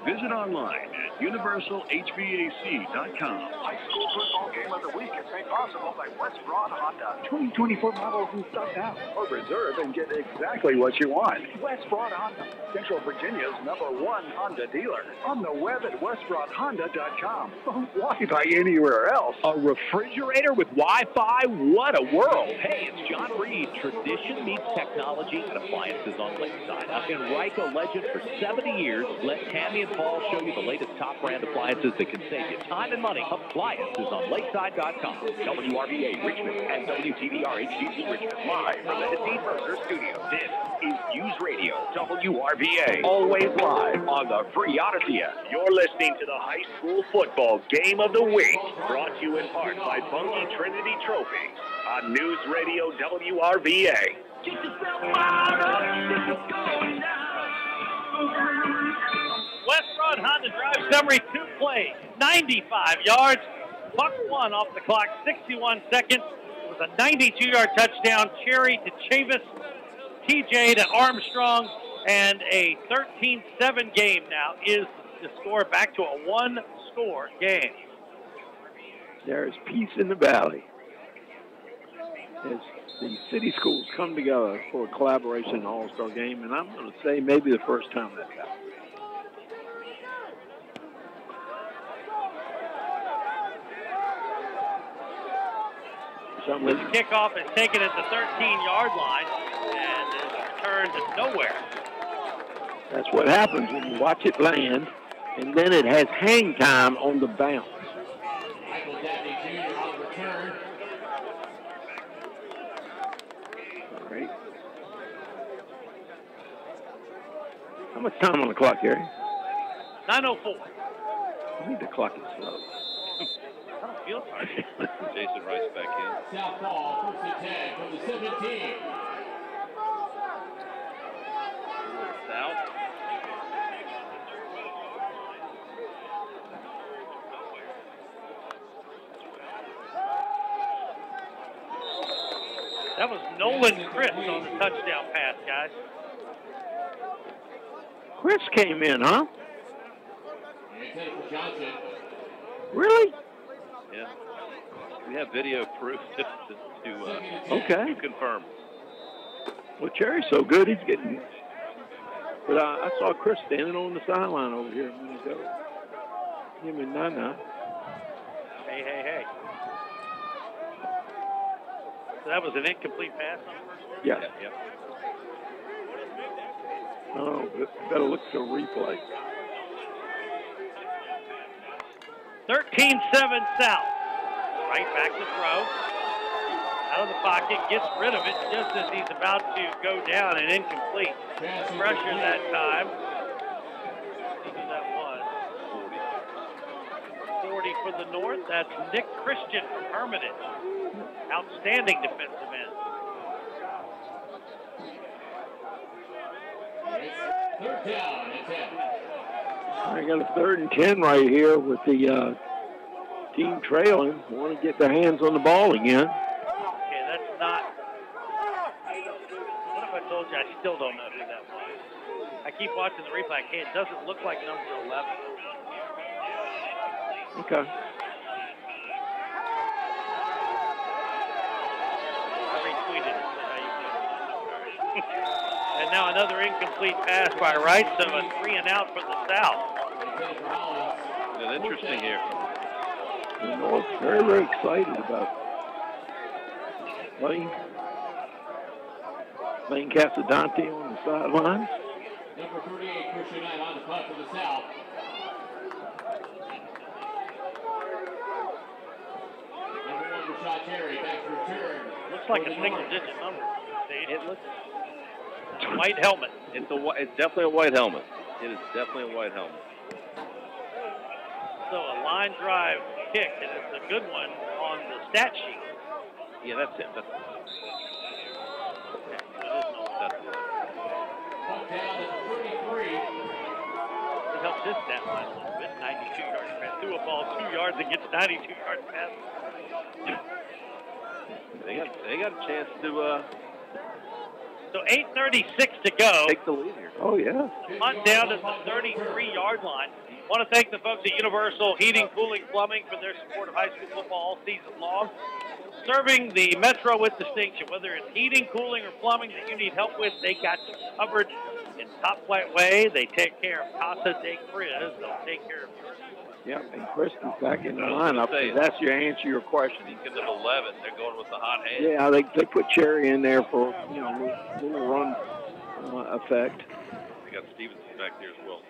Visit online at universalhvac.com. High school football game of the week is made possible by West Broad Honda. 2024 models in stock now. Or reserve and get exactly what you want. West Broad Honda, Central Virginia's #1 Honda dealer. On the web at westbroadhonda.com. Why buy anywhere else? A refrigerator with Wi-Fi? What a world! Hey, it's John Reed. Tradition meets technology and appliances on Lakeside. I've been Ryko legend for 70 years. Let Tammy and Paul show you the latest top brand appliances that can save you time and money. Appliances on Lakeside.com. WRVA Richmond and WTVR HDC Richmond. Live from the Hadid Mercer Studio. This is News Radio WRVA. Always live on the Free Odyssey app. You're listening to the high school football game of the week, brought to you in part by Bungie Trinity Trophies on News Radio WRVA. Get yourself fired up. This is going down. West Broad Honda drive summary, 2 plays, 95 yards, buck 1 off the clock, 61 seconds. It was a 92-yard touchdown. Cherry to Chavis, TJ to Armstrong, and a 13-7 game now is the score, back to a 1-score game. There's peace in the valley as the city schools come together for a collaboration and all-star game, and I'm going to say maybe the first time that's happened. With the kickoff is taken at the 13-yard line and is returned nowhere. That's what happens when you watch it land, and then it has hang time on the bounce. Michael Dabney Jr. on the return. All right. How much time on the clock, Gary? 9:04. I think the clock is slow. I don't feel sorry. Jason Rice back in. South ball, 1st and 10 from the 17. South. That was Nolan Chris on the touchdown pass, guys. Chris came in, huh? Johnson. Really? Yeah. We have video proof to Okay. confirm. Well, Cherry's so good, he's getting. But I saw Chris standing on the sideline over here a minute ago. Him and Nana. Hey. So that was an incomplete pass on the first one? Yes. Yeah. Oh, better look to a replay. 13-7 South. Right back to throw. Out of the pocket, gets rid of it just as he's about to go down and incomplete. Pressure that time. Let's see who that was. 40 for the North. That's Nick Christian from Hermitage. Outstanding defensive end. Third down and 10. I got a 3rd and 10 right here with the team trailing. Want to get their hands on the ball again. Okay, that's not. What if I told you I still don't know who that was? I keep watching the replay. It doesn't look like number 11. Okay. I retweeted it. So how you doing? And now another incomplete pass by Wright, so a 3-and-out for the South. It's interesting here. The North very, very excited about playing Casadante on the sidelines. Number 38, Christian Knight on the punt for the South. Number 1, Rashad Terry, back to return. Looks like a single-digit number. It looks. White helmet. It's definitely a white helmet. It is definitely a white helmet. So a line drive kick, and it's a good one on the stat sheet. Yeah, that's it. That's it. Down at 33. It helps his stat line a little bit. 92 yards pass. Threw a ball 2 yards and gets 92 yards pass. They got a chance to. So 8:36 to go. Take the lead here. Oh, yeah. Hunt down to the 33-yard line. Want to thank the folks at Universal Heating, Cooling, Plumbing for their support of high school football all season long. Serving the Metro with distinction. Whether it's heating, cooling, or plumbing that you need help with, they got you covered in top flight way. They take care of Casa de Chris. They'll take care of yours. Yep, and Kristen's back in the lineup. That's your answer to your question. Speaking of 11, they're going with the hot hand. Yeah, they put Cherry in there for, a little run effect. They got Stevenson back there as well.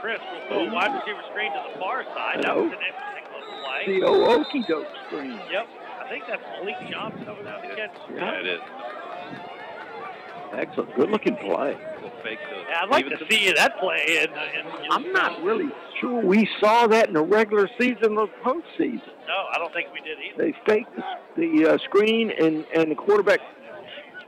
Chris will throw a wide receiver screen to the far side. That was an interesting little play. The okie doke screen. Yep. I think that's Malik Johnson over there on the catch. Yeah, it is. Excellent. Good-looking play. Yeah, I'd like to see that play. I'm not really sure we saw that in the regular season or postseason. No, I don't think we did either. They faked the screen, and the quarterback,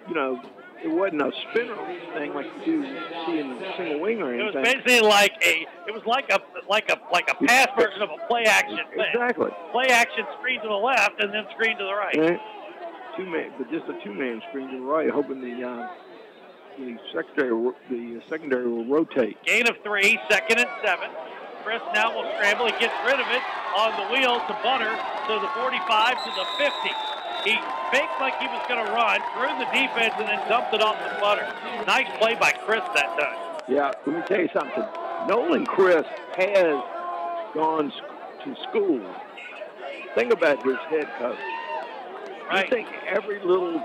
it wasn't a spinner or anything like you see in the single wing or anything. It was basically like a pass version of a play action thing. Exactly. Play action screen to the left and then screen to the right. And just a two-man screen to the right, hoping the secondary will rotate. Gain of 3, 2nd and 7. Chris now will scramble. He gets rid of it on the wheel to Bunner, to the 45, to the 50. He faked like he was going to run, threw the defense, and then dumped it off the Bunner. Nice play by Chris that time. Yeah, let me tell you something. Nolan Chris has gone to school Think about his head coach. Right. I think every little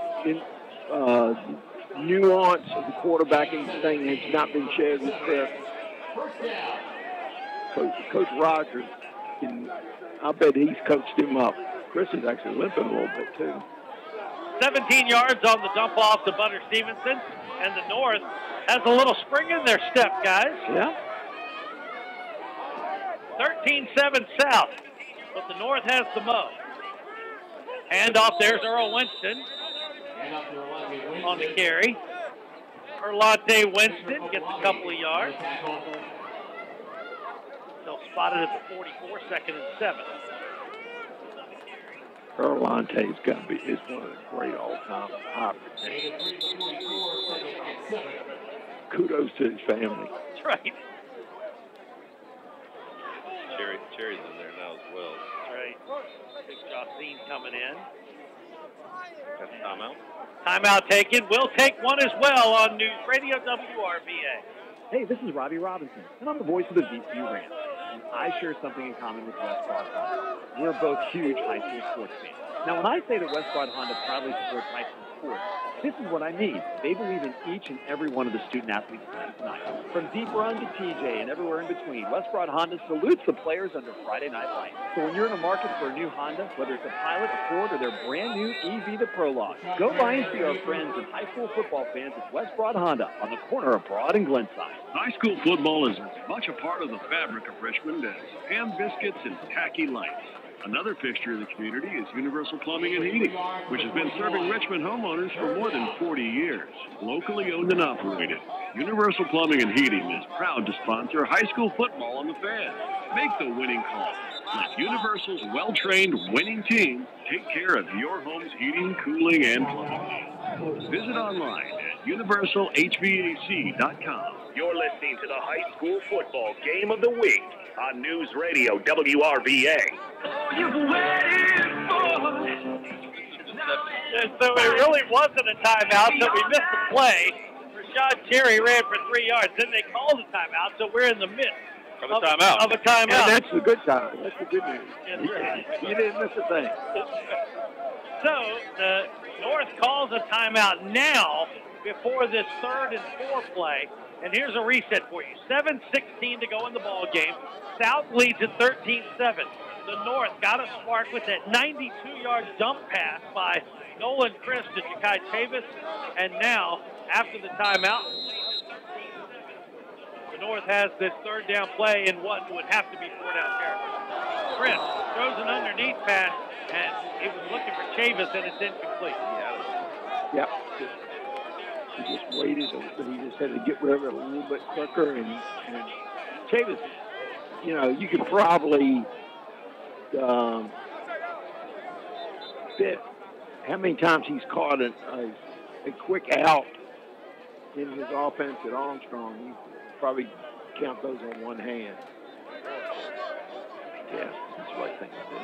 nuance of the quarterbacking thing has not been shared with Chris. Coach Rogers, I bet he's coached him up. Chris is actually limping a little bit, too. 17 yards on the dump off to Butter Stevenson, and the North has a little spring in their step, guys. Yeah. 13-7 South, but the North has the mo. Handoff, there's Earl Winston on the carry. Erlante Winston gets a couple of yards. They'll spot it at the 44, 2nd and 7. Erlante's got to is one of the great all-time high protectors. Kudos to his family. That's right. Cherry's in there now as well. That's right. Big Josine coming in. That's timeout. Timeout taken. We'll take one as well on News Radio WRVA. Hey, this is Robbie Robinson, and I'm the voice of the VCU Rams. And I share something in common with West Broad Honda. We're both huge high school sports fans. Now, when I say that West Broad Honda proudly supports high school sports, this is what I mean. They believe in each and every one of the student athletes playing tonight. From Deep Run to TJ and everywhere in between, West Broad Honda salutes the players under Friday Night Lights. So when you're in the market for a new Honda, whether it's a Pilot, a Ford, or their brand new EV, the Prologue, go by and see our friends and high school football fans at West Broad Honda on the corner of Broad and Glenside. High school football is as much a part of the fabric of Richmond as ham biscuits and tacky lights. Another fixture of the community is Universal Plumbing and Heating, which has been serving Richmond homeowners for more than 40 years. Locally owned and operated, Universal Plumbing and Heating is proud to sponsor high school football on the Fan. Make the winning call. Let Universal's well-trained winning team take care of your home's heating, cooling, and plumbing needs. Visit online at universalhvac.com. You're listening to the high school football game of the week on News Radio WRVA. So it really wasn't a timeout, so we missed the play. Rashad Cherry ran for 3 yards. Then they called a timeout, so we're in the midst of a timeout. And that's the good time. That's the good news. That's right. You didn't miss a thing. So the North calls a timeout now before this 3rd and 4 play. And here's a reset for you. 7:16 to go in the ball game. South leads at 13-7. The North got a spark with that 92-yard dump pass by Nolan Chris to Ja'Kai Tabyus. And now, after the timeout, the North has this 3rd down play in what would have to be 4 down territory. Chris throws an underneath pass, and he was looking for Tabyus, and it's incomplete. Yep. He just waited, but he just had to get rid of it a little bit quicker. And Tabyus, you know, you could probably fit how many times he's caught a quick out in his offense at Armstrong. You probably count those on one hand. Yeah, that's the right thing to do.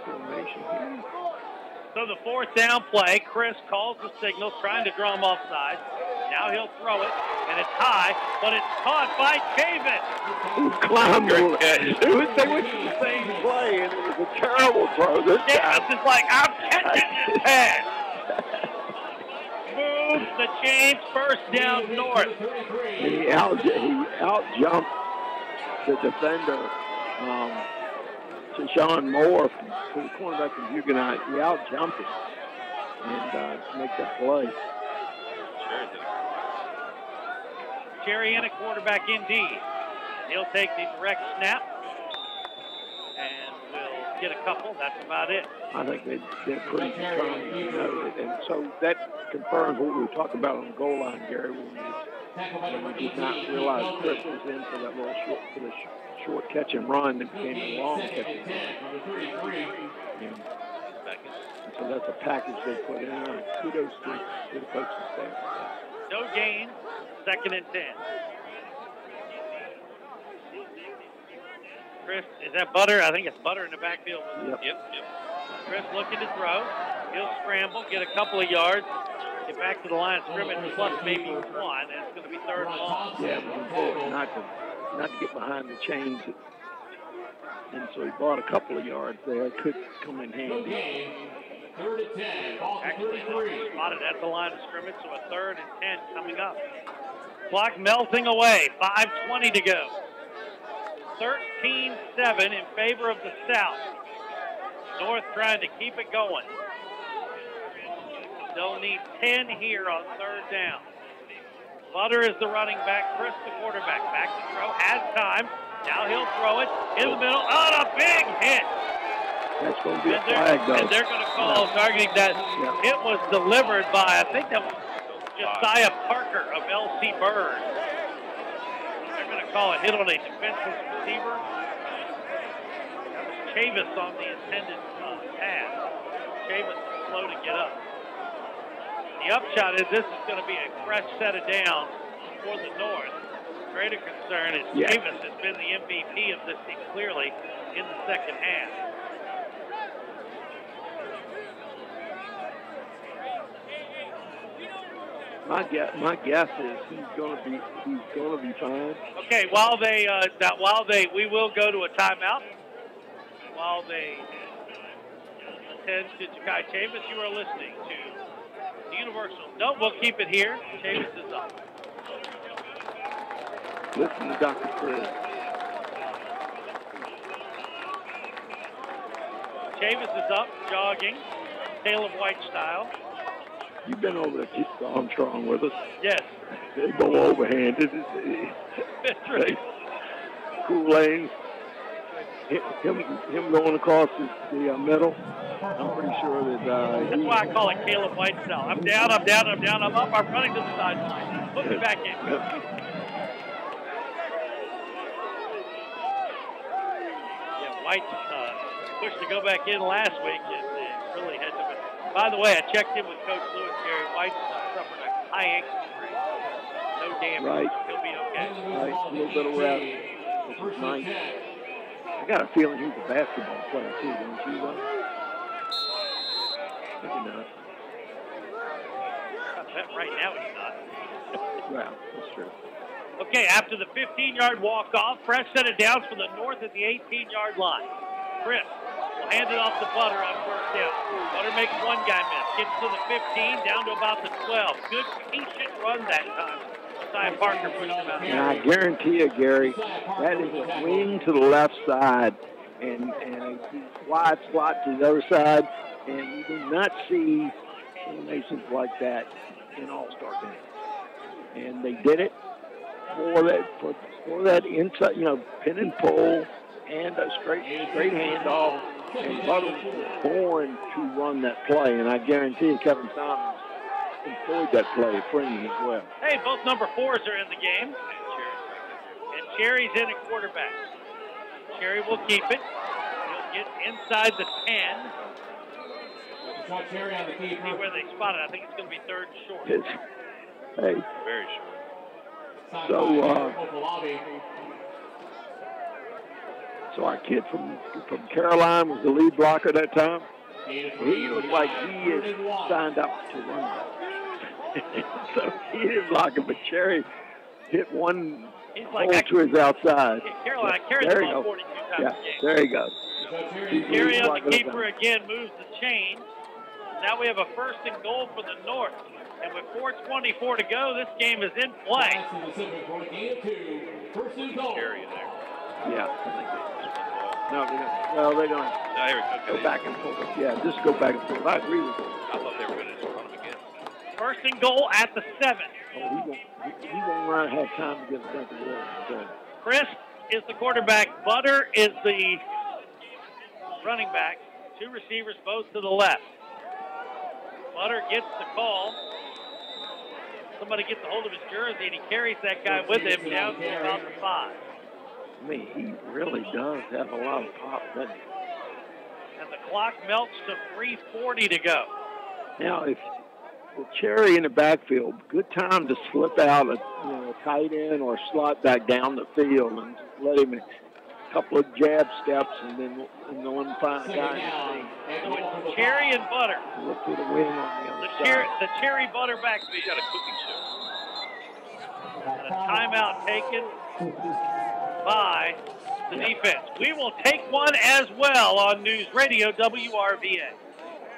Formation here. So the 4th down play, Chris calls the signal, trying to draw him offside. Now he'll throw it, and it's high, but it's caught by Tabyus. He climbed over it. They went to the same play, and it was a terrible throw. This Tabyus is like, I'm catching this pass. Moves the chains, 1st down North. And he out-jumped the defender. Deshaun Moore, the cornerback from Huckeeve, he out-jumped him and make that play. Cherry in a quarterback indeed. He'll take the direct snap and will get a couple. That's about it. I think they're pretty determined, you know, and so that confirms what we were talking about on the goal line, Gary, when we did not realize Chris was in for that little short catch and run that became a long catch and run. And so that's a package they put in. Kudos to the coaching staff. No gain, 2nd and 10. Chris, is that Butter? I think it's Butter in the backfield. Yep. Chris looking to throw. He'll scramble, get a couple of yards. get back to the line of scrimmage plus maybe one, and it's going to be third and long. Yeah, it was important not to get behind the chains. And so he bought a couple of yards there. It could come in handy. Third and 10. Actually, spotted at the line of scrimmage, so a 3rd and 10 coming up. Clock melting away. 5:20 to go. 13-7 in favor of the South. North trying to keep it going. They'll need 10 here on 3rd down. Butter is the running back. Chris the quarterback. Back to throw. Has time. Now he'll throw it in the middle. Oh, a big hit. That's going to be a flag, though. And they're going to call targeting that. It was delivered by, I think that was Josiah Parker of L.C. Bird. They're going to call a hit on a defenseless receiver. That was Tabyus on the intended pass. Tabyus is slow to get up. The upshot is this is going to be a fresh set of downs for the North. Greater concern is Tabyus has been the MVP of this team clearly in the second half. My guess is he's going to be fine. Okay, we will go to a timeout. While they attend to Ja'Kai Tabyus, you are listening to the Universal. No, we'll keep it here. Tabyus is up. Listen to Dr. Chris. Tabyus is up, jogging, tail of white style. You've been over to Keith Armstrong with us. Yes. They go overhanded. That's right. Cool lanes. Him going across the middle. I'm pretty sure that. That's why I call it Caleb White style. I'm down, I'm up, I'm running to the sideline. Put me back in. Yeah, White pushed to go back in last week and really had to. By the way, I checked in with Coach Lewis. Gary White suffered a high ankle sprain. No damage. Right. He'll be okay. Right. A little bit of rest, which is nice. I got a feeling he's a basketball player too, don't you? Maybe not. Right now he's not. Well, that's true. Okay, after the 15-yard walk-off, fresh set of downs for the North at the 18-yard line. Chris will hand it off to Butter on 1st down. Butter makes one guy miss. Gets to the 15, down to about the 12. Good patient run that time. Josiah Parker pushed him out. And I guarantee you, Gary, that is a wing to the left side and a wide slot to the other side. And you do not see formations like that in All-Star games. And they did it for that inside, pin and pull and a straight handoff. And Butter was born to run that play, and I guarantee you Kevin Thomas employed that play at Freeman as well. Hey, both number 4s are in the game. And Cherry's in at quarterback. Cherry will keep it. He'll get inside the 10. Cherry on the See where they spot it. I think it's going to be 3rd and short. Hey. Very short. So our kid from Caroline was the lead blocker that time. He looked like he is signed up to run. So he didn't block him, but Cherry hit one hole to his outside. Caroline carries the ball 42 times a game. There he goes. Cherry on the keeper again moves the chain. Now we have a 1st and goal for the North. And with 4:24 to go, this game is in play. Cherry in there. Yeah, I think no, they don't. Well, they don't. No, here we go. Go back and forth. Yeah, just go back and forth. I agree with you. I thought they were going to just run him again. 1st and goal at the 7. Oh, he won't have time to get it done to work. Chris is the quarterback. Butter is the running back. 2 receivers, both to the left. Butter gets the call. Somebody gets a hold of his jersey, and he carries that guy with him down to about the 5. I mean, he really does have a lot of pop, doesn't he? And the clock melts to 3:40 to go. Now, if the Cherry in the backfield, good time to slip out a tight end or slot back down the field and just let him couple of jab steps, and then one final guy in the So it's cherry and butter. look for the wing on the other side. The cherry butter back. You got a cooking show. And a timeout taken by the defense. We will take one as well on News Radio WRVA.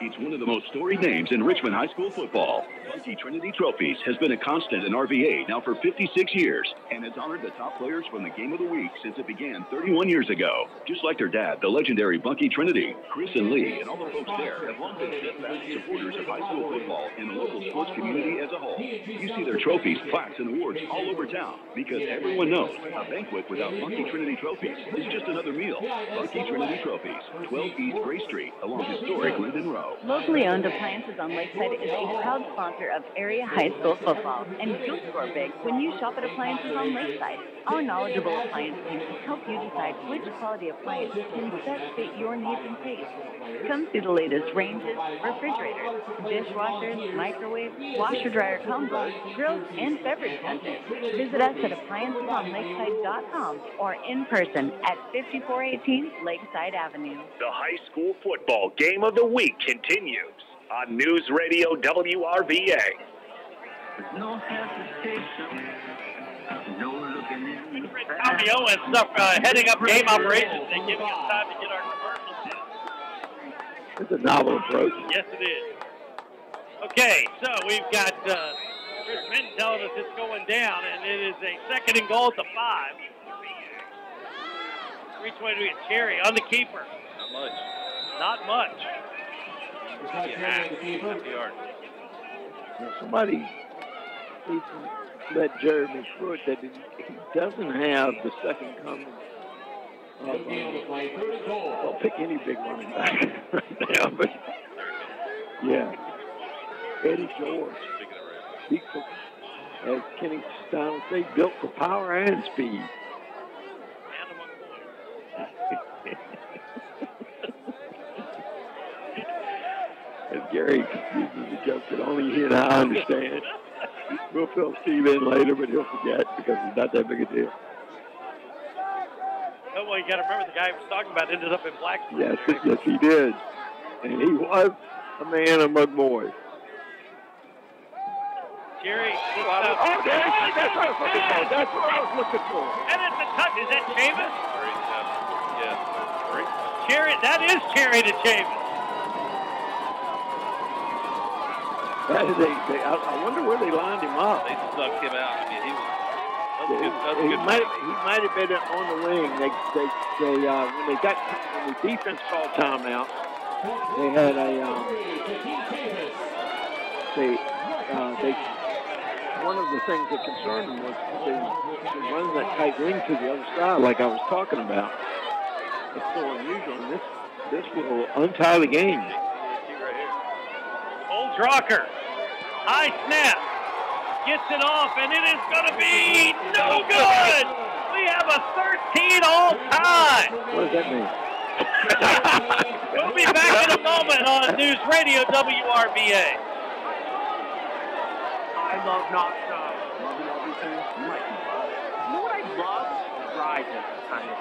He's one of the most storied names in Richmond high school football. Bunky Trinity Trophies has been a constant in RVA now for 56 years and has honored the top players from the game of the week since it began 31 years ago. Just like their dad, the legendary Bunky Trinity, Chris and Lee, and all the folks there have long been steadfast supporters of high school football and the local sports community as a whole. You see their trophies, plaques, and awards all over town because everyone knows a banquet without Bunky Trinity Trophies is just another meal. Bunky Trinity Trophies, 12 East Gray Street along historic Linden Road. Locally owned Appliances on Lakeside is a proud sponsor of area high school football, and you'll score big when you shop at Appliances on Lakeside. Our knowledgeable appliance team can help you decide which quality appliance can best fit your needs and taste. Come see the latest ranges, refrigerators, dishwashers, microwaves, washer-dryer combos, grills, and beverage contents. Visit us at appliancesonlakeside.com or in person at 5418 Lakeside Avenue. The high school football game of the week continues on News Radio WRVA. No hesitation. No looking in. Tommy Owens heading up game operations and giving us time to get our commercials in. It's a novel approach. Yes, it is. Okay, so we've got Chris Minton telling us it's going down, and it is a 2nd and goal at the 5. Reach way to get Cherry on the keeper. Not much. Not much. Somebody needs to let Jeremy Pruitt that he doesn't have the second coming of, I'll pick any big running back right now, but yeah, Eddie George. As Kenny Stein would say, built for power and speed. As Gary uses a joke that only he and I understand. We'll fill Steve in later, but he'll forget because he's not that big a deal. Oh, well, you got to remember the guy he was talking about ended up in Blacksburg. Yes, he did. And he was a man among boys. Jerry. Oh, that's what I was looking for. That's what I was looking for. And it's a touch. Is that Chavis? Yeah. Cherry, that is Cherry to Chavis. That is I wonder where they lined him up. They stuck him out. I mean, he might have been on the wing. When the defense called timeout, they had one of the things that concerned them was they running that tight wing to the other side, like I was talking about. It's so unusual, and this will untie the game. Old Drucker, high snap, gets it off, and it is going to be no good. We have a 13 all time. What does that mean? We'll be back in a moment on News Radio WRVA. I love not loving everything. You might be. You know what I love? Rides that kind of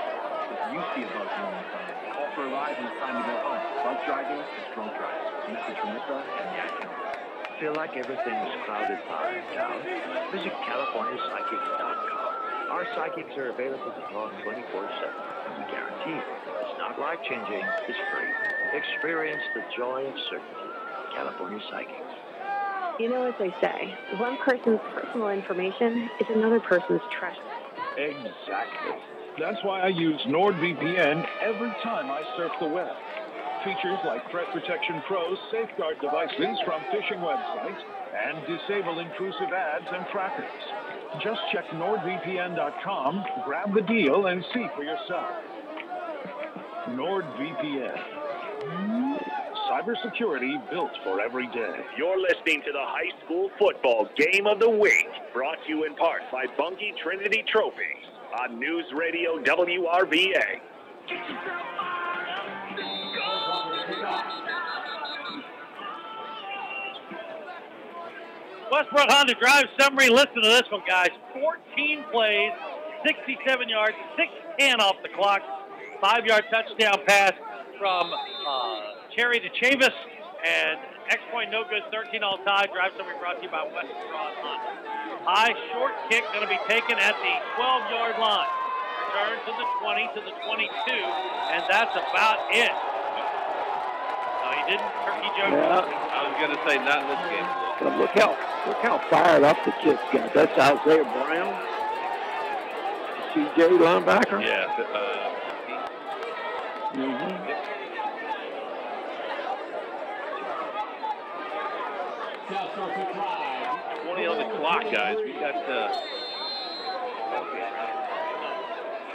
you see above you all the time. Call for a ride when it's time to go home. Bus driving is drunk driving. Message from Nissa and the account. Feel like everything's crowded by in town? Visit CaliforniaPsychics.com. Our psychics are available to talk 24/7. We guarantee it's not life-changing, it's free. Experience the joy of certainty. California Psychics. You know, as they say, one person's personal information is another person's treasure. Exactly. That's why I use NordVPN every time I surf the web. Features like Threat Protection Pro's safeguard devices from phishing websites and disable intrusive ads and trackers. Just check NordVPN.com, grab the deal, and see for yourself. NordVPN. Cybersecurity built for every day. You're listening to the high school football game of the week, brought to you in part by Bunky Trinity Trophies on News Radio WRVA. Westbrook Honda Drive summary. Listen to this one, guys. 14 plays, 67 yards, 6:10 off the clock. 5-yard touchdown pass from Cherry to Chavis, and X point no good, 13 all tie. Drive summary brought to you by West Broad Honda. High short kick going to be taken at the 12-yard line. Return to the 20, to the 22, and that's about it. He didn't turkey joke. Yeah. I was going to say not in this game. But look how fired up the kids got. That's Isaiah Brown, CJ linebacker. Yeah. Mm-hmm. 20 on the clock, guys. We got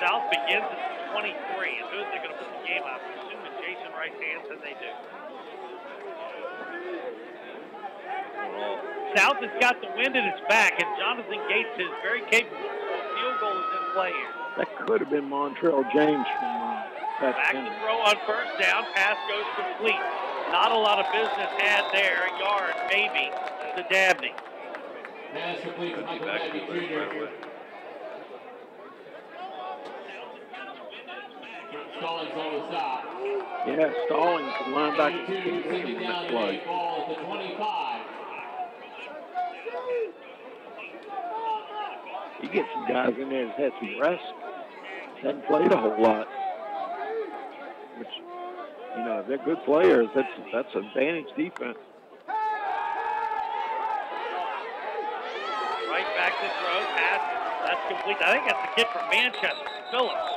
South begins at 23. As soon as they're going to put the game out, I assume with Jason Wright's hands, and they do. South has got the wind at its back, and Jonathan Gates is very capable. Field goal is in play here. That could have been Montrell James from Back to throw on first down. Pass goes complete. Not a lot of business had there. A yard, maybe, to Dabney. Pass complete to Michael Dabney Jr. Stallings on the stop. Yeah, Stallings, the linebacker. Second down and 8, ball at the 25. You get some guys in there that had some rest. Hadn't played a whole lot. Which, you know, if they're good players, that's advantage defense. Right back to throw. Pass. That's complete. I think that's the kid from Manchester, Phillips.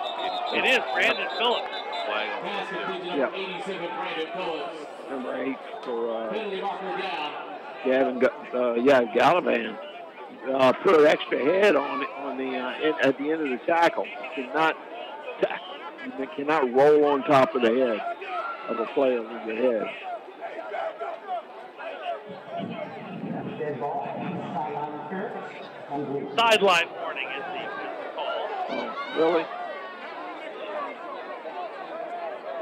It is Brandon Phillips. Pass complete to number 87, Brandon Phillips. Number 8 for Penalty marker down. Gavin, Gallivan. Put an extra head on the at the end of the tackle. You cannot roll on top of the head of a player with your head. Sideline warning is the call. Oh, really?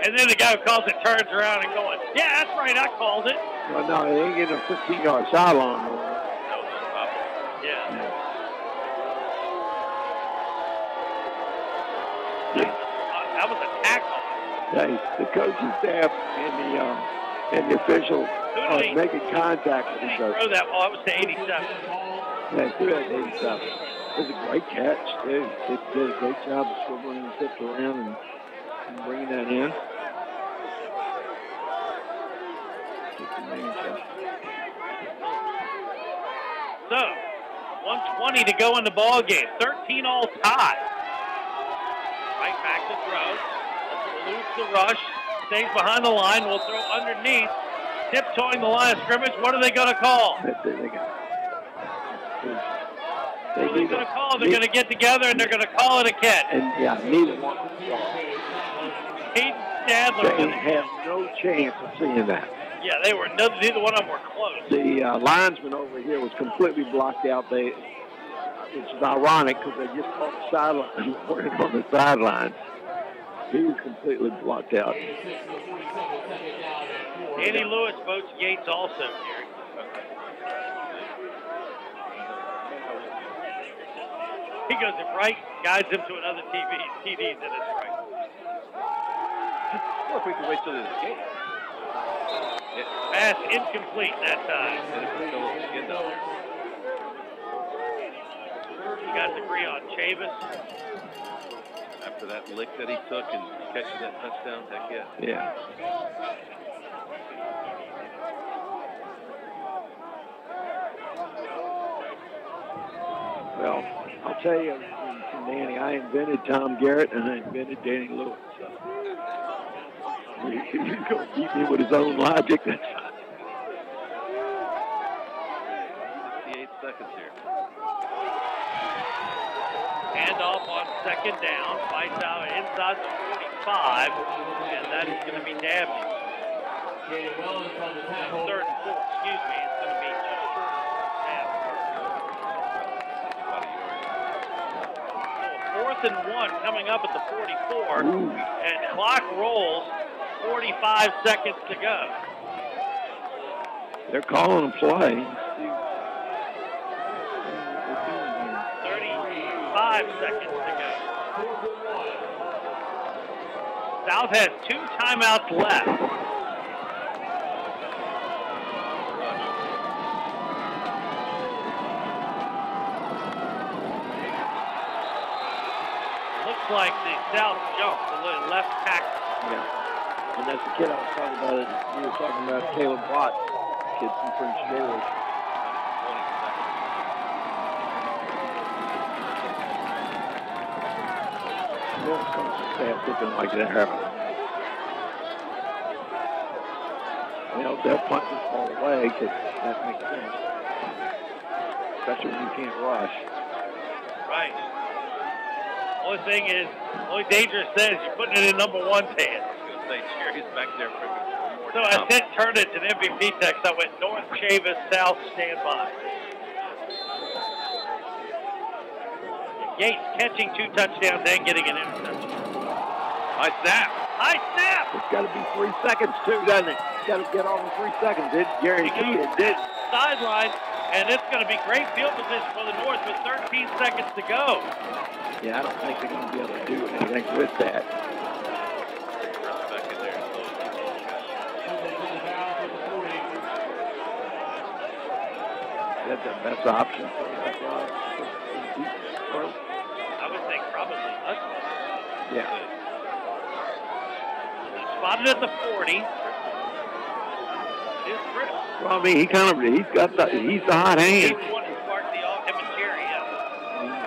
And then the guy who calls it turns around and going, yeah, that's right, I called it. Well, no, they ain't getting a 15-yard sideline. Yeah. That was a tackle. Hey, the coaching staff and the officials are making contact with each other. Throw that ball. That was to 87. Yeah, threw that 87. It was a great catch, too. They did a great job of swiveling the hips around and bringing that in. So, 1:20 to go in the ball game. 13 all tie. Right back to throw. Eludes the rush. Stays behind the line. Will throw underneath. Tiptoeing the line of scrimmage. What are they going to call? What are they going to call? They're going to get together and they're going to call it a catch. And yeah, neither one. Hayden Stadler. They have no chance of seeing that. Yeah, they were neither one of them were close. The linesman over here was completely blocked out. Which is ironic because they just caught the sideline, working on the sideline. He was completely blocked out. Danny Lewis votes Gates also, Gary. He goes it right, guides him to another TD, and it's right. Look, we can wait till there's a game. Pass incomplete that time. You guys agree on Chavis? After that lick that he took and catching that touchdown, heck yeah. Yeah. Well, I'll tell you, Danny, I invented Tom Garrett and I invented Danny Lewis. So. He's going to beat me with his own logic. 58 seconds here. Handoff on second down. Fights out inside the 45, and that is going to be Dabney. Third and 4, excuse me. It's going to be just short of 4th and 1 coming up at the 44, and clock rolls. 45 seconds to go. They're calling a play. 35 seconds to go. South has 2 timeouts left. Looks like the South jumped the left tackle. Yeah. And that's the kid I was talking about. We were talking about Caleb Watt, kid from Prince George. Something like that happen. You know, they'll punt this ball away because that makes sense. Especially when you can't rush. Right. Only thing is, only dangerous thing is you're putting it in number 1's hands. I was going to say, Sherry's back there for one more So time. I sent Turnage an MVP text. I went North Chavis, South, stand by. Gates catching 2 touchdowns and getting an interception. High snap. High snap. It's got to be 3 seconds too, doesn't it? Got to get on in 3 seconds. It guaranteed it did. Sideline, and it's going to be great field position for the North with 13 seconds to go. Yeah, I don't think they're going to be able to do anything with that. Back in there. That's the best option. I would think probably us. Yeah. Spotted at the 40. Well, I mean, he's the hot hand. He's the one who sparked the him and Jerry, yeah.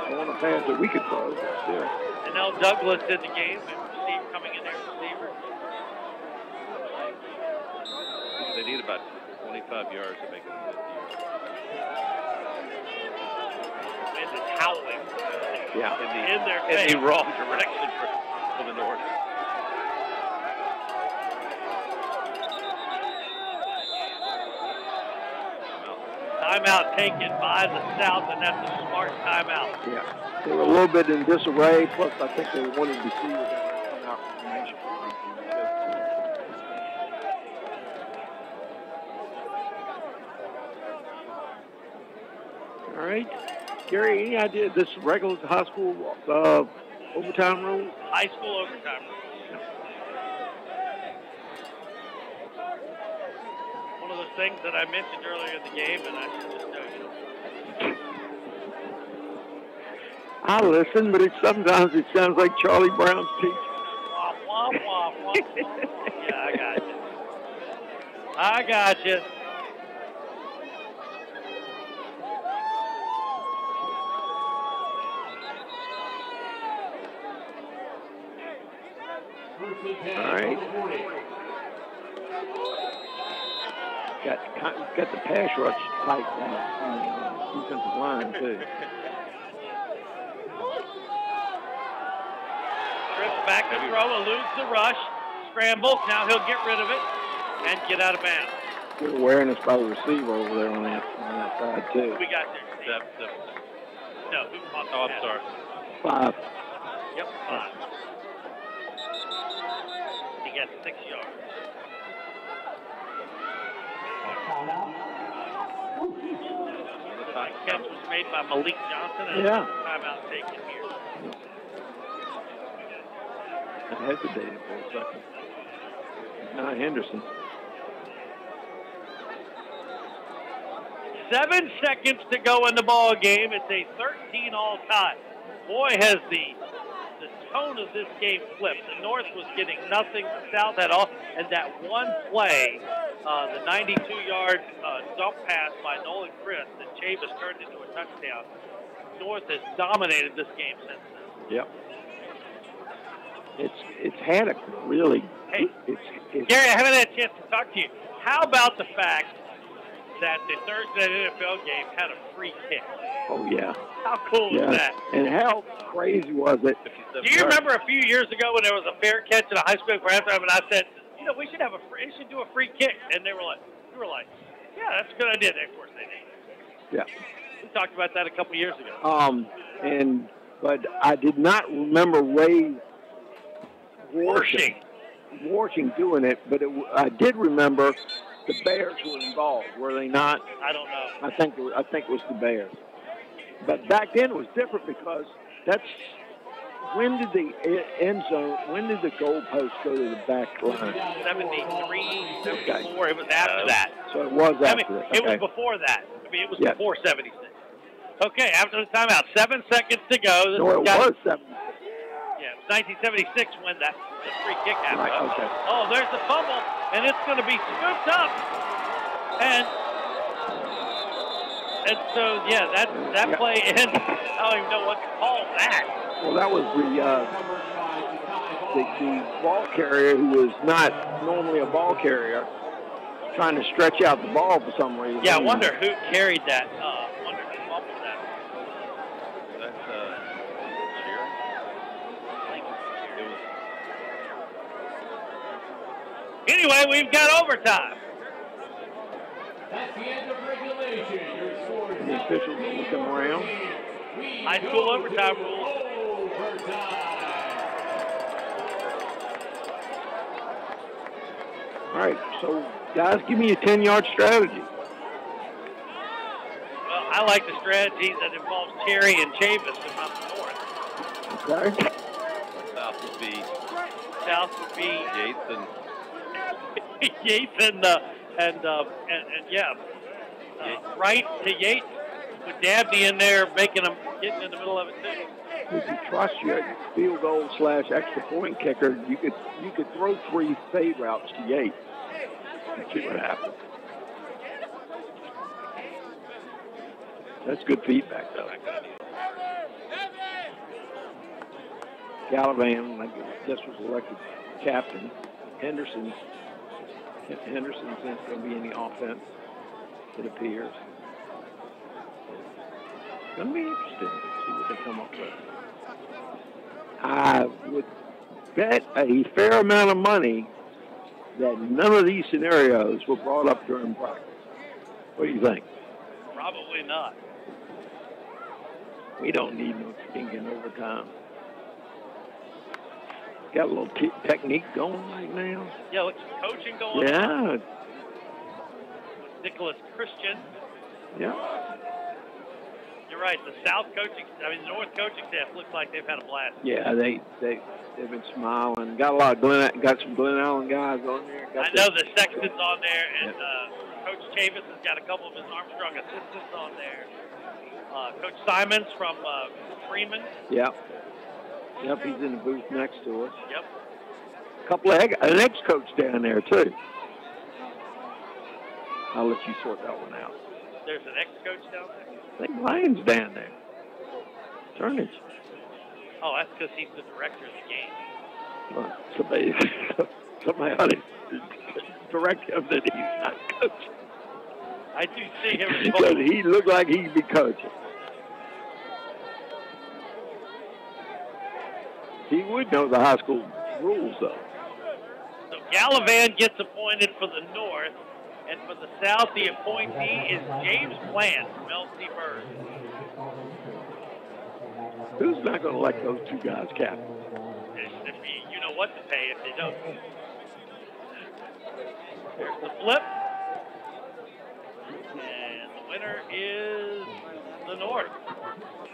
He's one of the pass that we could throw, still. And now Douglas in the game, and Steve coming in there, receiver. They need about 25 yards to make it 50 yards. Wind is howling. Yeah. In their face. In the wrong direction for the North. Timeout taken by the South, and that's a smart timeout. Yeah. They were a little bit in disarray, plus I think they wanted to see what they were coming out from. All right. Gary, any idea this regular high school overtime rule? High school overtime rule. One of those things that I mentioned earlier in the game, and I should just know you. I listen, but sometimes it sounds like Charlie Brown's teacher. Wah, wah, wah, wah. Yeah, I got you. I got you. All right. Got the pass rush tight on the defensive line, too. Trips back to throw, eludes the rush, scrambles. Now he'll get rid of it and get out of bounds. Good awareness by the receiver over there on that side, too. We got there, Steve. No, who caught the I'm sorry. 5. Yep, 5. He got 6 yards. The catch was made by Malik Johnson, and timeout taken here. I hesitated for a second. Now Henderson. 7 seconds to go in the ball game. It's a 13-all tie. Boy, has the tone of this game flipped. The North was getting nothing. The South had all. And that one play, the 92-yard dump pass by Nolan Chris that Chavis turned into a touchdown. North has dominated this game since then. Yep. It's had a really. Hey, Gary, I haven't had a chance to talk to you. How about the fact that the Thursday Night NFL game had a free kick? Oh, yeah. How cool was that? And how crazy was it? Do you remember a few years ago when there was a fair catch in a high school for halftime, and I said, we should have we should do a free kick, and we were like, yeah, that's a good idea. And of course they did. Yeah. We talked about that a couple years ago. But I did not remember Ray Warshing doing it, but I did remember the Bears were involved, were they not? I don't know. I think it was the Bears. But back then it was different because when did the end zone, when did the goalpost go to the back line? 73, 74. It was after that. So it was after that. It was before that. I mean, it was Yeah. before 76. Okay, after the timeout, 7 seconds to go. No, it was 7. Yeah, it was 1976 when the free kick happened. Right, okay. Oh, there's the fumble, and it's going to be scooped up. And so, yeah, that play ends. I don't even know what to call that. Well, that was the ball carrier who was not normally a ball carrier trying to stretch out the ball for some reason. Yeah, I wonder who carried that. Wonder who fumbled that. That's Anyway, we've got overtime. That's the end of regulation. Your score is The officials are looking around. High school overtime rules. All right, so guys, give me a 10-yard strategy. Well, I like the strategy that involves Cherry and Chavis if I'm the North. Okay. South would be Yates and yeah, right to Yates with Dabney in there, making them getting in the middle of it too. If you trust your field goal / extra point kicker, you could throw 3 fade routes to Yates and see what happens. That's good feedback, though. Gallivan, I guess, was elected captain. Henderson's not going to be any offense, it appears. It's going to be interesting to see what they come up with. I would bet a fair amount of money that none of these scenarios were brought up during practice. What do you think? Probably not. We don't need no stinking overtime. Got a little technique going right now. Yeah, look, some coaching going on. Yeah. With Nicholas Christian. Yeah. You're right. The the North coaching staff looks like they've had a blast. Yeah, they've been smiling. Got a lot of got some Glen Allen guys on there. I know the Sexton's on there, and Coach Chavis has got a couple of his Armstrong assistants on there. Coach Simons from Freeman. Yep. Yep, he's in the booth next to us. Yep. A couple of an ex-coach down there too. I'll let you sort that one out. There's an ex-coach down there? I think Ryan's down there. Turnage. Oh, that's because he's the director of the game. Well, somebody ought to direct him that he's not coaching. I do see him. Because he looked like he'd be coaching. He would know the high school rules, though. So Gallivan gets appointed for the North, and for the South, the appointee is James Plant from LC Bird. Who's not going to elect those 2 guys captains? You know what to pay if they don't. There's the flip. And the winner is the North.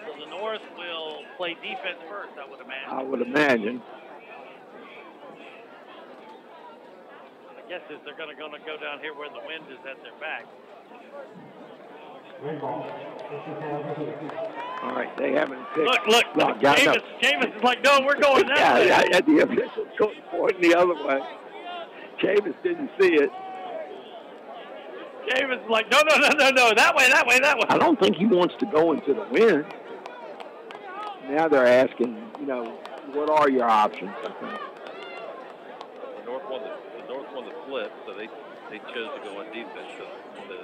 So the North will play defense first, I would imagine. I would imagine. My guess is they're going to go down here where the wind is at their back. All right, they haven't picked. Look, Chavis is like, no, we're going that way. Yeah, the official's pointing the other way. Chavis didn't see it. Chavis is like, no, that way. I don't think he wants to go into the wind. Now they're asking, what are your options, I think. The North won the flip, so they chose to go on defense. So the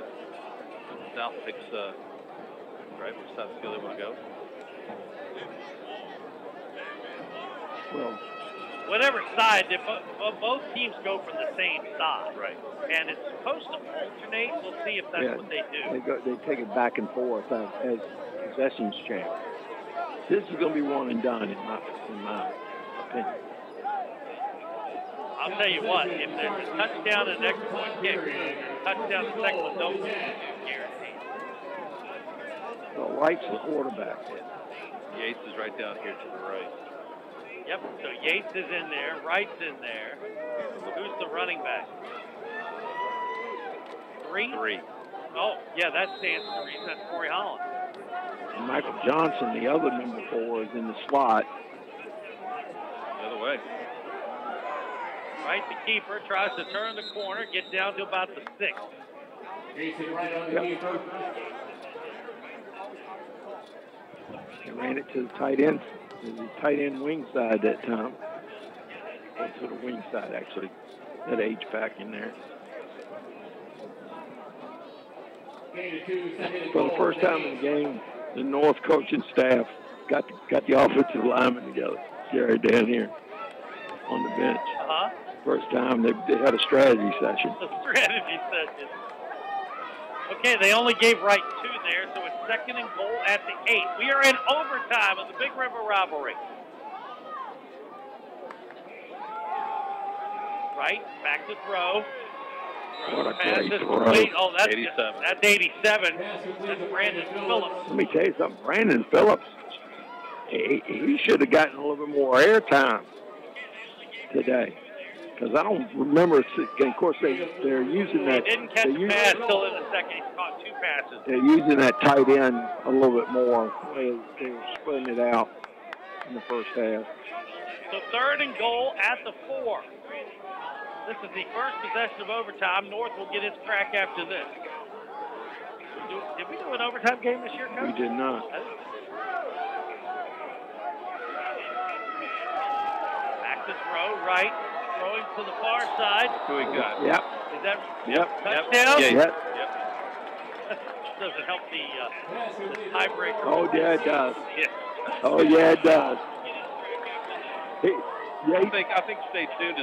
South picks, right, which side do they want to go? Well, whatever side, both teams go from the same side. Right. And it's supposed to alternate. We'll see if that's what they do. They take it back and forth as possessions change. This is going to be one and done, in my opinion. I'll tell you what, if there's a touchdown and an extra point kick, touchdown and second one, don't guarantee. So Wright's the quarterback. Yates is right down here to the right. Yep, so Yates is in there, Wright's in there. Who's the running back? Three. Oh, yeah, that stands to reason. That's Corey Holland. And Michael Johnson, the other number 4, is in the slot. The other way. Wright, the keeper, tries to turn the corner, get down to about the 6. Jason Wright on the keeper. They ran it to the tight end wing side that time. Or to the wing side, actually. That H-back in there. For the first time in the game, the North coaching staff got the offensive linemen together. Gary down here on the bench. First time they had a strategy session. A strategy session. Okay, they only gave Wright 2 there, so it's 2nd and goal at the 8. We are in overtime of the Big River Rivalry. Wright, back to throw. What a Pass great is throw. complete. Oh, that's 87. That's 87. That's Brandon Phillips. Let me tell you something. Brandon Phillips, he should have gotten a little bit more airtime today. Because I don't remember. Of course, they're using that. He didn't catch the pass till in the second. He caught 2 passes. They're using that tight end a little bit more. They were splitting it out in the first half. So 3rd and goal at the 4. This is the first possession of overtime. North will get its crack after this. Did we do an overtime game this year, Coach? We did not. Back to throw, Wright. Throwing to the far side. Who we got? Yep. Is that Touchdown? touchdown? Yep. Doesn't help the tiebreaker. Oh, yeah, it does. Yeah. Oh, yeah, it does. I think stay tuned.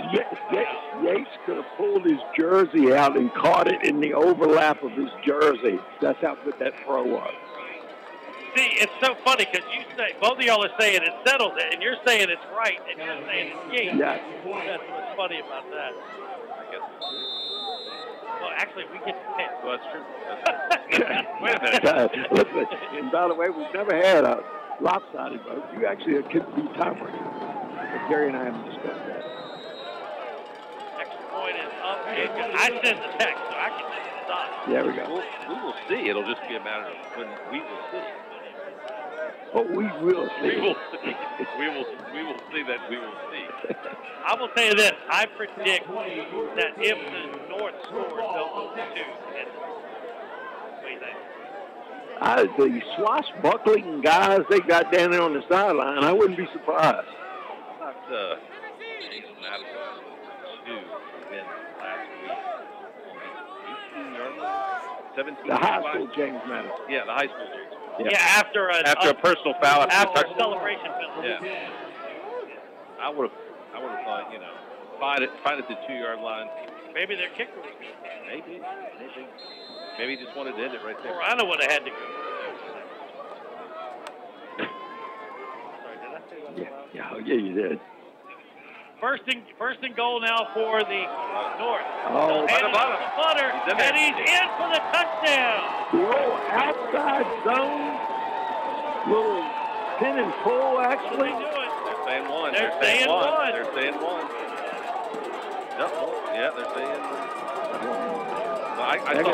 Yates could have pulled his jersey out and caught it in the overlap of his jersey. That's how good that throw was. See, it's so funny because you say, both of y'all are saying it settled it, and you're saying it's right, and you're saying it's Yates. Yes. That's what's funny about that. I guess. Well, actually, we get to pick. Well, that's true. Wait a minute. Listen, and by the way, we've never had a lopsided vote. You actually could be tiebreaker. But Gary and I haven't discussed that. Extra point is up. I send the text, so I can just stop. There we go. We will see. It'll just be a matter of when we will see. Oh, we will see. We will see. We will see that we will see. I will say this. I predict that if the North scores, they'll go 2. What do you think? The swashbuckling guys they got down there on the sideline, I wouldn't be surprised. James Madison 2 win last week. 18-yard line? 17. The high school James Madison. Yeah, the high school James. Yeah, after a personal foul. After a celebration penalty. Yeah. I would have thought, find it at the 2-yard line. Maybe their kicker. Maybe he just wanted to end it right there. Orlando would have had to go. Yeah, you did. First and goal now for the North. Oh, Butter, and he's in for the touchdown. The old outside zone, little pin and pull, actually. They're saying one. They're saying one. They're saying one. Yep. Yeah, they're saying one. I saw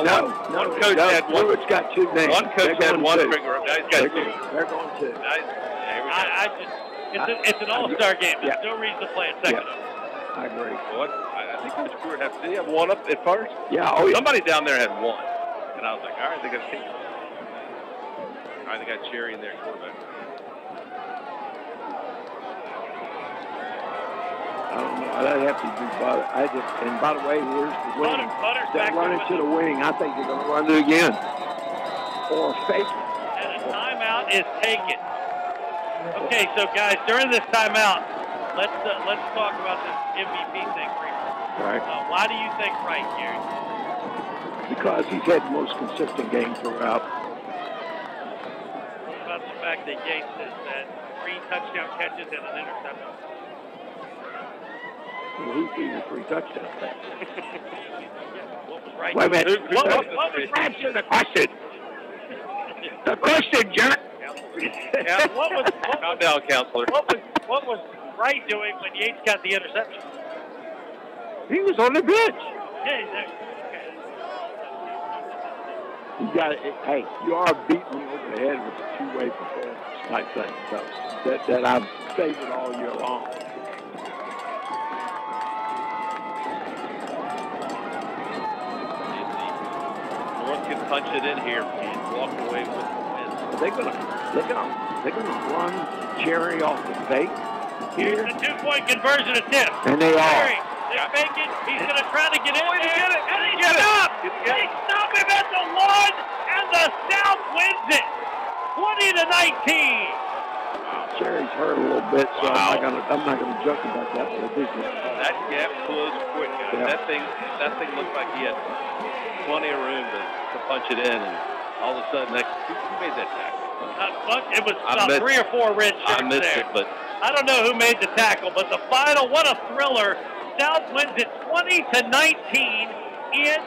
one coach had one. It's got 2 names. One coach had one finger. Now he's got 2. They're going 2. It's an all-star game. There's no reason to play it second. Yeah. I agree. Well, I think Coach Brewer did he have one up at first? Yeah. Oh, yeah. Somebody down there had one. And I was like, all right, they got kick. All right, they got Cherry in there, quarterback. I don't know. I'd have to do Butter. And by the way, here's the wing. They're running to the wing. I think they're going to run it again. Or fake it. And a timeout is taken. Okay, so guys, during this timeout, let's talk about this MVP thing briefly. Right. Why do you think Wright, Gary? Because he's had the most consistent game throughout. What about the fact that Yates has had 3 touchdown catches and an interception? Well, who's the 3 touchdown passes? What was Wright? Wait a minute. What was Answer the question. The question, Jack. Yeah, Calm down, counselor. What was Wright doing when Yates got the interception? He was on the bench. Yeah, he's there. You got it. Hey, you are beating me over the head with a two-way performance type thing. So that I've favored all year long. North can punch it in here and walk away with the win. They're gonna run Jerry off the fake Here's here, the two-point conversion attempt. and they are. Jerry, they're faking. He's going to try to get in there. And he stopped. They stop him at the 1, and the South wins it. 20-19. Jerry's hurt a little bit, so I'm not gonna joke about that. But that gap closed quick, guys. Yeah. That thing looked like he had plenty of room to punch it in, and all of a sudden, who made that tackle? It was 3 or 4 red shirts I missed there. it, but I don't know who made the tackle, but the final, what a thriller. South wins it 20-19 in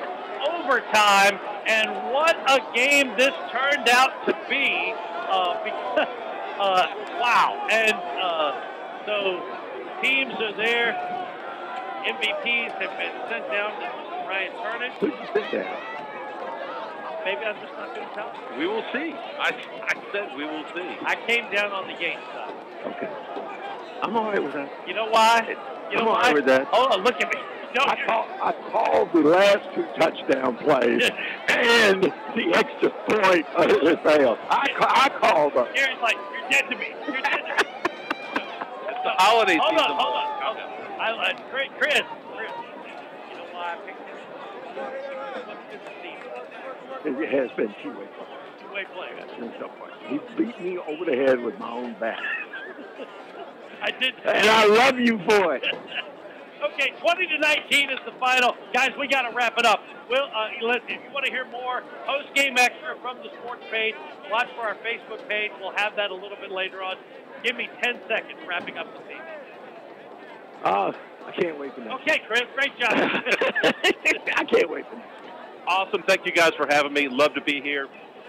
overtime, and what a game this turned out to be. Wow. And so teams are there. MVPs have been sent down to Ryan Turner. Who'd you sit down? Maybe I'm just not going to tell. we will see. I said we will see. I came down on the game side. Okay. I'm all right with that. You know why? I'm all right with that. Hold on, look at me. No, I called the last 2 touchdown plays and the extra point of the fail. I called them. Gary's like, you're dead to me. You're dead to me. It's the holiday season. Hold on. Chris, you know why I picked him? It has been two-way play. Two-way play. He beat me over the head with my own bat. I did. And I love you for it. Okay, 20-19 is the final. Guys, we got to wrap it up. Listen, if you want to hear more post-game extra from the sports page, watch for our Facebook page. We'll have that a little bit later on. Give me 10 seconds wrapping up the season. I can't wait for that. Okay, Chris, great job. I can't wait for that. Awesome. Thank you guys for having me. Love to be here.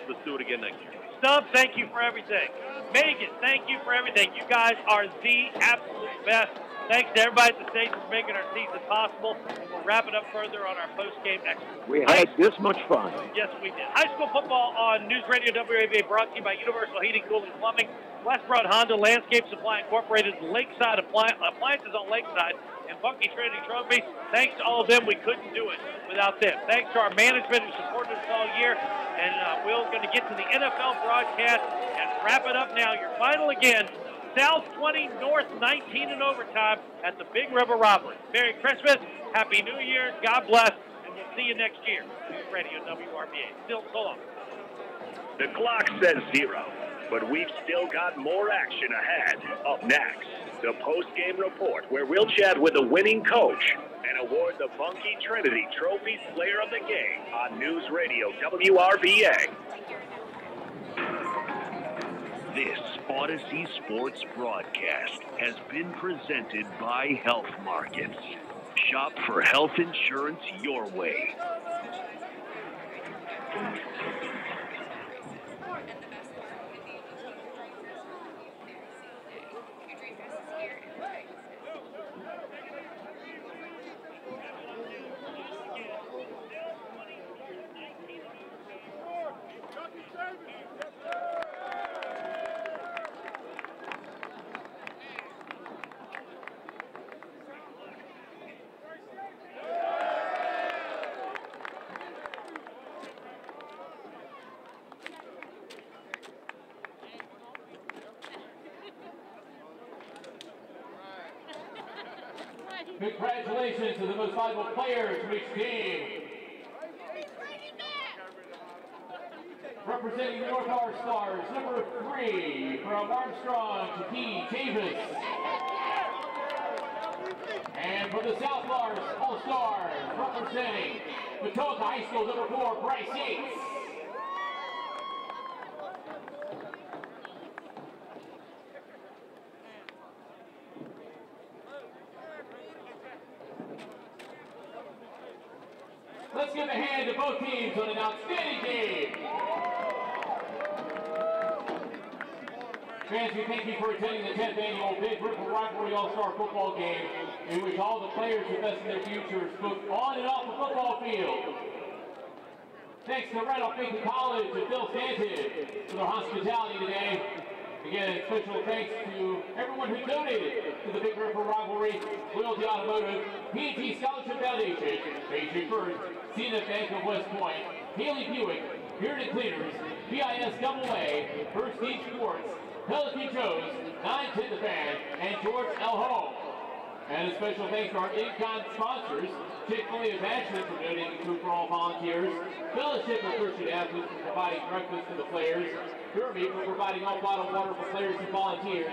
Let's do it again next year. Stubb, thank you for everything. Megan, thank you for everything. You guys are the absolute best. Thanks to everybody at the station for making our season possible. And we'll wrap it up further on our post-game extra. We had this much fun. Yes, we did. High school football on News Radio WAVA, brought to you by Universal Heating, Cooling, Plumbing, Westbrook Honda, Landscape Supply Incorporated, Lakeside Appliances on Lakeside, and Funky Trinity Trophy. Thanks to all of them. We couldn't do it without them. Thanks to our management who supported us all year. And we're going to get to the NFL broadcast and wrap it up now. Your final again. South 20, North 19 in overtime at the Big River Rivalry. Merry Christmas, Happy New Year, God bless, and we'll see you next year. News Radio WRVA. Still so long. The clock says 0, but we've still got more action ahead. Up next, the post-game report, where we'll chat with the winning coach and award the Funky Trinity Trophy Player of the Game on News Radio WRVA. This Odyssey Sports broadcast has been presented by Health Markets. Shop for health insurance your way. Congratulations to the most valuable players from each team. Representing the North Star Stars, number 3 from Armstrong to Tabyus. And for the South Stars All-Stars, representing Wetumpka High School, number 4, Bryce Yates. Let's give a hand to both teams on an outstanding game. Fans, we thank you for attending the 10th annual Big River Rivalry All-Star Football Game. We wish all the players the best in their futures, both on and off the football field. Thanks to Randolph-Macon College and Phil Stanton for their hospitality today. Again, special thanks to everyone who donated to the Big River Rivalry, Loyalty Automotive, P&T Scholarship Foundation, Patriot First, CNF Bank of West Point, Haley Buick, Bearded Cleaners, BIS AA, First Team Sports, Pelican Joe's, 910 The Fan, and George L. Home. And a special thanks to our in-kind sponsors, Chick-fil-A of Ashland for donating food for all volunteers, Fellowship of Christian Athletes for providing breakfast to the players, Derby for providing all bottled water for players and volunteers,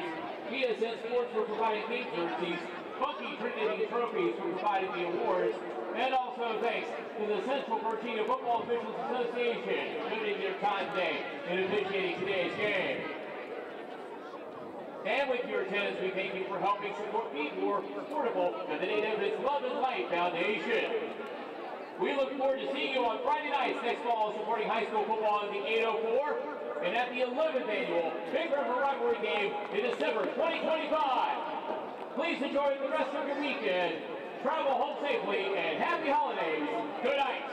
PSN Sports for providing pink jerseys, Funky Trinity Trophies for providing the awards, and also thanks to the Central Virginia Football Officials Association for donating their time today in officiating today's game. And with your attendance, we thank you for helping support Be More Affordable and the Native Love and Light Foundation. We look forward to seeing you on Friday nights next fall supporting high school football in the 804 and at the 11th annual Big River Rivalry Game in December 2025. Please enjoy the rest of your weekend. Travel home safely and happy holidays. Good night.